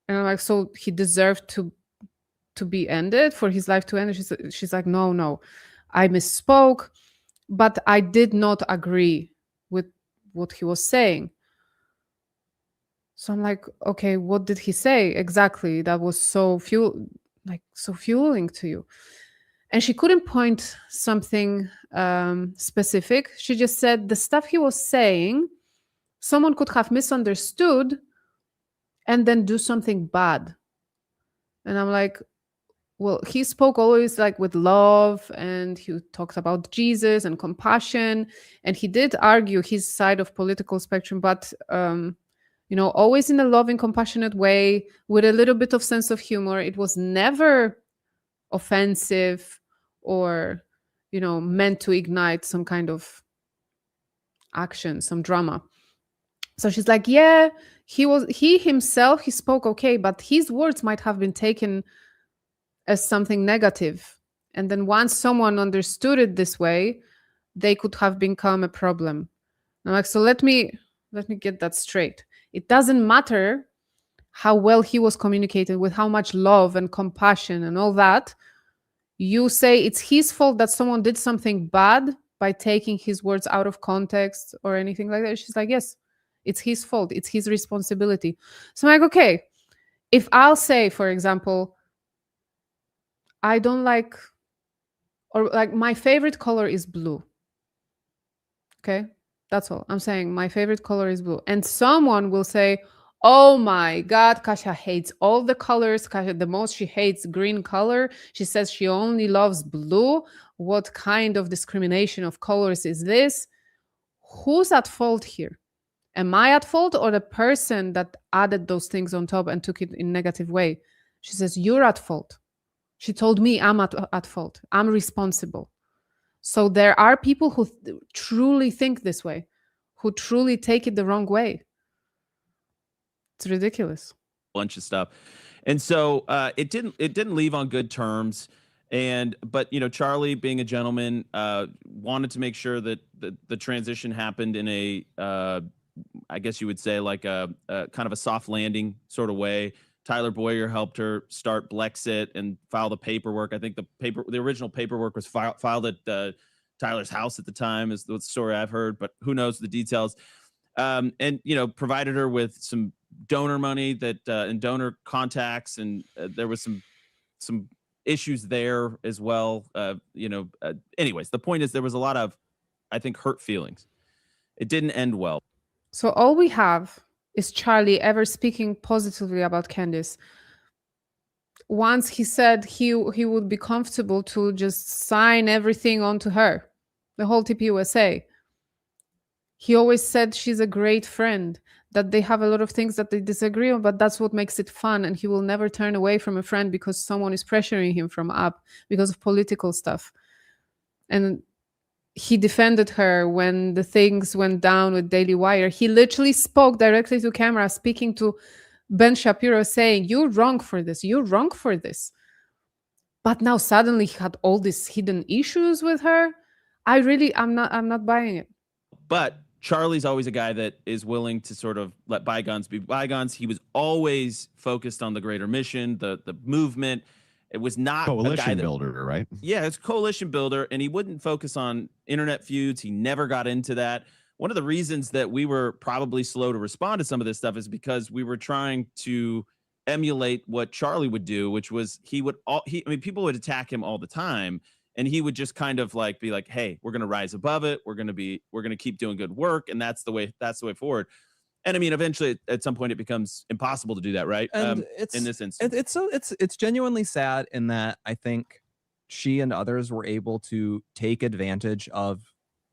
I'm like, so he deserved to be ended, for his life to end? She's like, no, I misspoke, but I did not agree with what he was saying. So I'm like, okay, what did he say exactly that was so fueling to you? And she couldn't point something specific. She just said the stuff he was saying, someone could have misunderstood and then do something bad. And I'm like, well, he spoke always with love, and he talked about Jesus and compassion, and he did argue his side of political spectrum, but always in a loving, compassionate way with a little bit of sense of humor. It was never offensive or meant to ignite some kind of action, some drama. So she's like, yeah, he himself, he spoke okay, but his words might have been taken as something negative. And then once someone understood it this way, they could have become a problem. I'm like, so let me get that straight. It doesn't matter how well he was communicating, with how much love and compassion and all that. You say it's his fault that someone did something bad by taking his words out of context or anything like that. She's like, yes, it's his fault. It's his responsibility. So I'm like, okay, if I'll say, for example, I don't like, or like my favorite color is blue. Okay, that's all. I'm saying my favorite color is blue. And someone will say, oh my God, Kasia hates all the colors. Kasia, the most she hates green color. She says she only loves blue. What kind of discrimination of colors is this? Who's at fault here? Am I at fault, or the person that added those things on top and took it in a negative way? She says, you're at fault. She told me I'm at fault. I'm responsible. So there are people who truly think this way, who truly take it the wrong way. It's ridiculous. Bunch of stuff. And so it didn't leave on good terms. But you know, Charlie, being a gentleman, wanted to make sure that the transition happened in a I guess you would say like a kind of a soft landing sort of way. Tyler Boyer helped her start Blexit and file the paperwork. I think the original paperwork was filed at Tyler's house at the time, is the story I've heard, but who knows the details. And you know, provided her with some donor money that and donor contacts, and there was some issues there as well. Anyways, the point is there was a lot of, I think, hurt feelings. It didn't end well. So all we have is Charlie ever speaking positively about Candace. Once he said he would be comfortable to just sign everything onto her, the whole TPUSA. He always said she's a great friend, that they have a lot of things that they disagree on, but that's what makes it fun. And he will never turn away from a friend because someone is pressuring him from up because of political stuff. And he defended her when the things went down with Daily Wire. He literally spoke directly to camera, speaking to Ben Shapiro, saying, you're wrong for this. You're wrong for this. But now suddenly he had all these hidden issues with her. I'm not buying it. But Charlie's always a guy that is willing to sort of let bygones be bygones. He was always focused on the greater mission, the movement. It was not coalition builder, right? Yeah, it's coalition builder, and he wouldn't focus on internet feuds. He never got into that. One of the reasons that we were probably slow to respond to some of this stuff is because we were trying to emulate what Charlie would do, which was people would attack him all the time, and he would just kind of like be like, hey, we're going to rise above it. We're going to keep doing good work, and that's the way forward. And I mean, eventually, at some point, it becomes impossible to do that, right? And in this instance, it's genuinely sad in that I think she and others were able to take advantage of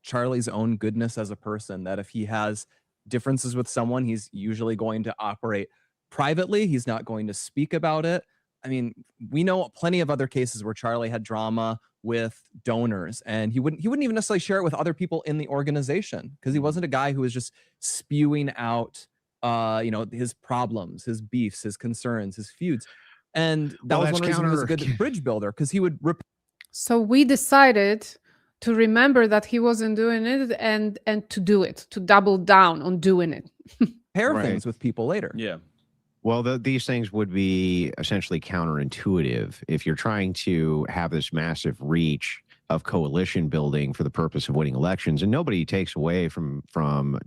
Charlie's own goodness as a person. That if he has differences with someone, he's usually going to operate privately. He's not going to speak about it. I mean, we know plenty of other cases where Charlie had drama with donors, and he wouldn't even necessarily share it with other people in the organization, because he wasn't a guy who was just spewing out his problems, his beefs, his concerns, his feuds. And that was one reason he was a good bridge builder, because he would So we decided to remember that he wasn't doing it and to do it, to double down on doing it. Pair things with people later. Yeah. Well, these things would be essentially counterintuitive if you're trying to have this massive reach of coalition building for the purpose of winning elections. And nobody takes away from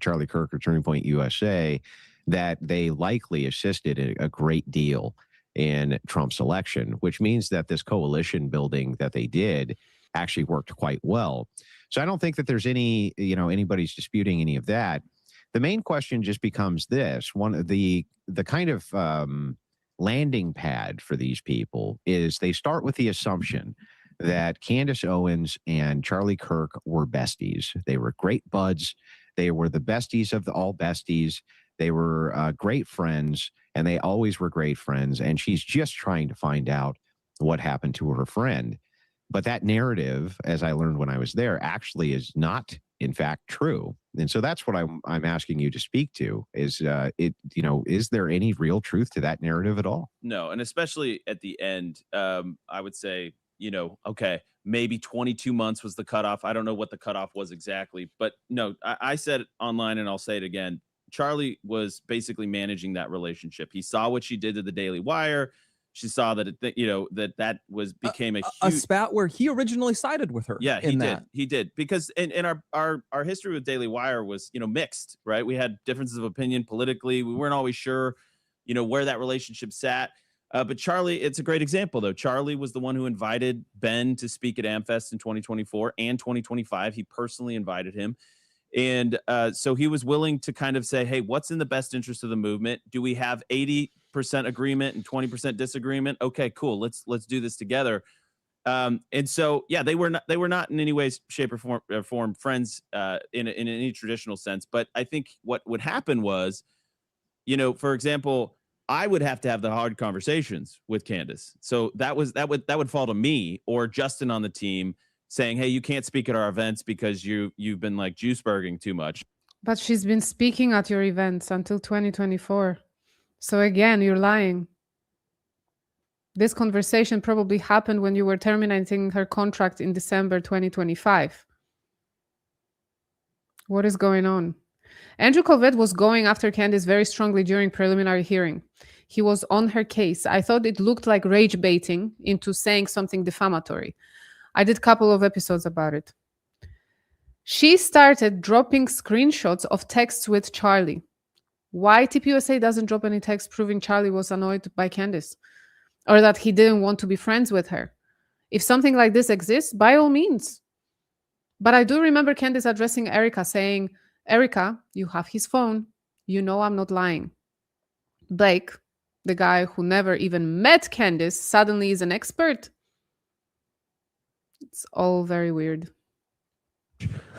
Charlie Kirk or Turning Point USA that they likely assisted a great deal in Trump's election, which means that this coalition building that they did actually worked quite well. So I don't think that there's anybody's disputing any of that. The main question just becomes this: one of the kind of landing pad for these people is they start with the assumption that Candace Owens and Charlie Kirk were besties. They were great buds. They were the besties of all besties. They were great friends, and they always were great friends. And she's just trying to find out what happened to her friend. But that narrative, as I learned when I was there, actually is not in fact true. And so that's what I'm asking you to speak to is is there any real truth to that narrative at all? No, and especially at the end, I would say, okay, maybe 22 months was the cutoff. I don't know what the cutoff was exactly, but no, I said online and I'll say it again. Charlie was basically managing that relationship. He saw what she did to the Daily Wire. She saw that that became a huge spat where he originally sided with her. Yeah, he did because in our history with Daily Wire was mixed, right? We had differences of opinion politically. We weren't always sure where that relationship sat. But Charlie, it's a great example though. Charlie was the one who invited Ben to speak at AmFest in 2024 and 2025. He personally invited him. And so he was willing to kind of say, hey, what's in the best interest of the movement? Do we have 80% agreement and 20% disagreement? Okay, cool. Let's do this together. And so, yeah, they were not in any way, shape, or form friends in any traditional sense. But I think what would happen was, for example, I would have to have the hard conversations with Candace. So that would fall to me or Justin on the team saying, hey, you can't speak at our events because you've been like juiceburging too much. But she's been speaking at your events until 2024. So again, you're lying. This conversation probably happened when you were terminating her contract in December 2025. What is going on? Andrew Colvett was going after Candace very strongly during preliminary hearing. He was on her case. I thought it looked like rage baiting into saying something defamatory. I did a couple of episodes about it. She started dropping screenshots of texts with Charlie. Why TPUSA doesn't drop any text proving Charlie was annoyed by Candace or that he didn't want to be friends with her? If something like this exists, by all means. But I do remember Candace addressing Erica saying, Erica, you have his phone. You know I'm not lying. Blake, the guy who never even met Candace, suddenly is an expert. It's all very weird.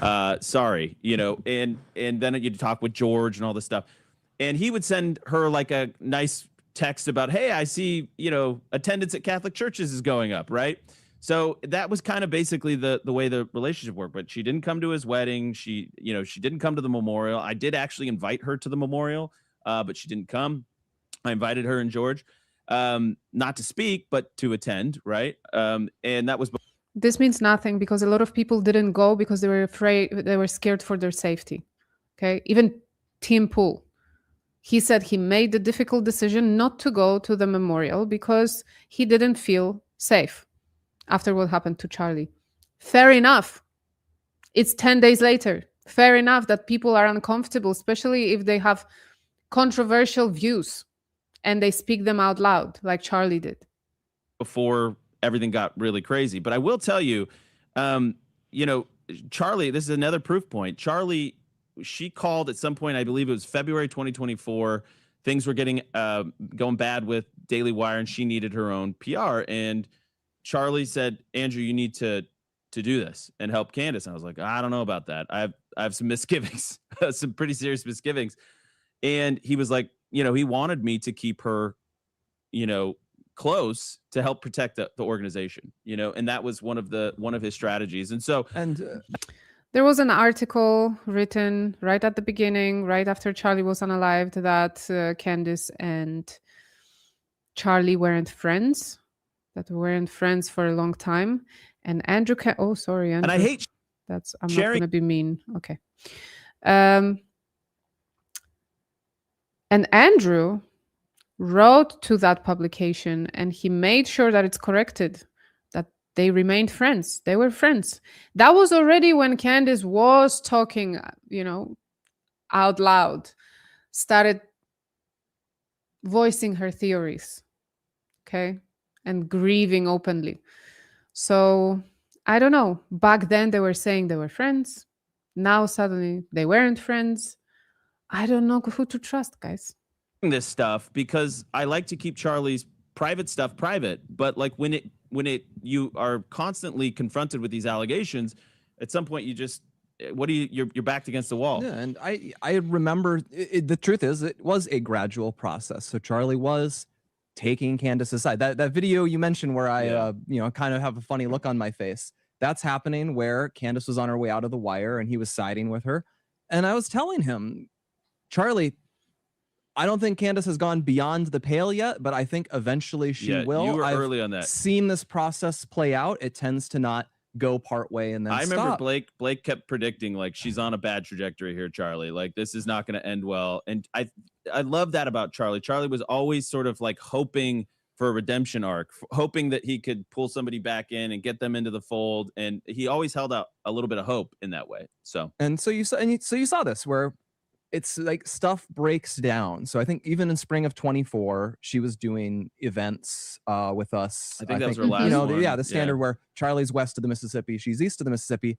Sorry, and then you'd talk with George and all this stuff. And he would send her like a nice text about, hey, I see, attendance at Catholic churches is going up, right? So that was kind of basically the way the relationship worked. But she didn't come to his wedding. She didn't come to the memorial. I did actually invite her to the memorial, but she didn't come. I invited her and George, not to speak, but to attend, right? And that was. This means nothing because a lot of people didn't go because they were afraid, they were scared for their safety. Okay, even Tim Pool. He said he made the difficult decision not to go to the memorial because he didn't feel safe after what happened to Charlie. Fair enough. It's 10 days later. Fair enough that people are uncomfortable, especially if they have controversial views and they speak them out loud like Charlie did. Before everything got really crazy. But I will tell you, Charlie, this is another proof point. Charlie, she called at some point, I believe it was February 2024. Things were getting going bad with Daily Wire and she needed her own PR. And Charlie said, Andrew, you need to do this and help Candace. And I was like, I don't know about that. I have some misgivings, some pretty serious misgivings. And he was like, he wanted me to keep her, close to help protect the organization, and that was one of his strategies. And so, there was an article written right at the beginning, right after Charlie was unalived, that Candace and Charlie weren't friends, for a long time. And Andrew, Andrew. And I hate that's, I'm not going to be mean. Okay. And Andrew wrote to that publication and he made sure that it's corrected, that they remained friends. They were friends. That was already when Candace was talking, out loud, started voicing her theories, okay, and grieving openly. So I don't know. Back then they were saying they were friends. Now suddenly they weren't friends. I don't know who to trust, guys. This stuff because I like to keep Charlie's private stuff private, but like when you are constantly confronted with these allegations, at some point you're backed against the wall. Yeah, and I remember the truth is it was a gradual process. So Charlie was taking Candace's side. That video you mentioned where I kind of have a funny look on my face. that's happening where Candace was on her way out of the wire and he was siding with her. And I was telling him, Charlie, I don't think Candace has gone beyond the pale yet, but I think eventually she will. You were I've early on that. seen this process play out. It tends to not go part way and then I remember stop. Blake kept predicting like she's on a bad trajectory here, Charlie. Like this is not going to end well. And I love that about Charlie. Charlie was always sort of like hoping for a redemption arc, hoping that he could pull somebody back in and get them into the fold. And he always held out a little bit of hope in that way. So you saw this where it's like stuff breaks down. So I think even in spring of 24, she was doing events with us. I think that was her last one. The standard where Charlie's west of the Mississippi, she's east of the Mississippi.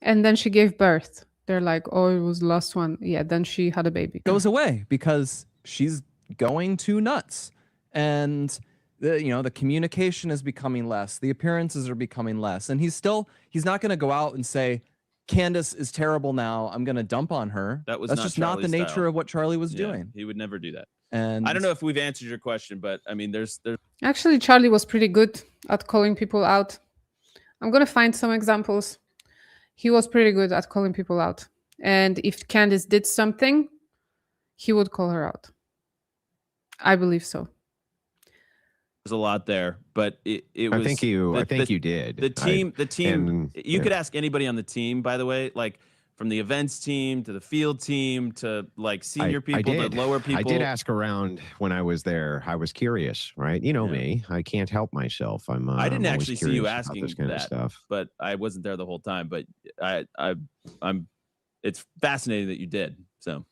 And then she gave birth. They're like, oh, it was the last one. Yeah, then she had a baby. Goes away because she's going too nuts. And the communication is becoming less. The appearances are becoming less. And he's not going to go out and say, Candace is terrible now, I'm going to dump on her. That's just not the nature of what Charlie was doing. He would never do that. And I don't know if we've answered your question, but I mean, there's Actually, Charlie was pretty good at calling people out. I'm going to find some examples. He was pretty good at calling people out. And if Candace did something, he would call her out. I believe so. There's a lot there, but it was. I think you did. The team. You could ask anybody on the team, by the way, like from the events team to the field team to like senior people to lower people. I did ask around when I was there. I was curious, right? You know me. I can't help myself. I didn't actually see you asking this kind that of stuff, but I wasn't there the whole time. But I'm. It's fascinating that you did. So.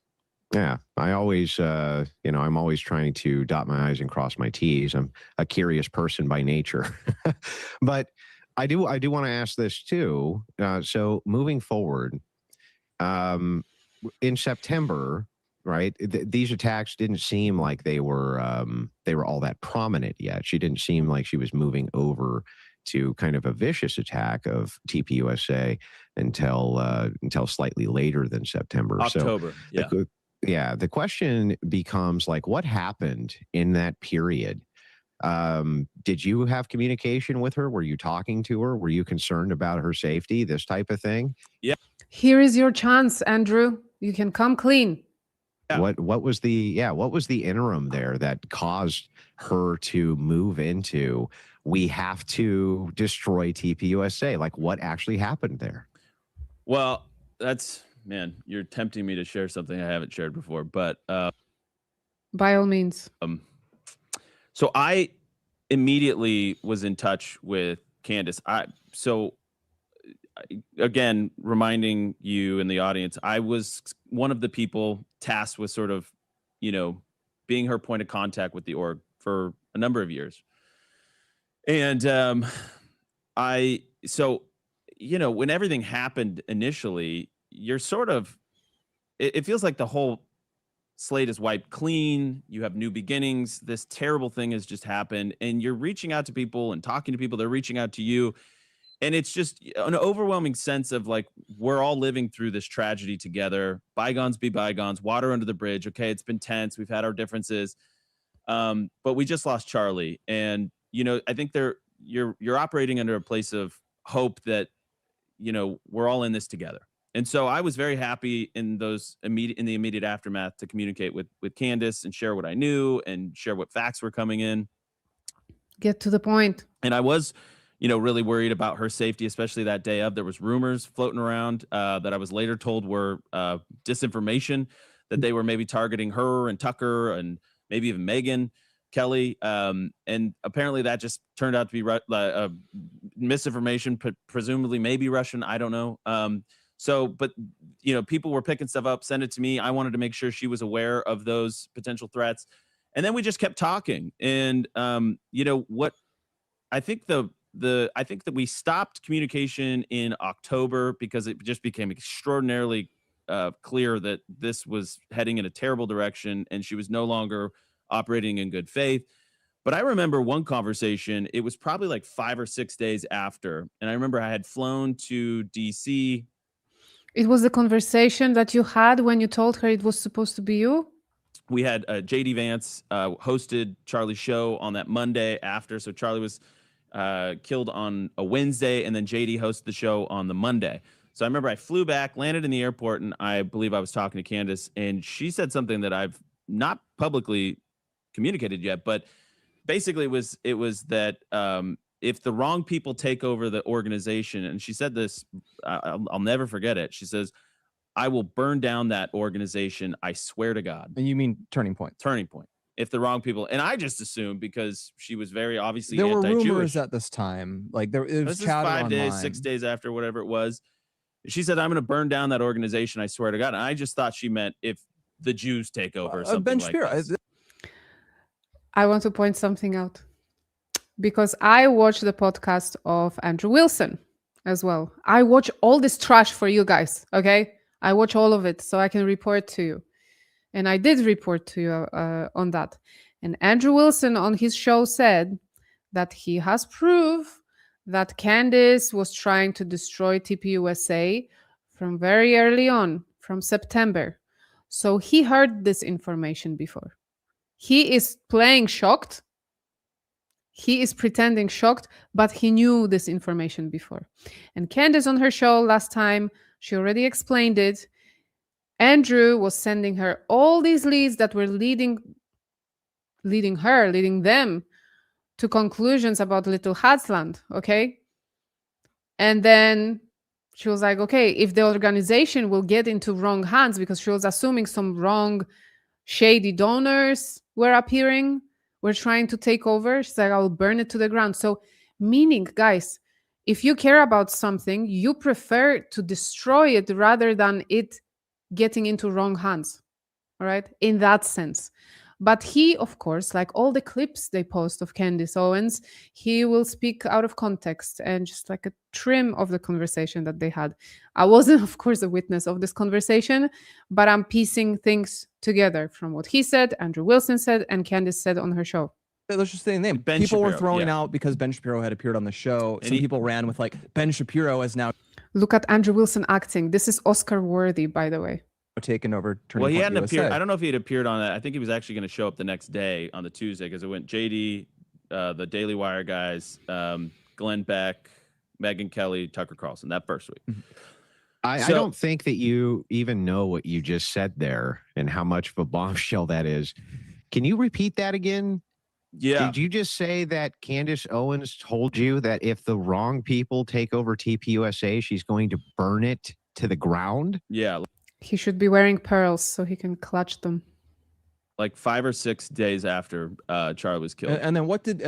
Yeah, I always, I'm always trying to dot my I's and cross my T's. I'm a curious person by nature, but I do want to ask this too. So moving forward, in September, right? These attacks didn't seem like they were all that prominent yet. She didn't seem like she was moving over to kind of a vicious attack of TPUSA until slightly later than September. October, so, yeah. The question becomes like, what happened in that period? Did you have communication with her? Were you talking to her? Were you concerned about her safety? This type of thing? Yeah. Here is your chance, Andrew. You can come clean. Yeah. What was the interim there that caused her to move into, we have to destroy TPUSA? Like what actually happened there? Well, man, you're tempting me to share something I haven't shared before, but by all means. So I immediately was in touch with Candace. Again, reminding you and the audience, I was one of the people tasked with sort of, being her point of contact with the org for a number of years. And when everything happened initially, you're sort of, it feels like the whole slate is wiped clean. You have new beginnings. This terrible thing has just happened and you're reaching out to people and talking to people. They're reaching out to you. And it's just an overwhelming sense of like, we're all living through this tragedy together. Bygones be bygones, water under the bridge. Okay. It's been tense. We've had our differences. But we just lost Charlie. And, I think you're operating under a place of hope that, we're all in this together. And so I was very happy in the immediate aftermath to communicate with Candace and share what I knew and share what facts were coming in. Get to the point. And I was, really worried about her safety, especially that day of. There was rumors floating around that I was later told were disinformation, that they were maybe targeting her and Tucker and maybe even Megyn Kelly. And apparently that just turned out to be misinformation, presumably maybe Russian. I don't know. But people were picking stuff up, send it to me. I wanted to make sure she was aware of those potential threats. And then we just kept talking. And, what I think I think that we stopped communication in October because it just became extraordinarily clear that this was heading in a terrible direction and she was no longer operating in good faith. But I remember one conversation, it was probably like 5 or 6 days after. And I remember I had flown to DC. It was the conversation that you had when you told her it was supposed to be you? We had JD Vance hosted Charlie's show on that Monday after. So Charlie was killed on a Wednesday, and then JD hosted the show on the Monday. So I remember I flew back, landed in the airport, and I believe I was talking to Candace, and she said something that I've not publicly communicated yet, but basically it was that if the wrong people take over the organization, and she said this, I'll never forget it. She says, "I will burn down that organization. I swear to God." And you mean Turning Point? Turning Point. If the wrong people, and I just assumed because she was very obviously there were anti-Jewish. rumors at this time, like it was This is chatter 5 days, online. 6 days after, whatever it was. She said, "I'm going to burn down that organization. I swear to God." And I just thought she meant if the Jews take over. Or something Ben like Shapiro. this. I want to point something out because I watched the podcast of Andrew Wilson as well. I watch all this trash for you guys. Okay. I watch all of it so I can report to you. And I did report to you on that. And Andrew Wilson on his show said that he has proof that Candace was trying to destroy TPUSA from very early on, from September. So he heard this information before. He is playing shocked. He is pretending shocked, but he knew this information before. And Candace on her show last time, she already explained it. Andrew was sending her all these leads that were leading them to conclusions about Little Hadsland, okay? And then she was like, okay, if the organization will get into wrong hands, because she was assuming some wrong, shady donors were appearing, were trying to take over. She's like, I will burn it to the ground. So, meaning, guys, if you care about something, you prefer to destroy it rather than it getting into wrong hands. All right, in that sense. But he, of course, like all the clips they post of Candace Owens, he will speak out of context and just like a trim of the conversation that they had. I wasn't, of course, a witness of this conversation, but I'm piecing things together from what he said, Andrew Wilson said, and Candace said on her show. Let's just say the name. Ben People were Shapiro, throwing yeah. out because Ben Shapiro had appeared on the show. And Some people ran with like Ben Shapiro has now Look at Andrew Wilson acting. This is Oscar worthy, by the way. taken over. Turning Well, he Point hadn't USA. appeared. I don't know if he had appeared on that. I think he was actually going to show up the next day on the Tuesday because it went JD, the Daily Wire guys, Glenn Beck, Megyn Kelly, Tucker Carlson that first week. I don't think that you even know what you just said there and how much of a bombshell that is. Can you repeat that again? Yeah. Did you just say that Candace Owens told you that if the wrong people take over TPUSA, she's going to burn it to the ground? Yeah. He should be wearing pearls so he can clutch them. Like 5 or 6 days after Charlie was killed. And then what did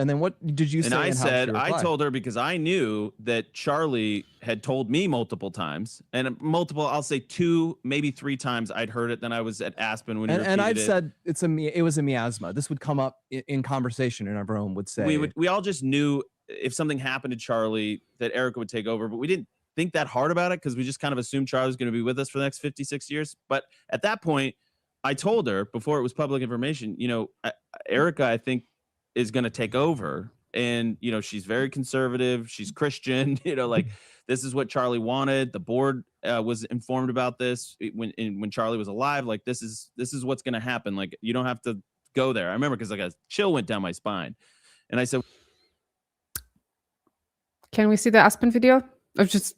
you say? And I and how said, she I replied? told her because I knew that Charlie had told me multiple times, and multiple, I'll say 2, maybe 3 times I'd heard it. Then I was at Aspen when and I've it. said it was a miasma. This would come up in conversation, and everyone would say we all just knew if something happened to Charlie that Erica would take over, but we didn't think that hard about it because we just kind of assumed Charlie was going to be with us for the next 56 years. But at that point, I told her before it was public information, Erica, I think, is going to take over. And, she's very conservative. She's Christian, like this is what Charlie wanted. The board was informed about this when Charlie was alive. Like, this is what's going to happen. Like, you don't have to go there. I remember because like a chill went down my spine. And I said, Can we see the Aspen video? Or just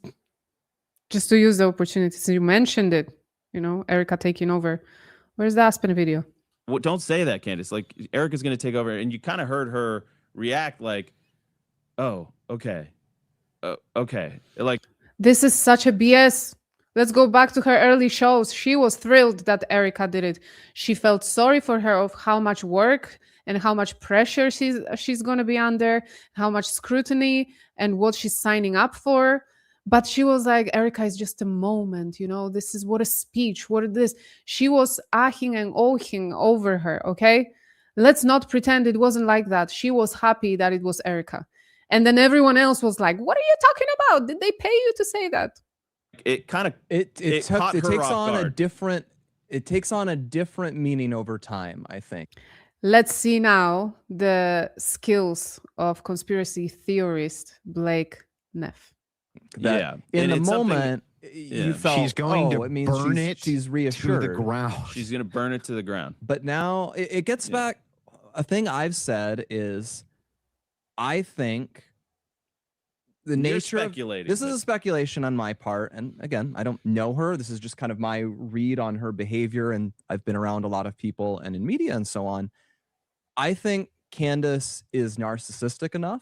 to use the opportunity, since you mentioned it, Erica taking over. Where's the Aspen video? well, don't say that, Candace. Like, Erica's going to take over. And you kind of heard her react like, oh, okay. Okay. Like, This is such a BS. Let's go back to her early shows. She was thrilled that Erica did it. She felt sorry for her of how much work and how much pressure she's going to be under, how much scrutiny and what she's signing up for. But she was like, Erica is just a moment, this is what a speech, what is this? She was ahing and ohing over her, okay? Let's not pretend it wasn't like that. She was happy that it was Erica. And then everyone else was like, what are you talking about? Did they pay you to say that? it kind of it takes on it takes on a different meaning over time, I think. Let's see now the skills of conspiracy theorist Blake Neff. That in the moment you felt she's going to it means burn it she's reassured to the ground. She's going to burn it to the ground. But now it gets back. A thing I've said is I think the You're nature of, speculating. this is a speculation on my part, and again, I don't know her. This is just kind of my read on her behavior, and I've been around a lot of people and in media and so on. I think Candace is narcissistic enough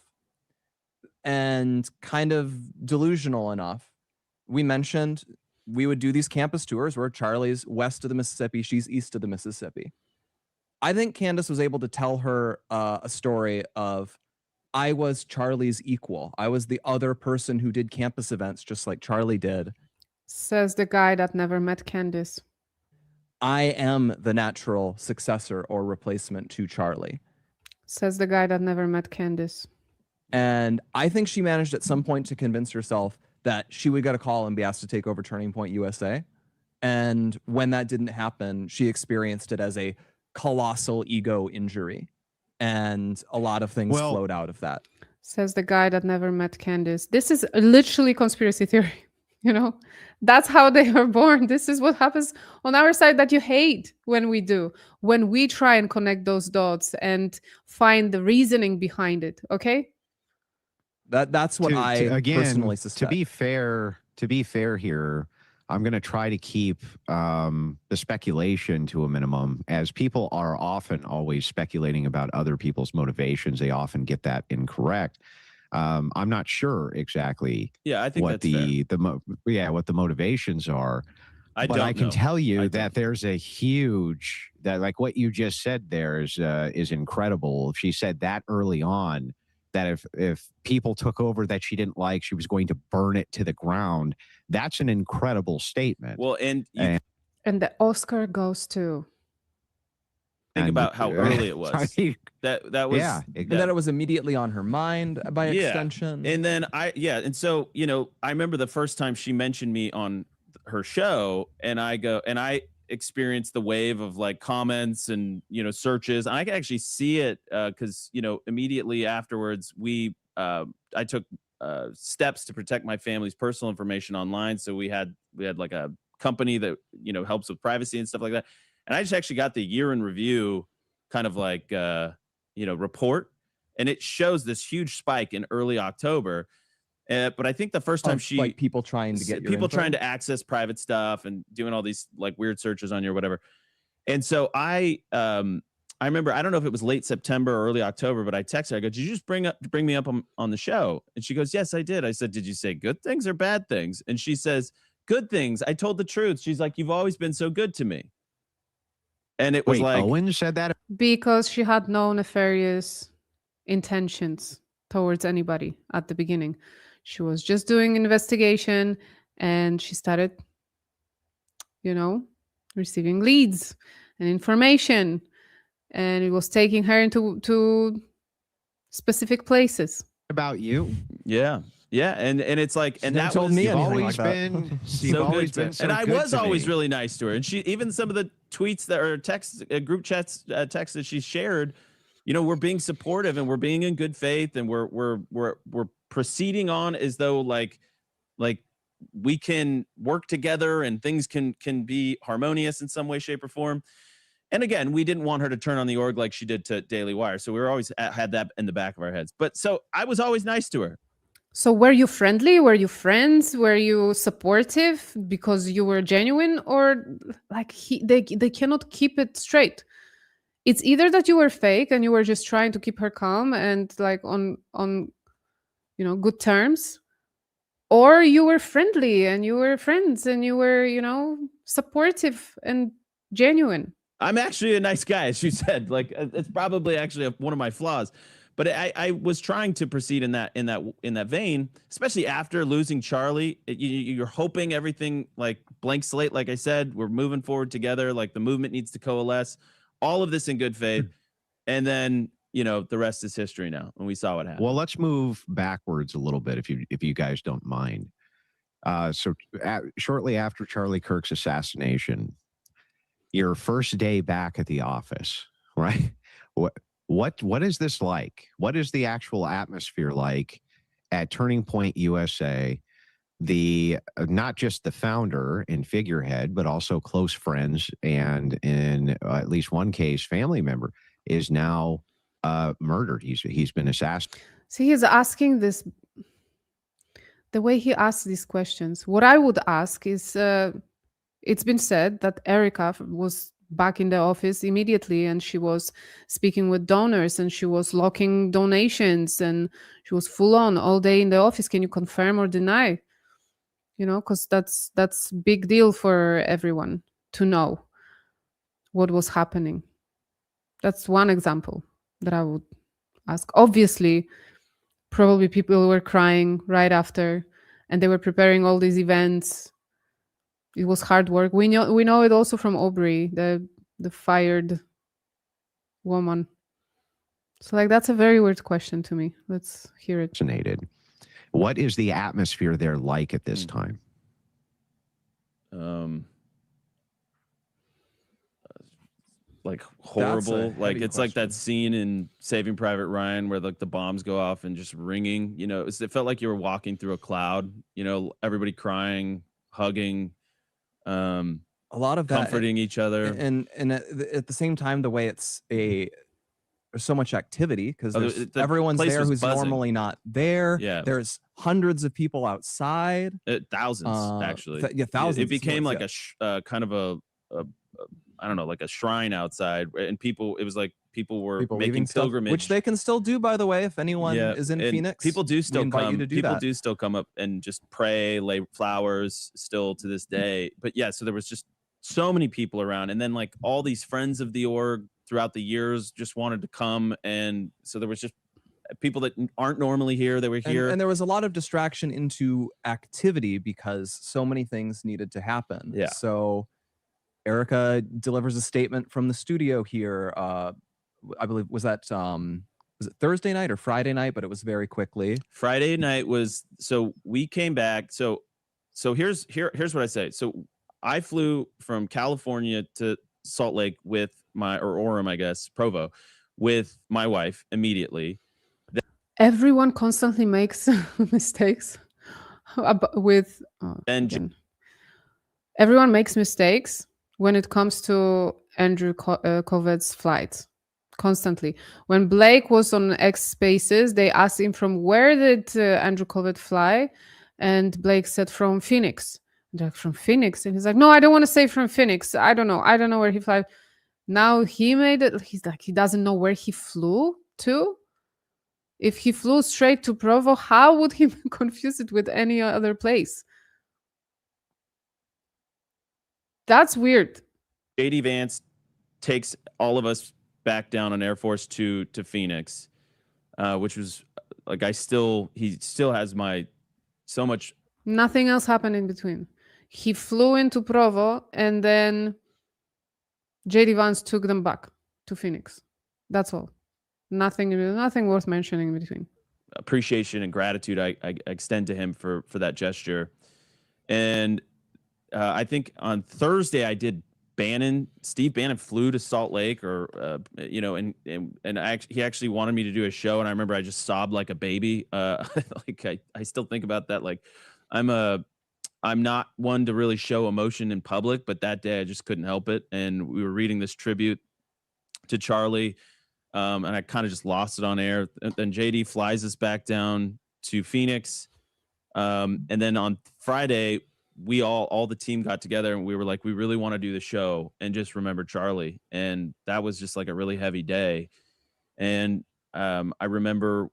and kind of delusional enough. We mentioned we would do these campus tours where Charlie's west of the Mississippi, she's east of the Mississippi. I think Candace was able to tell her a story of, I was Charlie's equal. I was the other person who did campus events just like Charlie did. Says the guy that never met Candace. I am the natural successor or replacement to Charlie. Says the guy that never met Candace. And I think she managed at some point to convince herself that she would get a call and be asked to take over Turning Point USA. And when that didn't happen, she experienced it as a colossal ego injury. And a lot of things flowed out of that. Says the guy that never met Candace. This is literally conspiracy theory. You know, that's how they are born. This is what happens on our side that you hate when we do, when we try and connect those dots and find the reasoning behind it. Okay. That's what I personally suspect. To be fair here, I'm going to try to keep the speculation to a minimum, as people are often always speculating about other people's motivations. They often get that incorrect. I'm not sure exactly I think what what the motivations are. But I can know. tell you that there's a huge, that like what you just said there is incredible. She said that early on, that if people took over that she didn't like, she was going to burn it to the ground. That's an incredible statement. Well, and the Oscar goes to. Think about how early it was. That was, and that it was immediately on her mind by extension. And then and so I remember the first time she mentioned me on her show, and I experienced the wave of like comments and searches. And I could actually see it because immediately afterwards I took steps to protect my family's personal information online. So we had like a company that helps with privacy and stuff like that. And I just actually got the year in review kind of like report, and it shows this huge spike in early October. But I think the first time like people trying to get your info? trying to access private stuff and doing all these like weird searches on you or whatever. And so I remember, I don't know if it was late September or early October, but I texted her. I go, "Did you just bring me up on the show?" And she goes, "Yes, I did." I said, "Did you say good things or bad things?" And she says, "Good things. I told the truth." She's like, "You've always been so good to me." And it was like, Owen said that because she had no nefarious intentions towards anybody at the beginning. She was just doing investigation, and she started, receiving leads and information, and it was taking her into specific places. About you. Yeah. And it's like, and that told was, me You've anything always like that. been so you've good always to, been so and I good was to always me. really nice to her. And she, even some of the tweets that are text group chats texts that she shared, we're being supportive and we're being in good faith, and we're proceeding on as though like we can work together and things can be harmonious in some way, shape, or form. And again, we didn't want her to turn on the org like she did to Daily Wire, so we were always had that in the back of our heads. But so I was always nice to her. So were you friendly? Were you friends? Were you supportive because you were genuine, or like they cannot keep it straight? It's either that you were fake and you were just trying to keep her calm and like on good terms, or you were friendly and you were friends and you were supportive and genuine. I'm actually a nice guy, as you said. Like, it's probably actually one of my flaws. But I was trying to proceed in that vein, especially after losing Charlie. You're hoping everything like blank slate. Like I said, we're moving forward together. Like the movement needs to coalesce. All of this in good faith, and then the rest is history now. And we saw what happened. Well, let's move backwards a little bit, if you guys don't mind. Shortly after Charlie Kirk's assassination, your first day back at the office, right? What is this like? What is the actual atmosphere like at Turning Point USA? Not just the founder and figurehead, but also close friends, and in at least one case, family member is now murdered. He's been assassinated. So he is asking this the way he asks these questions. What I would ask is, it's been said that Erica was back in the office immediately, and she was speaking with donors, and she was locking donations, and she was full on all day in the office. Can you confirm or deny? You know, because that's big deal for everyone to know what was happening. That's one example that I would ask. Obviously, probably people were crying right after, and they were preparing all these events. It was hard work. We know it also from Aubrey, the fired woman. So like that's a very weird question to me. Let's hear it. Fascinated. What is the atmosphere there like at this time? Like horrible. Like it's like that scene in Saving Private Ryan where like the bombs go off and just ringing. You know, it felt like you were walking through a cloud. You know, everybody crying, hugging, a lot of that, comforting each other, and at the same time, the way there's so much activity because everyone's there who's buzzing. Normally not there. Yeah, there's hundreds of people outside. Thousands actually. Thousands. It became like a kind of a I don't know, like a shrine outside, and people. It was like people were making pilgrimage, which they can still do, by the way. If anyone is in Phoenix, people do still come. People do still come up and just pray, lay flowers, still to this day. But yeah, so there was just so many people around, and then like all these friends of the org throughout the years just wanted to come, and so there was just people that aren't normally here. They were here, and there was a lot of distraction into activity because so many things needed to happen. Yeah. So Erica delivers a statement from the studio here. I believe was it Thursday night or Friday night? But it was very quickly. Friday night was, so we came back. So here's what I say. So I flew from California to Salt Lake with or Orem, I guess, Provo, with my wife immediately. Everyone constantly makes mistakes with everyone makes mistakes when it comes to Andrew Covet's flights. Constantly. When Blake was on X Spaces, they asked him from where did Andrew Covet fly, and Blake said from Phoenix. They're like, from Phoenix, and he's like, no, I don't want to say from Phoenix. I don't know where he flies. Now he made it. He's like, he doesn't know where he flew to. If he flew straight to Provo, how would he confuse it with any other place? That's weird. JD Vance takes all of us back down on Air Force 2 to Phoenix, which was like, he still has so much. Nothing else happened in between. He flew into Provo, and then JD Vance took them back to Phoenix. That's all. Nothing worth mentioning in between. Appreciation and gratitude I extend to him for that gesture. And I think on Thursday I did Steve Bannon flew to Salt Lake, or he actually wanted me to do a show, and I remember I just sobbed like a baby. Like I still think about that. Like I'm not one to really show emotion in public, but that day I just couldn't help it. And we were reading this tribute to Charlie, and I kind of just lost it on air. And then JD flies us back down to Phoenix, and then on Friday we all the team got together, and we were like, we really want to do the show and just remember Charlie. And that was just like a really heavy day. And I remember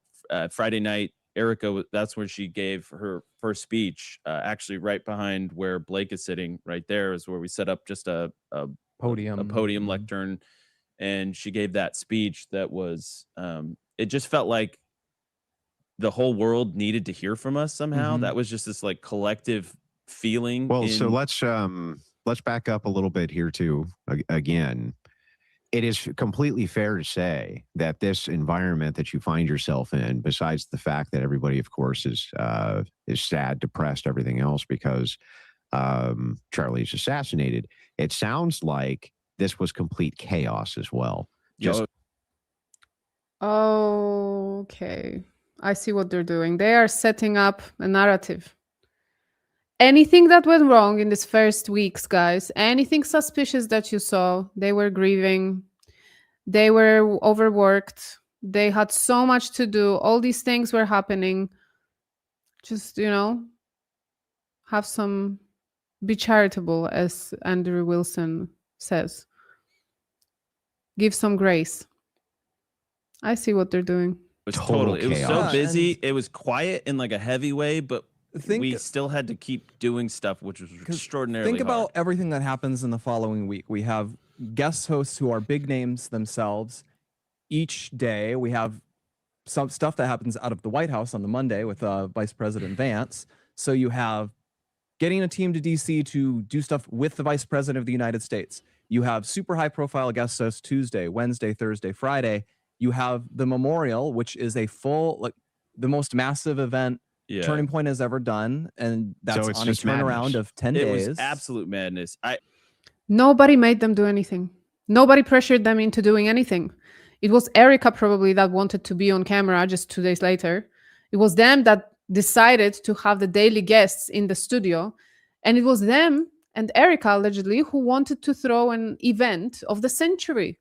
Friday night, Erica, that's when she gave her first speech, actually right behind where Blake is sitting. Right there is where we set up just a podium lectern, and she gave that speech that was it just felt like the whole world needed to hear from us somehow. That was just this like collective feeling. Well, so let's back up a little bit here too. Again, it is completely fair to say that this environment that you find yourself in, besides the fact that everybody, of course, is sad, depressed, everything else because Charlie's assassinated, it sounds like this was complete chaos as well. Okay, I see what they're doing. They are setting up a narrative. Anything that went wrong in these first weeks, guys, anything suspicious that you saw, they were grieving, they were overworked, they had so much to do, all these things were happening. Just, have some, be charitable, as Andrew Wilson says. Give some grace. I see what they're doing. It was Total it was so chaos. busy. It was quiet in like a heavy way, but Think- we still had to keep doing stuff, which was extraordinarily Think about hard. everything that happens in the following week. We have guest hosts who are big names themselves. Each day we have some stuff that happens out of the White House on the Monday with Vice President Vance. So you have getting a team to DC to do stuff with the Vice President of the United States. You have super high profile guest hosts Tuesday, Wednesday, Thursday, Friday. You have the memorial, which is a full, like the most massive event Turning Point has ever done. And that's it's on a just turnaround madness. of 10 It days. was absolute madness. Nobody made them do anything. Nobody pressured them into doing anything. It was Erica probably that wanted to be on camera just 2 days later. It was them that decided to have the daily guests in the studio. And it was them and Erica, allegedly, who wanted to throw an event of the century.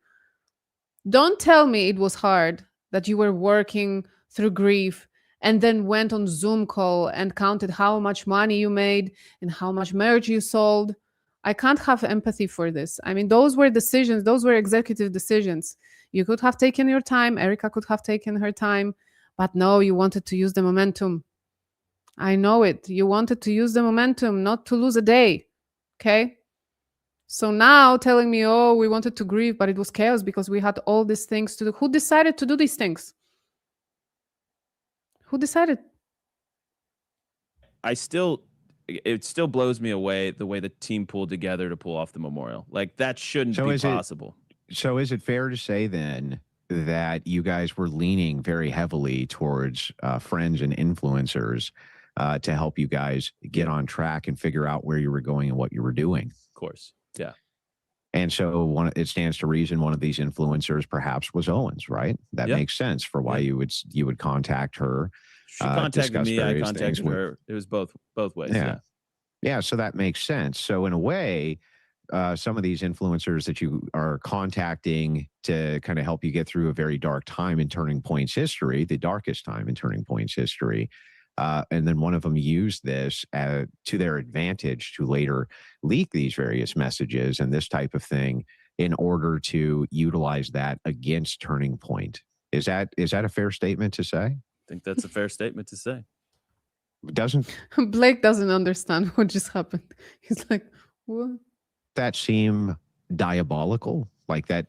Don't tell me it was hard, that you were working through grief and then went on Zoom call and counted how much money you made and how much merch you sold. I can't have empathy for this. I mean, those were decisions. Those were executive decisions. You could have taken your time. Erica could have taken her time. But no, you wanted to use the momentum. I know it. You wanted to use the momentum, not to lose a day. Okay? So now telling me, oh, we wanted to grieve, but it was chaos because we had all these things to do. Who decided to do these things? Who decided? It still blows me away the way the team pulled together to pull off the memorial. Like that shouldn't be possible. So is it fair to say then that you guys were leaning very heavily towards friends and influencers to help you guys get on track and figure out where you were going and what you were doing? Of course. Yeah. And so it stands to reason one of these influencers perhaps was Owens, right? That makes sense for why you would contact her. She contacted me, I various contacted things with- her. It was both ways. Yeah. Yeah, so that makes sense. So in a way, some of these influencers that you are contacting to kind of help you get through a very dark time in Turning Point's history, the darkest time in Turning Point's history, and then one of them used this to their advantage to later leak these various messages and this type of thing in order to utilize that against Turning Point. Is that a fair statement to say? I think that's a fair statement to say. Doesn't Blake doesn't understand what just happened. He's like, what? That seem diabolical? Like that?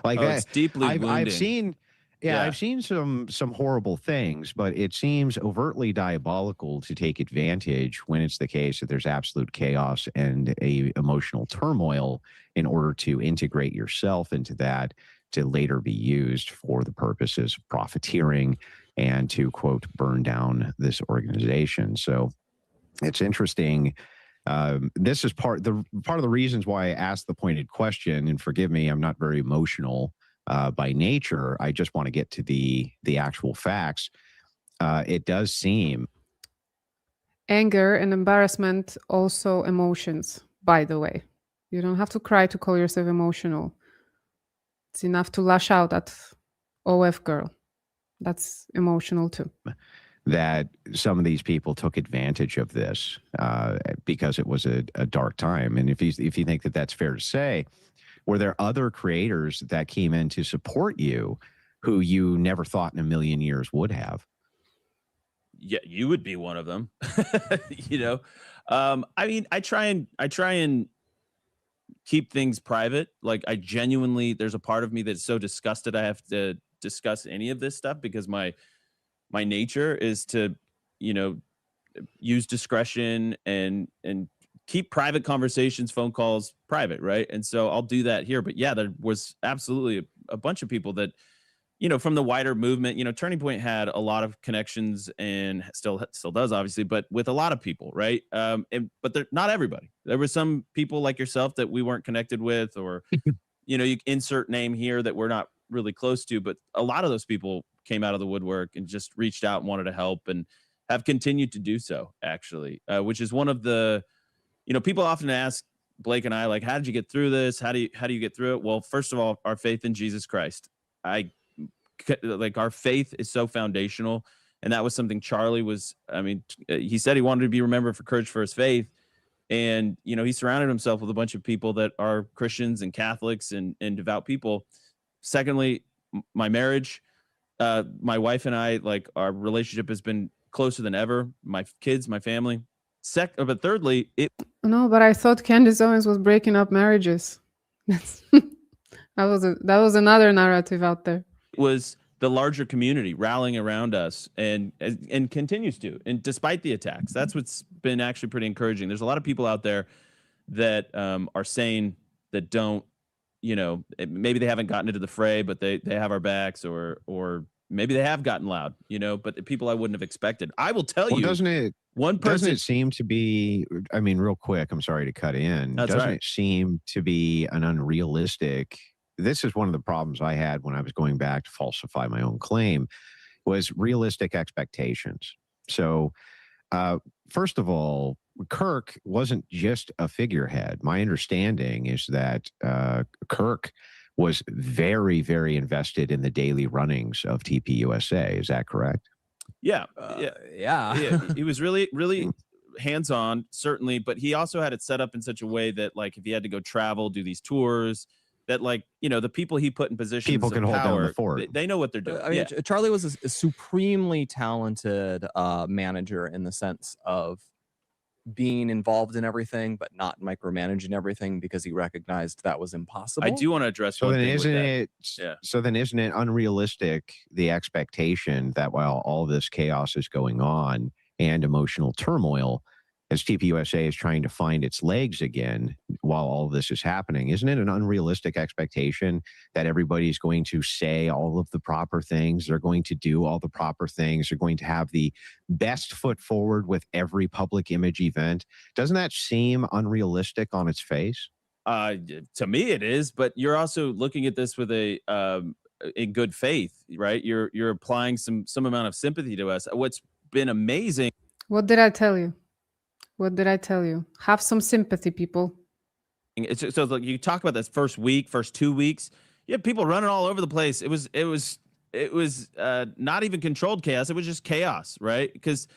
Like that? It's deeply wounding. I've seen. Yeah, I've seen some horrible things, but it seems overtly diabolical to take advantage when it's the case that there's absolute chaos and a emotional turmoil in order to integrate yourself into that to later be used for the purposes of profiteering and to, quote, burn down this organization. So it's interesting. This is part of the reasons why I asked the pointed question, and forgive me, I'm not very emotional by nature. I just want to get to the actual facts. It does seem Anger and embarrassment, also emotions, by the way. You don't have to cry to call yourself emotional. It's enough to lash out at OF girl. That's emotional too. that some of these people took advantage of this because it was a dark time. And if you think that that's fair to say, were there other creators that came in to support you who you never thought in a million years would have? Yeah, you would be one of them. You know, I mean, I try and keep things private. Like I genuinely, there's a part of me that's so disgusted I have to discuss any of this stuff because my nature is to, you know, use discretion and keep private conversations, phone calls private. Right. And so I'll do that here. But yeah, there was absolutely a bunch of people that, you know, from the wider movement, you know, Turning Point had a lot of connections and still does, obviously, but with a lot of people, right? But they're not everybody. There were some people like yourself that we weren't connected with, or, you know, you insert name here that we're not really close to, but a lot of those people came out of the woodwork and just reached out and wanted to help and have continued to do so, actually, which is one of the, you know, people often ask Blake and I, like, how did you get through this? How do you get through it? Well, first of all, our faith in Jesus Christ. Like our faith is so foundational And that was something Charlie was, I mean, he said he wanted to be remembered for courage for his faith. And, you know, he surrounded himself with a bunch of people that are Christians and Catholics and devout people. Secondly, my marriage, my wife and I, like, our relationship has been closer than ever. My kids, my family. But thirdly, No, but I thought Candace Owens was breaking up marriages. That was another narrative out there. was the larger community rallying around us and continues to, and despite the attacks. That's what's been actually pretty encouraging. There's a lot of people out there that are saying that don't, you know, maybe they haven't gotten into the fray, but they have our backs, or maybe they have gotten loud, you know, but the people I wouldn't have expected. I will tell you, doesn't it person seem to be, I mean, real quick, I'm sorry to cut in. That's doesn't right. it seem to be an unrealistic, this is one of the problems I had when I was going back to falsify my own claim, was realistic expectations. So, first of all, Kirk wasn't just a figurehead. My understanding is that Kirk was very, very invested in the daily runnings of TPUSA. Is that correct? Yeah. Yeah. He was really hands-on, certainly, but he also had it set up in such a way that, like, if he had to go travel, do these tours, that, like, you know, the people he put in positions People can of hold down power, the fort. they know what they're doing. I mean, Charlie was a supremely talented manager in the sense of being involved in everything, but not micromanaging everything, because he recognized that was impossible. I do want to address So one then thing with isn't that. it Yeah. so then isn't it unrealistic, the expectation that while all this chaos is going on and emotional turmoil, as TPUSA is trying to find its legs again while all this is happening, isn't it an unrealistic expectation that everybody's going to say all of the proper things, they're going to do all the proper things, they're going to have the best foot forward with every public image event? Doesn't that seem unrealistic on its face? To me it is, but you're also looking at this with a in good faith, right? You're applying some amount of sympathy to us. What's been amazing. What did I tell you? What did I tell you? Have some sympathy, people. So like, you talk about this first 2 weeks, you have people running all over the place. It was not even controlled chaos. It was just chaos, right? Because,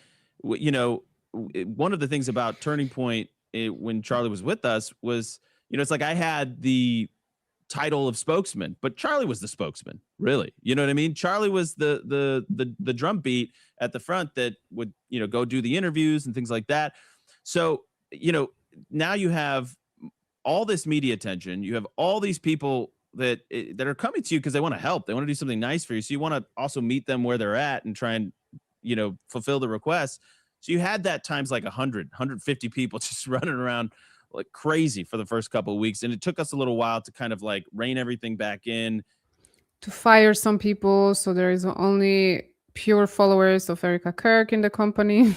you know, one of the things about Turning Point when Charlie was with us was, you know, it's like I had the title of spokesman, but Charlie was the spokesman, really. You know what I mean? Charlie was the drum beat at the front that would, you know, go do the interviews and things like that. So, you know, now you have all this media attention. You have all these people that are coming to you because they want to help. They want to do something nice for you. So you want to also meet them where they're at and try and, you know, fulfill the request. So you had that times like 100, 150 people just running around like crazy for the first couple of weeks. And it took us a little while to kind of like rein everything back in. To fire some people. So there is only pure followers of Erica Kirk in the company.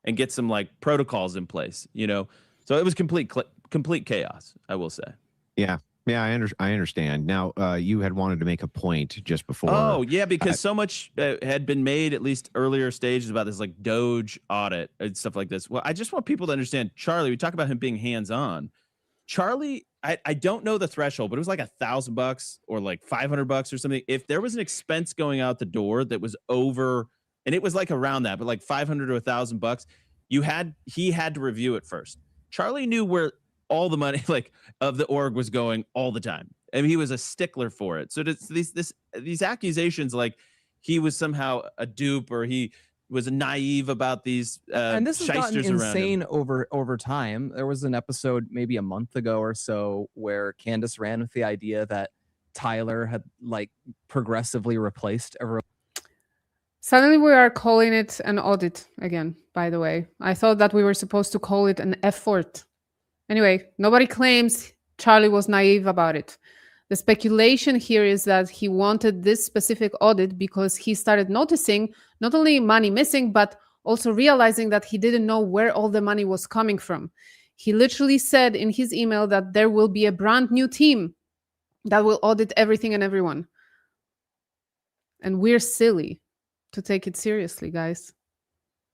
And get some like protocols in place, you know? So it was complete chaos, I will say. Yeah. Yeah, I understand. Now, you had wanted to make a point just before. Oh, yeah, because so much had been made, at least earlier stages, about this like Doge audit and stuff like this. Well, I just want people to understand, Charlie, we talk about him being hands-on. Charlie, I don't know the threshold, but it was like $1,000 or like $500 or something. If there was an expense going out the door that was over, and it was like around that, but like $500 to $1,000, he had to review it first. Charlie knew where all the money like of the org was going all the time. I mean, he was a stickler for it. So these accusations like he was somehow a dupe or he was naive about these and this has gotten insane him. over time. There was an episode maybe a month ago or so where Candace ran with the idea that Tyler had like progressively replaced everyone. Suddenly we are calling it an audit again, by the way. I thought that we were supposed to call it an effort. Anyway, nobody claims Charlie was naive about it. The speculation here is that he wanted this specific audit because he started noticing not only money missing, but also realizing that he didn't know where all the money was coming from. He literally said in his email that there will be a brand new team that will audit everything and everyone. And we're silly to take it seriously, guys.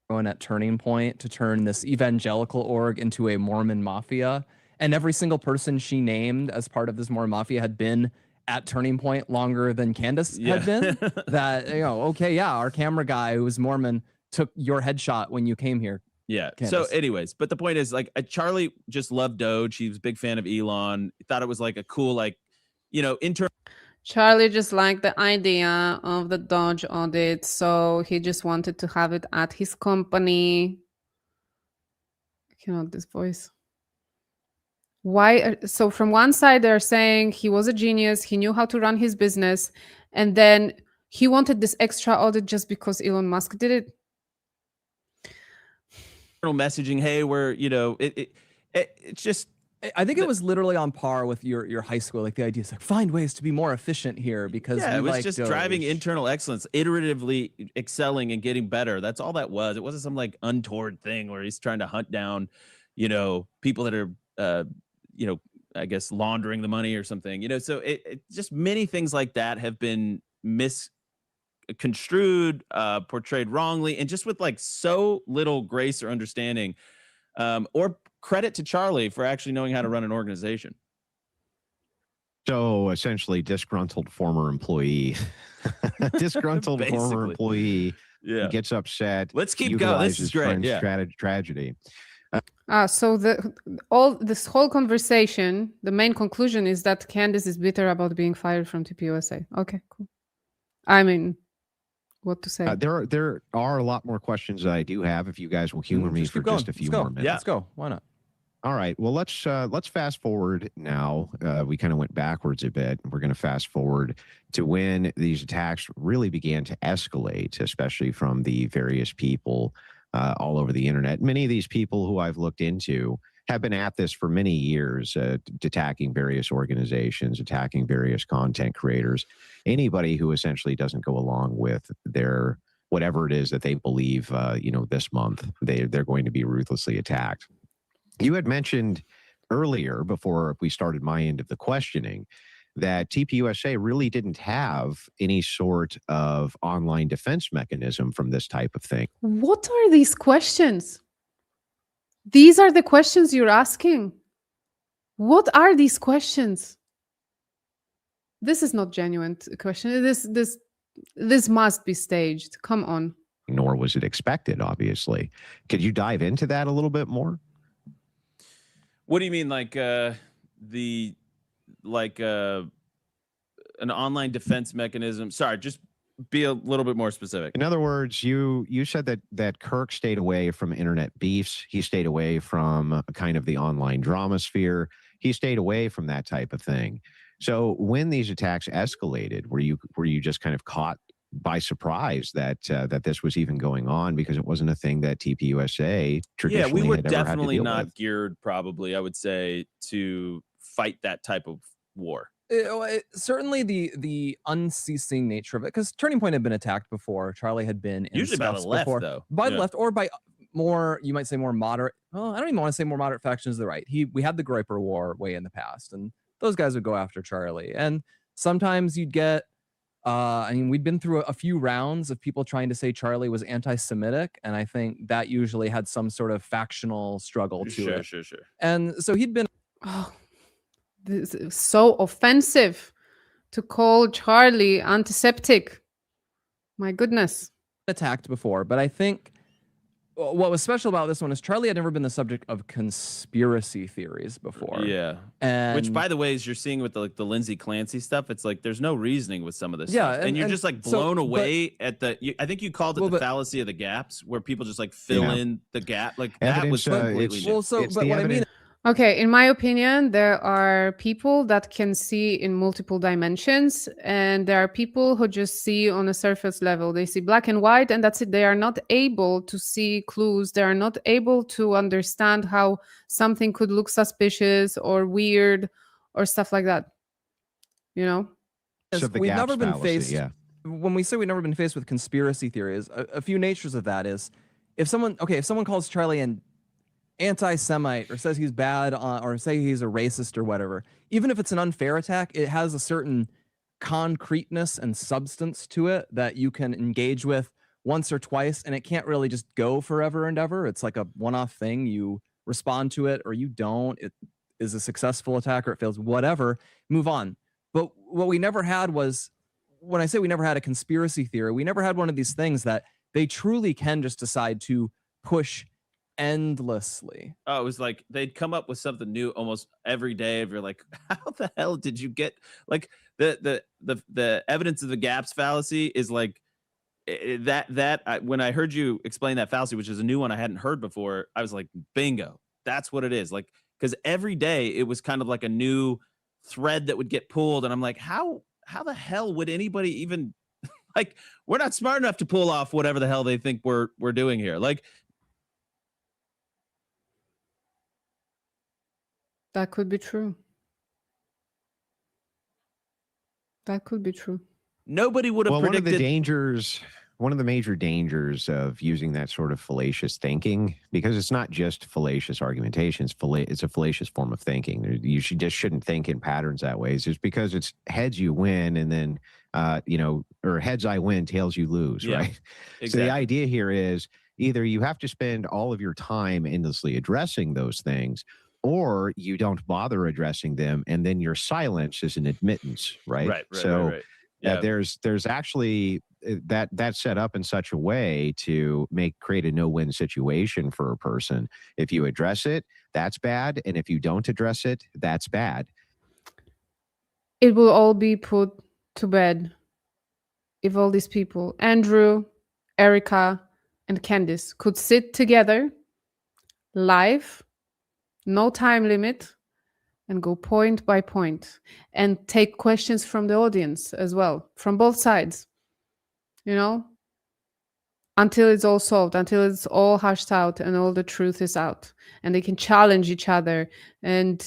Going at Turning Point to turn this evangelical org into a Mormon mafia. And every single person she named as part of this Mormon mafia had been at Turning Point longer than Candace Yeah. had been. That, okay, yeah, our camera guy who was Mormon took your headshot when you came here. Yeah. Candace. So, anyways, but the point is, like, Charlie just loved Doge. He was a big fan of Elon. He thought it was like a cool, like, internal. Charlie just liked the idea of the Dodge audit, so he just wanted to have it at his company. I cannot this voice. Why? So from one side, they're saying he was a genius, he knew how to run his business, and then he wanted this extra audit just because Elon Musk did it. Messaging, hey, we're, it's just. I think it was literally on par with your high school. Like the idea is like, find ways to be more efficient here because Yeah, it was just Doge. driving internal excellence, iteratively excelling and getting better. That's all that was. It wasn't some like untoward thing where he's trying to hunt down, people that are, I guess laundering the money or something. So it just many things like that have been misconstrued, portrayed wrongly, and just with like so little grace or understanding, or credit to Charlie for actually knowing how to run an organization. So essentially, disgruntled former employee, disgruntled former employee, gets upset. Let's keep going. This is great. Yeah. Tragedy. So this whole conversation, the main conclusion is that Candace is bitter about being fired from TPUSA. Okay, cool. I mean, what to say? There are a lot more questions that I do have. If you guys will humor me for just a few more minutes. Yeah, let's go. Why not? All right. Well, let's fast forward now. We kind of went backwards a bit. We're going to fast forward to when these attacks really began to escalate, especially from the various people all over the internet. Many of these people who I've looked into have been at this for many years, attacking various organizations, attacking various content creators, anybody who essentially doesn't go along with their whatever it is that they believe. This month they're going to be ruthlessly attacked. You had mentioned earlier, before we started my end of the questioning, that TPUSA really didn't have any sort of online defense mechanism from this type of thing. What are these questions? These are the questions you're asking. What are these questions? This is not genuine question. This must be staged. Come on. Nor was it expected, obviously. Could you dive into that a little bit more? What do you mean, like an online defense mechanism? Sorry, just be a little bit more specific. In other words, you said that Kirk stayed away from internet beefs. He stayed away from kind of the online drama sphere. He stayed away from that type of thing. So when these attacks escalated, were you just kind of caught by surprise that this was even going on, because it wasn't a thing that TPUSA traditionally we were had ever had to definitely deal not with? geared, probably, I would say, to fight that type of war. Certainly the unceasing nature of it, because Turning Point had been attacked before. Charlie had been in Usually by the left, before, though. by the left, or by more, you might say, more moderate. Well, I don't even want to say more moderate factions to the right. We had the Groyper War way in the past, and those guys would go after Charlie. And sometimes you'd get, we'd been through a few rounds of people trying to say Charlie was anti-Semitic, and I think that usually had some sort of factional struggle to it. Sure. And so he'd been. Oh, this is so offensive to call Charlie antiseptic. My goodness. Attacked before, but I think what was special about this one is Charlie had never been the subject of conspiracy theories before. Yeah. And which, by the way, as you're seeing with the Lindsay Clancy stuff, it's like there's no reasoning with some of this stuff. And you're just like blown away at I think you called it the fallacy of the gaps, where people just like fill in the gap. Like that was completely new. But what I mean. Okay, in my opinion, there are people that can see in multiple dimensions, and there are people who just see on a surface level. They see black and white, and that's it. They are not able to see clues. They are not able to understand how something could look suspicious or weird or stuff like that. So we've never been faced. When we say we've never been faced with conspiracy theories, a few natures of that is if someone calls Charlie an anti-Semite or says he's bad or say he's a racist or whatever, even if it's an unfair attack, it has a certain concreteness and substance to it that you can engage with once or twice, and it can't really just go forever and ever. It's like a one-off thing. You respond to it or you don't. It is a successful attack or it fails, whatever, move on. But what we never had was, when I say we never had a conspiracy theory, we never had one of these things that they truly can just decide to push endlessly. Oh, it was like they'd come up with something new almost every day. If you're like, how the hell did you get like the evidence of the gaps fallacy is like when I heard you explain that fallacy, which is a new one I hadn't heard before, I was like, bingo, that's what it is. Like, because every day it was kind of like a new thread that would get pulled, and I'm like, how the hell would anybody even like? We're not smart enough to pull off whatever the hell they think we're doing here. Like, that could be true. That could be true. Nobody would have Well, predicted. one of the major dangers of using that sort of fallacious thinking, because it's not just fallacious argumentation, it's a fallacious form of thinking. You shouldn't think in patterns that way. It's just because it's heads you win, and then or heads I win, tails you lose, Yeah, right? exactly. So the idea here is either you have to spend all of your time endlessly addressing those things, or you don't bother addressing them, and then your silence is an admittance, right? Right. So Yeah. there's actually that's set up in such a way to create a no-win situation for a person. If you address it, that's bad, and if you don't address it, that's bad. It will all be put to bed if all these people, Andrew, Erica, and Candace, could sit together live, no time limit, and go point by point and take questions from the audience as well, from both sides, until it's all solved, until it's all hashed out and all the truth is out, and they can challenge each other, and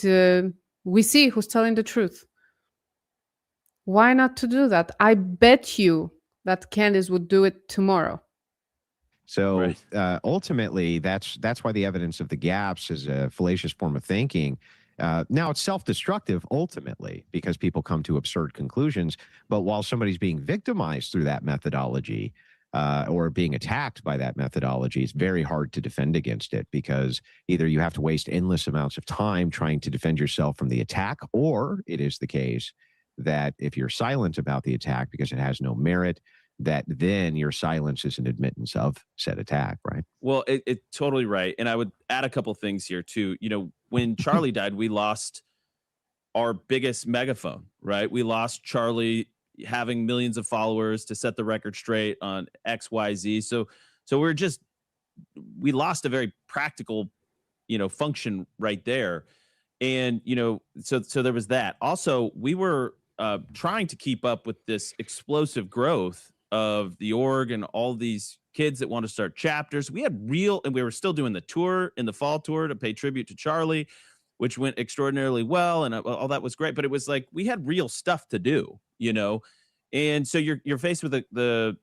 we see who's telling the truth. Why not to do that? I bet you that Candace would do it tomorrow. So ultimately, that's why the evidence of the gaps is a fallacious form of thinking. Now, it's self-destructive ultimately, because people come to absurd conclusions. But while somebody's being victimized through that methodology or being attacked by that methodology, it's very hard to defend against it, because either you have to waste endless amounts of time trying to defend yourself from the attack, or it is the case that if you're silent about the attack because it has no merit, that then your silence is an admittance of said attack, right? Well, it's totally right. And I would add a couple things here too. When Charlie died, we lost our biggest megaphone, right? We lost Charlie having millions of followers to set the record straight on XYZ. So we lost a very practical, function right there. And, so there was that. Also, we were trying to keep up with this explosive growth of the org and all these kids that want to start chapters. We were still doing the tour, in the fall tour, to pay tribute to Charlie, which went extraordinarily well, and all that was great. But it was like we had real stuff to do, and so you're faced with the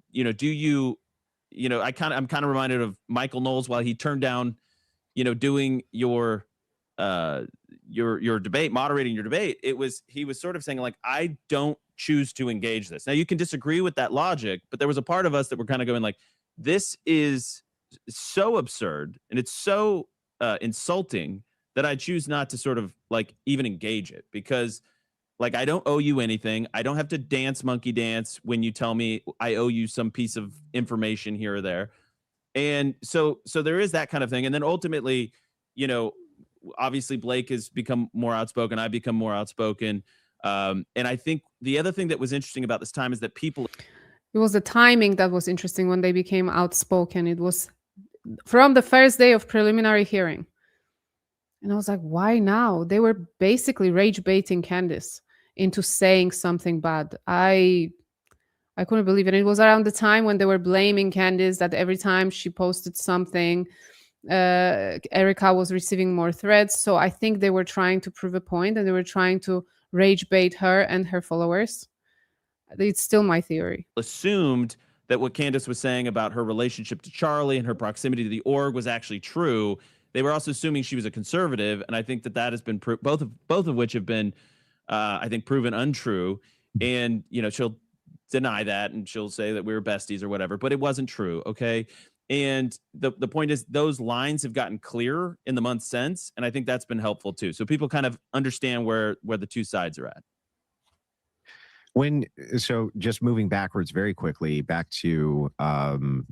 I'm kind of reminded of Michael Knowles while he turned down, doing your debate, moderating your debate. He was sort of saying, like, I don't choose to engage this. Now, you can disagree with that logic, but there was a part of us that were kind of going like, this is so absurd and it's so insulting that I choose not to sort of like even engage it, because like, I don't owe you anything. I don't have to monkey dance when you tell me I owe you some piece of information here or there. And so there is that kind of thing. And then ultimately, obviously Blake has become more outspoken. I've become more outspoken. And I think the other thing that was interesting about this time is that it was the timing that was interesting when they became outspoken. It was from the first day of preliminary hearing. And I was like, why now? They were basically rage baiting Candace into saying something bad. I couldn't believe it. It was around the time when they were blaming Candace that every time she posted something, Erica was receiving more threats. So I think they were trying to prove a point, and they were trying to rage bait her and her followers. It's still my theory. Assumed that what Candace was saying about her relationship to Charlie and her proximity to the org was actually true. They were also assuming she was a conservative, and I think that has been both of which have been, I think, proven untrue. And she'll deny that, and she'll say that we were besties or whatever, but it wasn't true. Okay. And the point is, those lines have gotten clearer in the months since, and I think that's been helpful too. So people kind of understand where the two sides are at. So just moving backwards very quickly back to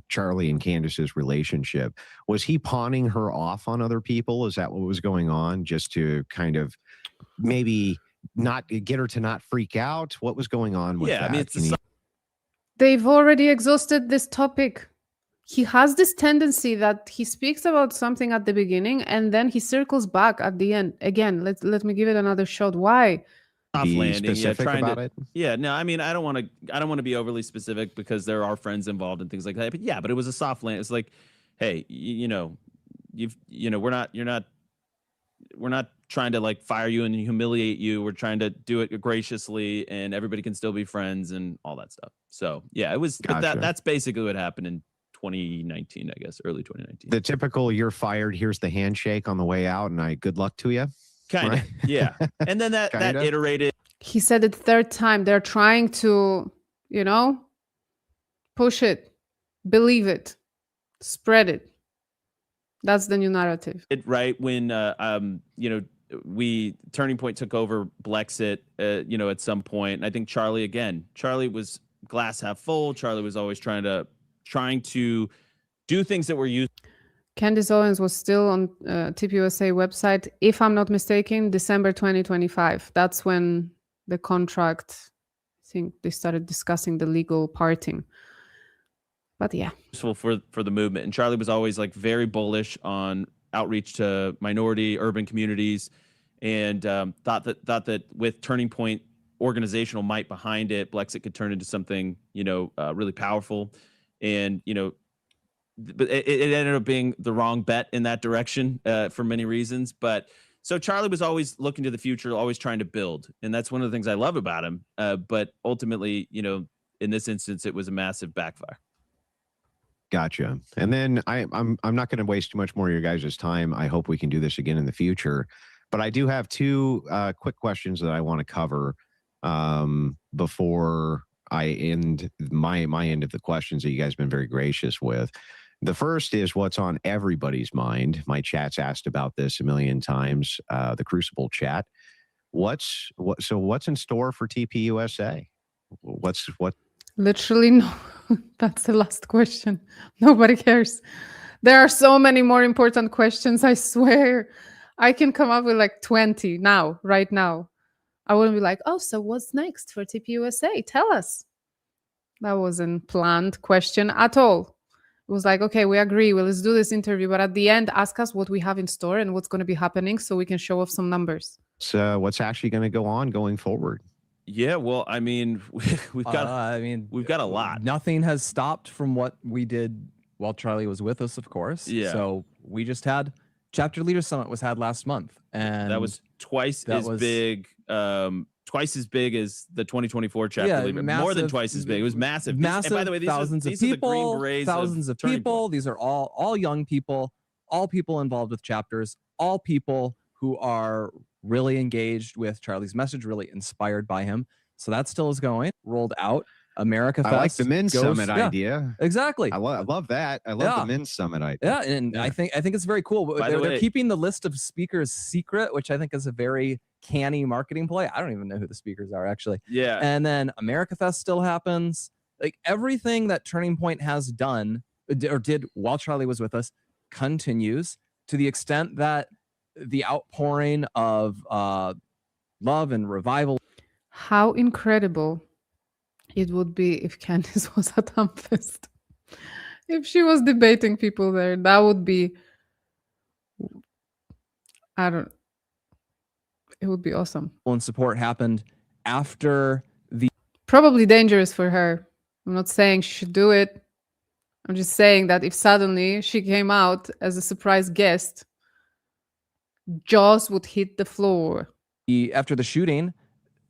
Charlie and Candace's relationship, was he pawning her off on other people? Is that what was going on, just to kind of maybe not get her to not freak out? What was going on with Yeah, that? I mean, it's They've already exhausted this topic. He has this tendency that he speaks about something at the beginning and then he circles back at the end. Again, let me give it another shot. Why? soft Be landing. Yeah, specific trying about to. it? Yeah, no, I mean, I don't want to be overly specific because there are friends involved and things like that. But yeah, but it was a soft land. It's like, hey, we're not trying to like fire you and humiliate you. We're trying to do it graciously, and everybody can still be friends and all that stuff. So yeah, it was. But Gotcha. that's basically what happened in 2019, I guess, early 2019. The typical "you're fired, here's the handshake on the way out, and good luck to you." Kind of, Right? yeah. And then that Kinda. iterated. He said it third time. They're trying to, push it, believe it, spread it. That's the new narrative. Right when Turning Point took over Blexit, at some point, and I think Charlie was glass half full. Charlie was always trying to do things that were used. Candace Owens was still on TPUSA website, if I'm not mistaken, December 2025. That's when the contract, I think they started discussing the legal parting. But yeah. Useful for the movement. And Charlie was always like very bullish on outreach to minority urban communities, and thought that with Turning Point organizational might behind it, Blexit could turn into something really powerful. And but it ended up being the wrong bet in that direction for many reasons. But so Charlie was always looking to the future, always trying to build, and that's one of the things I love about him. But ultimately, in this instance, it was a massive backfire. Gotcha. And then I'm not going to waste too much more of your guys' time. I hope we can do this again in the future. But I do have two quick questions that I want to cover before I end my end of the questions that you guys have been very gracious with. The first is what's on everybody's mind. My chat's asked about this a million times, the Crucible chat. What's in store for TPUSA? What? Literally no. That's the last question. Nobody cares. There are so many more important questions, I swear. I can come up with like 20 now, right now. I wouldn't be like, oh, so what's next for TPUSA? Tell us. That wasn't planned question at all. It was like, okay, we agree. Well, let's do this interview. But at the end, ask us what we have in store and what's going to be happening so we can show off some numbers. So what's actually going to go on going forward? Yeah, well, I mean, we've got a lot. Nothing has stopped from what we did while Charlie was with us, of course. Yeah. So we just had Chapter Leader Summit was had last month, and that was twice as big as the 2024 Chapter Leader. More than twice as big. It was massive. Massive. And by the way, thousands of people, These are all young people, all people involved with chapters, all people who are really engaged with Charlie's message, really inspired by him. So that still is going. Rolled out. America Fest. I like the men's summit idea. Exactly. I love that. I love the men's summit idea. Yeah, and I think it's very cool. But they're keeping the list of speakers secret, which I think is a very canny marketing play. I don't even know who the speakers are actually. Yeah. And then America Fest still happens. Like everything that Turning Point has done or did while Charlie was with us continues, to the extent that the outpouring of love and revival. How incredible it would be if Candace was at Hamfest. If she was debating people there, that would be, it would be awesome. And support happened after the... Probably dangerous for her. I'm not saying she should do it. I'm just saying that if suddenly she came out as a surprise guest, jaws would hit the floor. After the shooting,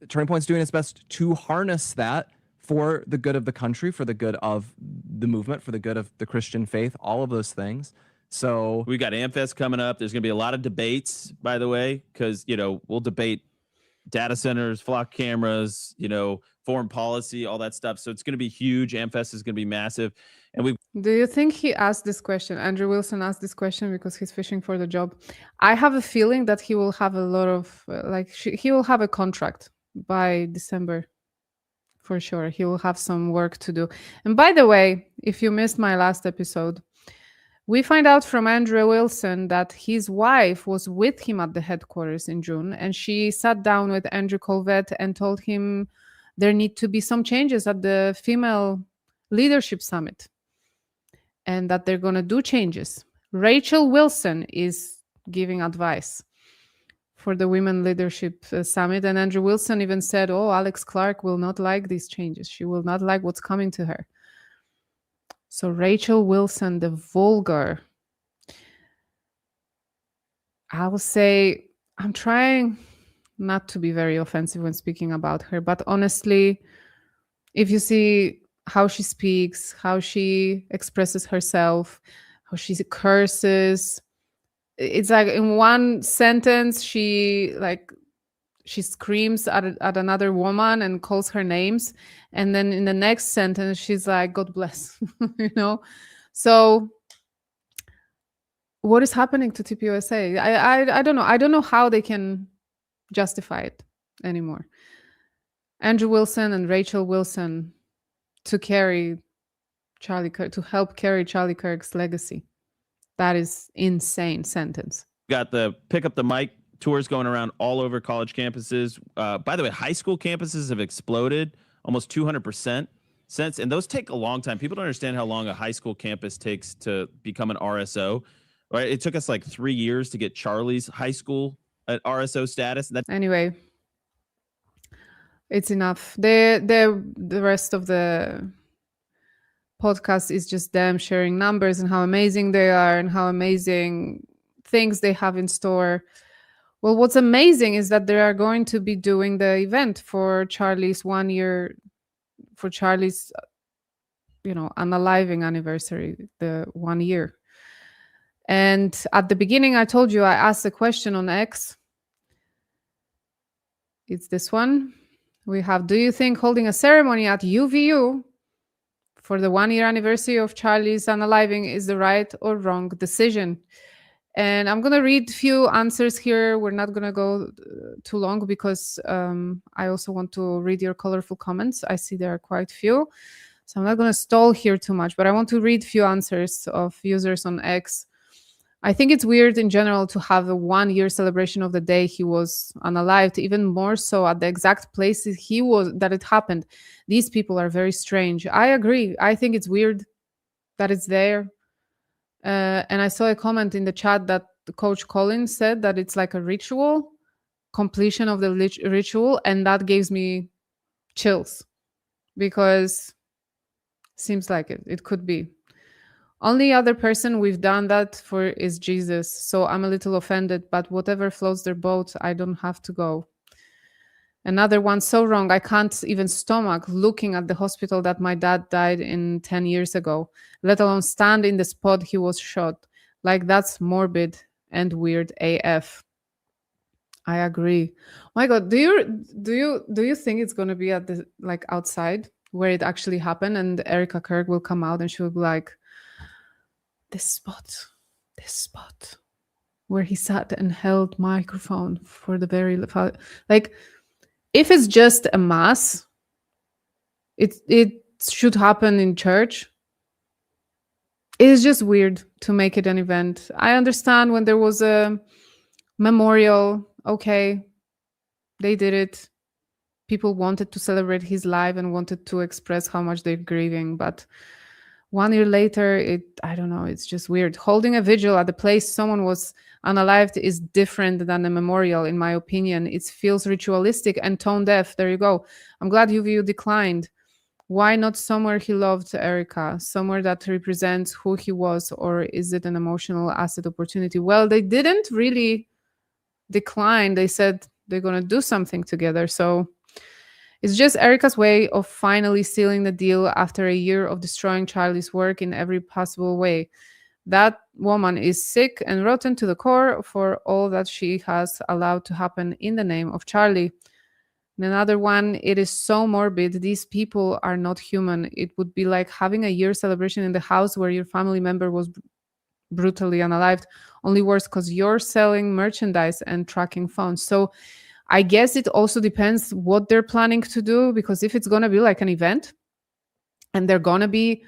Turning Point's doing its best to harness that for the good of the country, for the good of the movement, for the good of the Christian faith, all of those things. So we got AmFest coming up. There's going to be a lot of debates, by the way, because, we'll debate data centers, flock cameras, foreign policy, all that stuff. So it's going to be huge. AmFest is going to be massive. And do you think he asked this question? Andrew Wilson asked this question because he's fishing for the job. I have a feeling that he will have a lot of, he will have a contract by December. For sure. He will have some work to do. And by the way, if you missed my last episode, we find out from Andrew Wilson that his wife was with him at the headquarters in June, and she sat down with Andrew Colvett and told him there need to be some changes at the Female Leadership Summit and that they're going to do changes. Rachel Wilson is giving advice for the Women Leadership Summit, and Andrew Wilson even said, oh, Alex Clark will not like these changes. She will not like what's coming to her. So Rachel Wilson, the vulgar, I will say, I'm trying not to be very offensive when speaking about her, but honestly, if you see how she speaks, how she expresses herself, how she curses, it's like in one sentence, she screams at another woman and calls her names. And then in the next sentence, she's like, God bless, you know? So what is happening to TPUSA? I don't know. I don't know how they can justify it anymore. Andrew Wilson and Rachel Wilson to carry Charlie Kirk, to help carry Charlie Kirk's legacy. That is insane sentence. Got the Pick Up the Mic tours going around all over college campuses. By the way, high school campuses have exploded almost 200% since, and those take a long time. People don't understand how long a high school campus takes to become an RSO. Right? It took us like 3 years to get Charlie's high school at RSO status. Anyway, it's enough. The rest of the podcast is just them sharing numbers and how amazing they are and how amazing things they have in store. Well, what's amazing is that they are going to be doing the event for Charlie's 1 year, for Charlie's, unaliving anniversary, the 1 year. And at the beginning, I told you, I asked a question on X. It's this one. We have, do you think holding a ceremony at UVU for the 1 year anniversary of Charlie's unaliving is the right or wrong decision? And I'm going to read a few answers here. We're not going to go too long because I also want to read your colorful comments. I see there are quite few. So I'm not going to stall here too much, but I want to read a few answers of users on X. I think it's weird in general to have a 1 year celebration of the day he was unalived, even more so at the exact places he was, that it happened. These people are very strange. I agree. I think it's weird that it's there. And I saw a comment in the chat that Coach Colin said that it's like a ritual, completion of the ritual, and that gives me chills because seems like it could be. Only other person we've done that for is Jesus, so I'm a little offended, but whatever floats their boat, I don't have to go. Another one, so wrong, I can't even stomach looking at the hospital that my dad died in 10 years ago, let alone stand in the spot he was shot. Like, that's morbid and weird AF. I agree. My God, do you think it's gonna be at the outside where it actually happened, and Erica Kirk will come out and she will be like, this spot where he sat and held microphone for the very if it's just a mass, it should happen in church. It is just weird to make it an event. I understand when there was a memorial, okay, they did it. People wanted to celebrate his life and wanted to express how much they're grieving, but 1 year later, I don't know, it's just weird. Holding a vigil at the place someone was unalived is different than a memorial, in my opinion. It feels ritualistic and tone deaf. There you go. I'm glad UVU declined. Why not somewhere he loved Erica? Somewhere that represents who he was, or is it an emotional asset opportunity? Well, they didn't really decline. They said they're going to do something together. So it's just Erica's way of finally sealing the deal after a year of destroying Charlie's work in every possible way. That woman is sick and rotten to the core for all that she has allowed to happen in the name of Charlie. And another one, it is so morbid. These people are not human. It would be like having a year celebration in the house where your family member was brutally unalived, only worse because you're selling merchandise and tracking phones. So I guess it also depends what they're planning to do, because if it's going to be like an event and they're going to be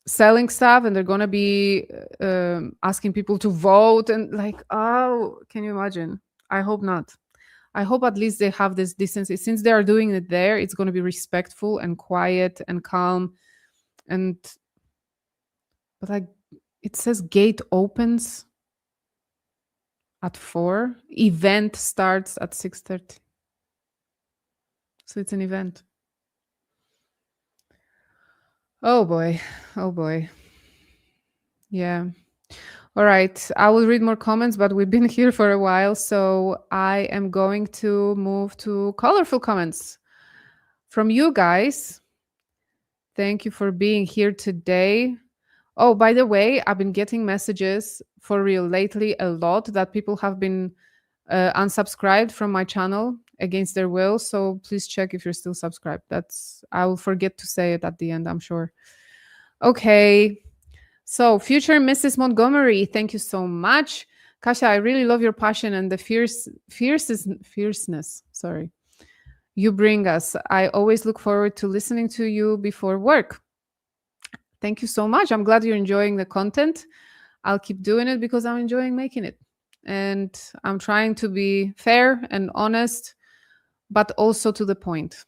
selling stuff and they're going to be asking people to vote and like, oh, can you imagine? I hope not. I hope at least they have this decency. Since they are doing it there, it's going to be respectful and quiet and calm. But like, it says gate opens at 4. Event starts at 6:30. So it's an event. Oh boy. Oh boy. Yeah. All right. I will read more comments, but we've been here for a while. So I am going to move to colorful comments from you guys. Thank you for being here today. Oh, by the way, I've been getting messages for real lately a lot that people have been unsubscribed from my channel against their will. So please check if you're still subscribed. I will forget to say it at the end, I'm sure. Okay. So future Mrs. Montgomery, thank you so much. Kasia, I really love your passion and the fierceness. Sorry. You bring us. I always look forward to listening to you before work. Thank you so much. I'm glad you're enjoying the content. I'll keep doing it because I'm enjoying making it. And I'm trying to be fair and honest, but also to the point.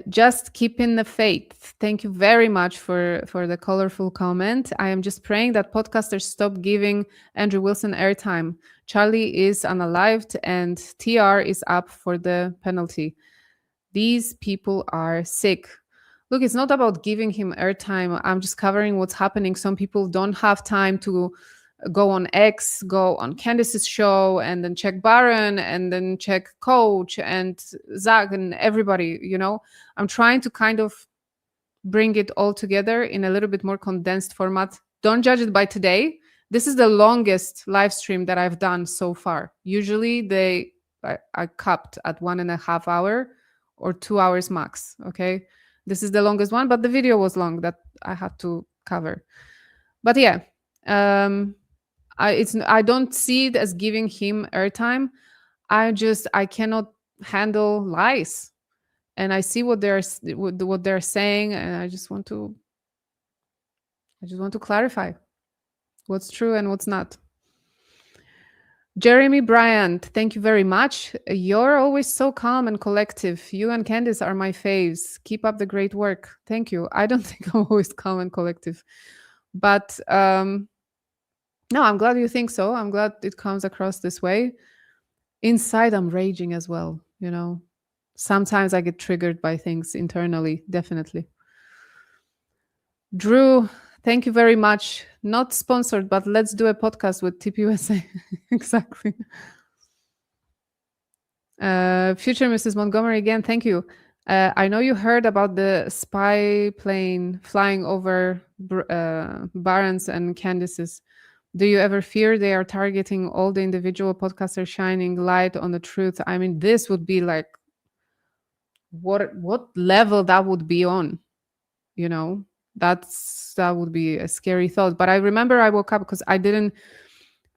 Just keeping the faith. Thank you very much for the colorful comment. I am just praying that podcasters stop giving Andrew Wilson airtime. Charlie is unalived and TR is up for the penalty. These people are sick. Look, it's not about giving him airtime. I'm just covering what's happening. Some people don't have time to go on X, go on Candace's show, and then check Baron, and then check Coach and Zach and everybody, you know. I'm trying to kind of bring it all together in a little bit more condensed format. Don't judge it by today. This is the longest live stream that I've done so far. Usually I capped at 1.5 hours or 2 hours max, okay? This is the longest one, but the video was long that I had to cover. But yeah, I don't see it as giving him airtime. I cannot handle lies, and I see what they're saying, and I just want to clarify what's true and what's not. Jeremy Bryant, thank you very much. You're always so calm and collective. You and Candace are my faves. Keep up the great work. Thank you. I don't think I'm always calm and collective, but no, I'm glad you think so. I'm glad it comes across this way. Inside, I'm raging as well, you know. Sometimes I get triggered by things internally, definitely. Drew, thank you very much. Not sponsored, but let's do a podcast with TPUSA. Exactly. Future Mrs. Montgomery, again, thank you. I know you heard about the spy plane flying over Baron's and Candace's. Do you ever fear they are targeting all the individual podcasters, shining light on the truth? I mean, this would be like, what level that would be on, you know? That would be a scary thought. But I remember I woke up because I didn't.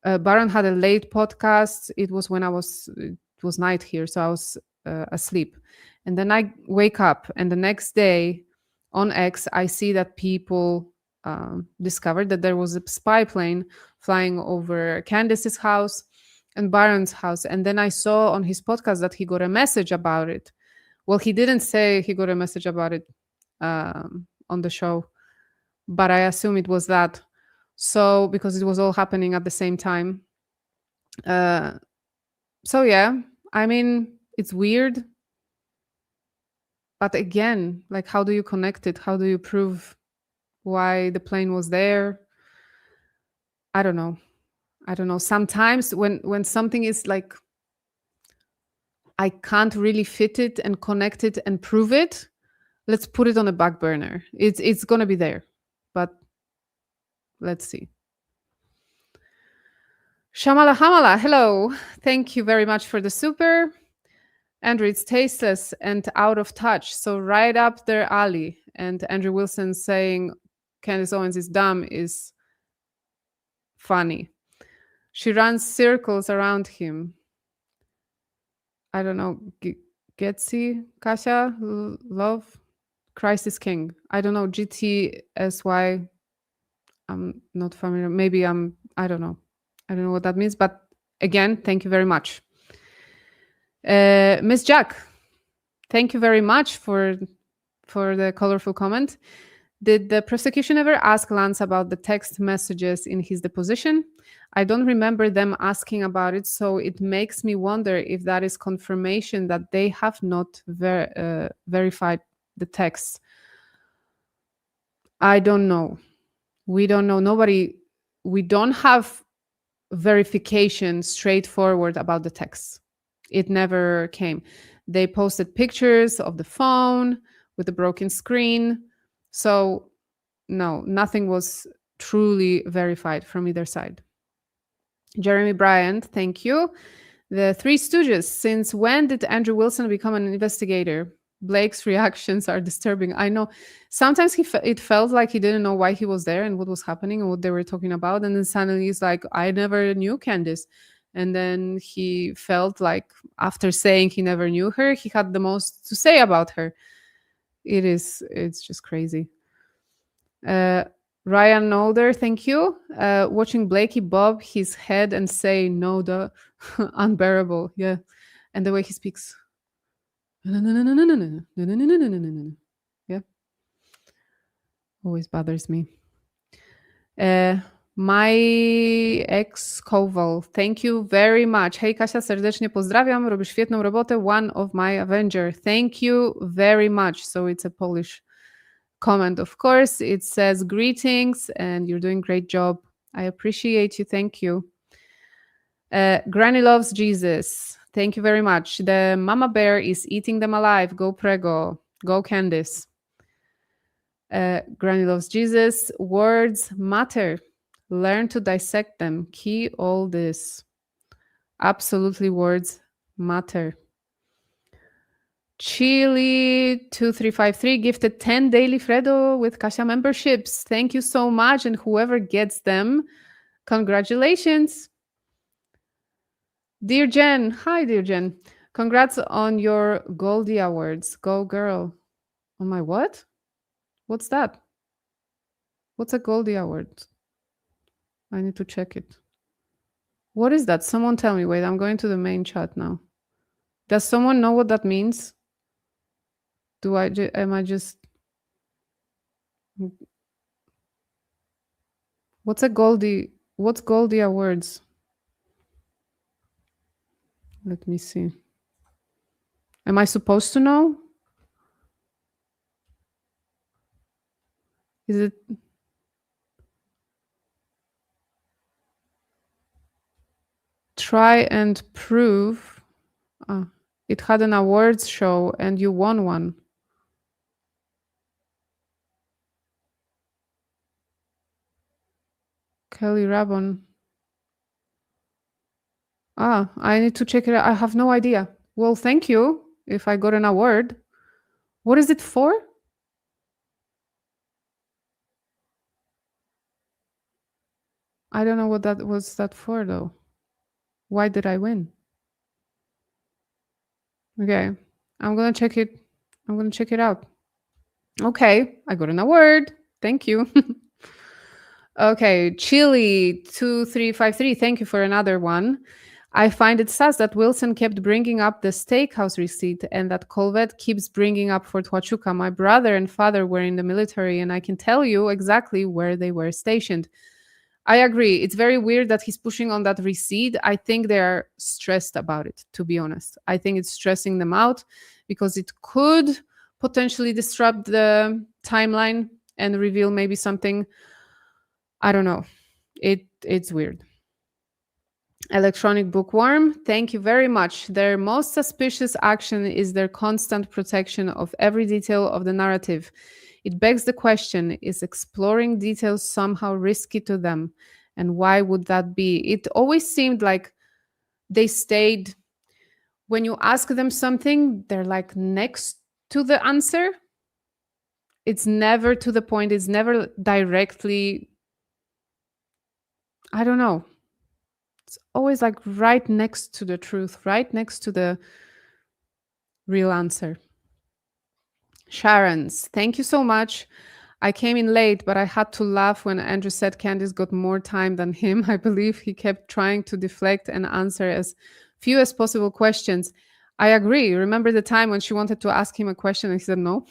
Baron had a late podcast. It was when it was night here, so I was asleep. And then I wake up, and the next day on X, I see that people discovered that there was a spy plane flying over Candace's house and Baron's house. And then I saw on his podcast that he got a message about it. Well, he didn't say he got a message about it on the show, but I assume it was that. So because it was all happening at the same time. So yeah, I mean, it's weird. But again, like, how do you connect it? How do you prove why the plane was there? I don't know. Sometimes when something is like, I can't really fit it and connect it and prove it, let's put it on a back burner. It's going to be there, but let's see. Shamala Hamala, hello. Thank you very much for the super. Andrew, it's tasteless and out of touch, so right up their alley. And Andrew Wilson saying Candace Owens is dumb is funny. She runs circles around him. I don't know, Getsi, Kasia, love, Christ is King. I don't know, GTSY. I'm not familiar. Maybe I don't know. I don't know what that means. But again, thank you very much. Miss Jack, thank you very much for the colorful comment. Did the prosecution ever ask Lance about the text messages in his deposition? I don't remember them asking about it, so it makes me wonder if that is confirmation that they have not verified the text. I don't know. We don't know. We don't have verification straightforward about the text. It never came. They posted pictures of the phone with a broken screen. So no, nothing was truly verified from either side. Jeremy Bryant, thank you. The Three Stooges, since when did Andrew Wilson become an investigator? Blake's reactions are disturbing. I know sometimes it felt like he didn't know why he was there and what was happening and what they were talking about. And then suddenly he's like, I never knew Candace. And then he felt like after saying he never knew her, he had the most to say about her. It's just crazy. Ryan Nolder, thank you. Watching Blakey bob his head and say no, the unbearable. Yeah. And the way he speaks. Yeah. Always bothers me. My ex Kowal, thank you very much. Hej Kasia, serdecznie pozdrawiam. Robisz świetną robotę. One of my Avenger. Thank you very much. So it's a Polish comment, of course. It says greetings and you're doing a great job. I appreciate you. Thank you. Granny loves Jesus. Thank you very much. The mama bear is eating them alive. Go Prego. Go Candace. Granny loves Jesus. Words matter. Learn to dissect them. Key all this. Absolutely, words matter. Chili 2353 gifted 10 daily Fredo with Kasia memberships. Thank you so much. And whoever gets them, congratulations. Dear Jen, hi dear Jen. Congrats on your Goldie Awards. Go girl. On my what? What's that? What's a Goldie Award? I need to check it. What is that? Someone tell me. Wait, I'm going to the main chat now. Does someone know what that means? Am I just... What's Goldie Awards? Let me see. Am I supposed to know? Is it... Try and prove. It had an awards show and you won one. Kelly Rabon. I need to check it out. I have no idea. Well, thank you if I got an award. What is it for? I don't know what that was for though. Why did I win? Okay, I'm gonna check it. I'm gonna check it out. Okay, I got an award. Thank you. Okay, Chili 2353. Thank you for another one. I find it sad that Wilson kept bringing up the steakhouse receipt and that Colvette keeps bringing up Fort Huachuca. My brother and father were in the military and I can tell you exactly where they were stationed. I agree. It's very weird that he's pushing on that receipt. I think they're stressed about it, to be honest. I think it's stressing them out because it could potentially disrupt the timeline and reveal maybe something. I don't know. It's weird. Electronic Bookworm, thank you very much. Their most suspicious action is their constant protection of every detail of the narrative. It begs the question, is exploring details somehow risky to them? And why would that be? It always seemed like they stayed, when you ask them something, they're like next to the answer. It's never to the point. It's never directly, I don't know. It's always like right next to the truth, right next to the real answer. Sharon's, thank you so much. I came in late, but I had to laugh when Andrew said Candace got more time than him. I believe he kept trying to deflect and answer as few as possible questions. I agree. Remember the time when she wanted to ask him a question and he said no?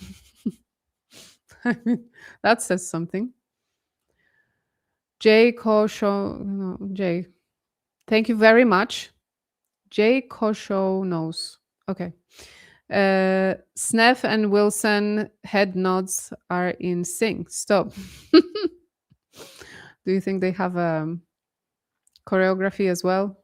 I mean, that says something. Jay Kosho, no, Jay, thank you very much. Jay Kosho knows. Okay. Sneff and Wilson head nods are in sync. Stop. Do you think they have choreography as well?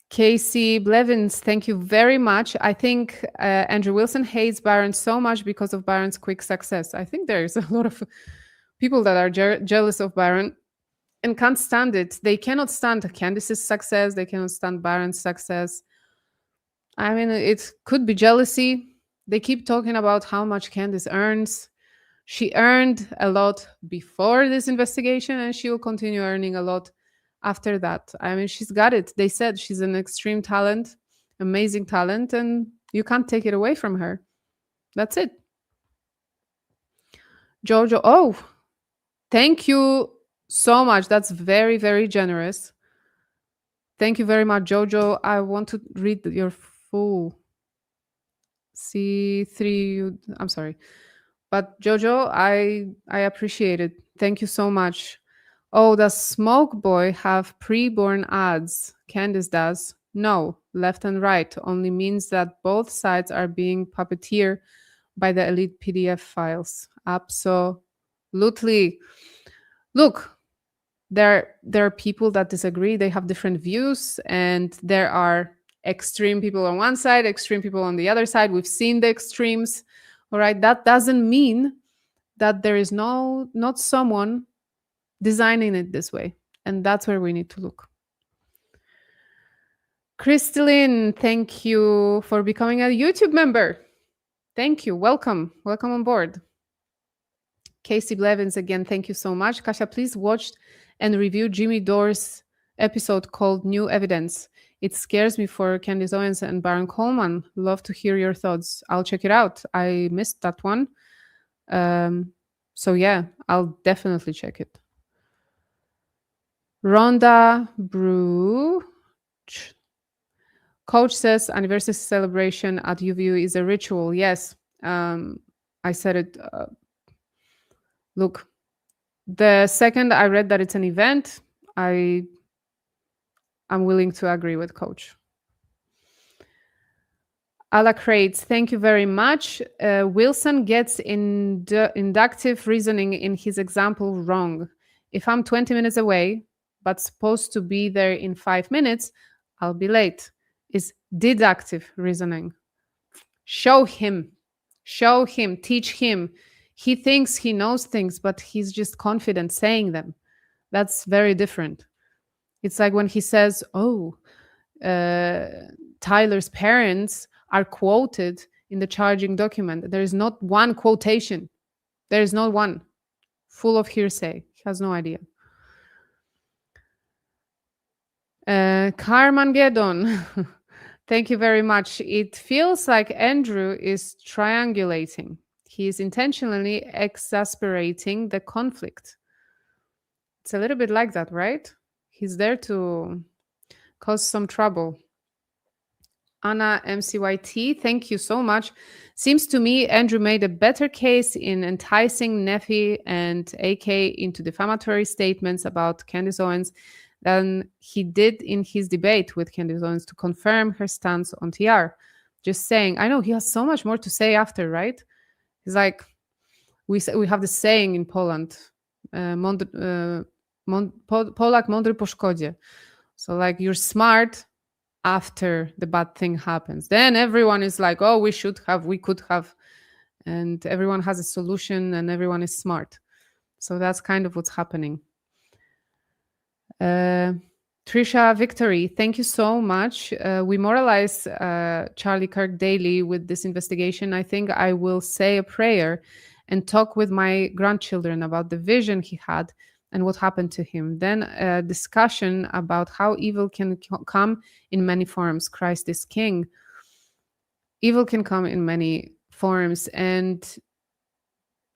Casey Blevins, thank you very much. I think Andrew Wilson hates Byron so much because of Byron's quick success. I think there's a lot of people that are jealous of Byron and can't stand it. They cannot stand Candace's success. They cannot stand Byron's success. I mean, it could be jealousy. They keep talking about how much Candace earns. She earned a lot before this investigation, and she will continue earning a lot after that. I mean, she's got it. They said she's an extreme talent, amazing talent, and you can't take it away from her. That's it. Jojo, oh, thank you so much. That's very, very generous. Thank you very much, Jojo. I want to read your full C3. I'm sorry. But Jojo, I appreciate it. Thank you so much. Oh, does Smoke Boy have pre-born ads? Candace does. No, left and right only means that both sides are being puppeteered by the elite PDF files. Absolutely. Look, there are people that disagree. They have different views, and there are extreme people on one side, extreme people on the other side. We've seen the extremes. All right, that doesn't mean that there is not someone designing it this way. And that's where we need to look. Crystalline, thank you for becoming a YouTube member. Thank you. Welcome. Welcome on board. Casey Blevins, again, thank you so much. Kasia, please watch and review Jimmy Dore's episode called New Evidence. It scares me for Candace Owens and Baron Coleman. Love to hear your thoughts. I'll check it out. I missed that one. So yeah, I'll definitely check it. Rhonda Brew. Coach says anniversary celebration at UVU is a ritual. Yes, I said it. Look, the second I read that it's an event, I'm willing to agree with Coach. Alacrates, thank you very much. Wilson gets inductive reasoning in his example wrong. If I'm 20 minutes away, but supposed to be there in 5 minutes, I'll be late. It's deductive reasoning. Show him, teach him. He thinks he knows things, but he's just confident saying them. That's very different. It's like when he says, Tyler's parents are quoted in the charging document. There is not one quotation. There is not one. Full of hearsay. He has no idea. Carmageddon. Thank you very much. It feels like Andrew is triangulating. He is intentionally exasperating the conflict. It's a little bit like that, right? He's there to cause some trouble. Anna MCYT, thank you so much. Seems to me Andrew made a better case in enticing Neffy and AK into defamatory statements about Candace Owens than he did in his debate with Candace Owens to confirm her stance on TR. Just saying. I know he has so much more to say after, right? He's like, we have the saying in Poland, Polak mądry po szkodzie. So like you're smart after the bad thing happens. Then everyone is like, oh, we could have. And everyone has a solution and everyone is smart. So that's kind of what's happening. Trisha Victory, thank you so much. We moralize Charlie Kirk daily with this investigation. I think I will say a prayer and talk with my grandchildren about the vision he had and what happened to him. Then a discussion about how evil can come in many forms. Christ is King. Evil can come in many forms. And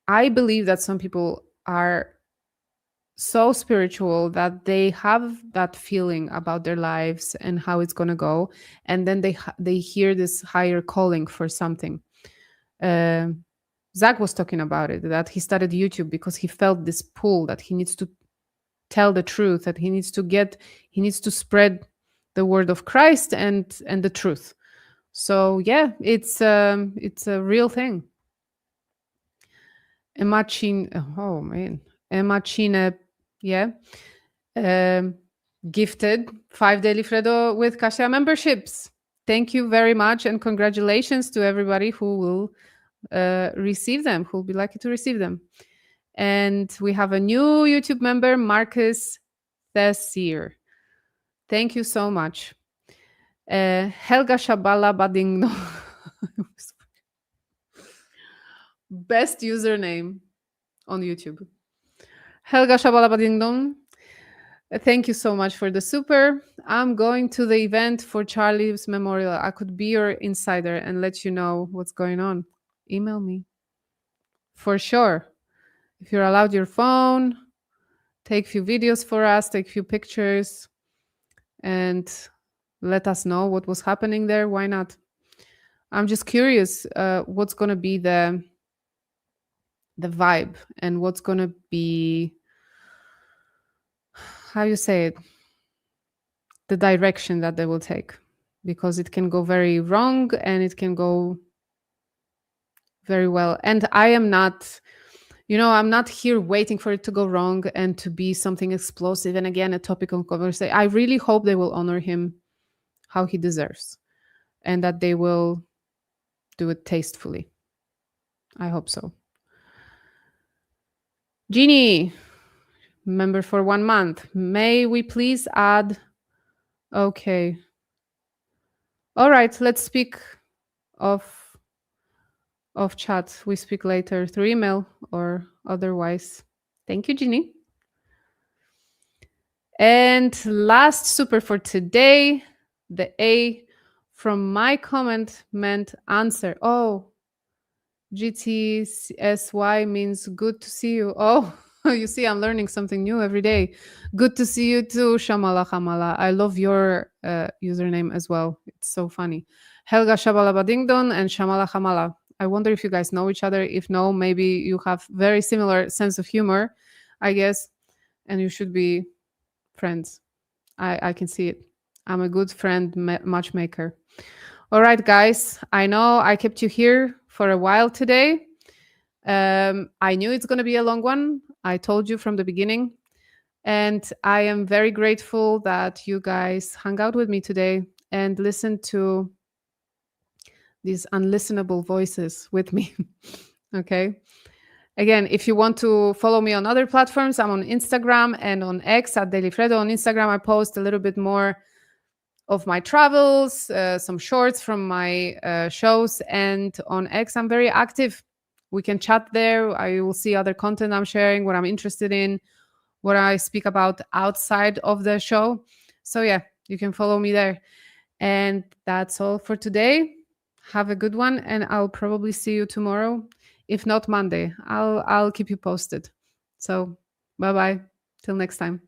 I believe that some people are so spiritual that they have that feeling about their lives and how it's going to go. And then they hear this higher calling for something. Zach was talking about it, that he started YouTube because he felt this pull that he needs to tell the truth, that he needs to spread the word of Christ and the truth. So yeah, it's a real thing. Emma Chin, oh man, Emma Chine, yeah, gifted 5 Daily Fredo with Kasia memberships. Thank you very much, and congratulations to everybody who will receive them, who will be lucky to receive them. And we have a new YouTube member, Marcus Thessier. Thank you so much. Helga Shabala Badingno. Best username on YouTube. Helga Shabala Badingdong. Thank you so much for the super. I'm going to the event for Charlie's memorial. I could be your insider and let you know what's going on. Email me. For sure. If you're allowed your phone, take a few videos for us, take a few pictures, and let us know what was happening there. Why not? I'm just curious what's going to be the vibe and what's going to be, how you say it, the direction that they will take, because it can go very wrong and it can go very well. And I am not, I'm not here waiting for it to go wrong and to be something explosive and again a topic of conversation. I really hope they will honor him how he deserves and that they will do it tastefully. I hope so. Jeannie, member for 1 month. May we please add? Okay. All right, let's speak of chat. We speak later through email or otherwise. Thank you, Jeannie. And last super for today, the A from my comment meant answer. Oh, GTSY means good to see you. Oh, you see, I'm learning something new every day. Good to see you too, Shamala Hamala. I love your username as well. It's so funny. Helga Shabala Badingdon and Shamala Hamala. I wonder if you guys know each other. If no, maybe you have very similar sense of humor, I guess, and you should be friends. I can see it. I'm a good friend matchmaker. All right, guys. I know I kept you here for a while today. I knew it's going to be a long one. I told you from the beginning. And I am very grateful that you guys hung out with me today and listened to these unlistenable voices with me. Okay. Again, if you want to follow me on other platforms, I'm on Instagram and on X at Daily Fredo. On Instagram, I post a little bit more of my travels, some shorts from my shows. And on X, I'm very active. We can chat there. I will see other content I'm sharing, what I'm interested in, what I speak about outside of the show. So yeah, you can follow me there. And that's all for today. Have a good one. And I'll probably see you tomorrow. If not Monday, I'll keep you posted. So bye-bye. Till next time.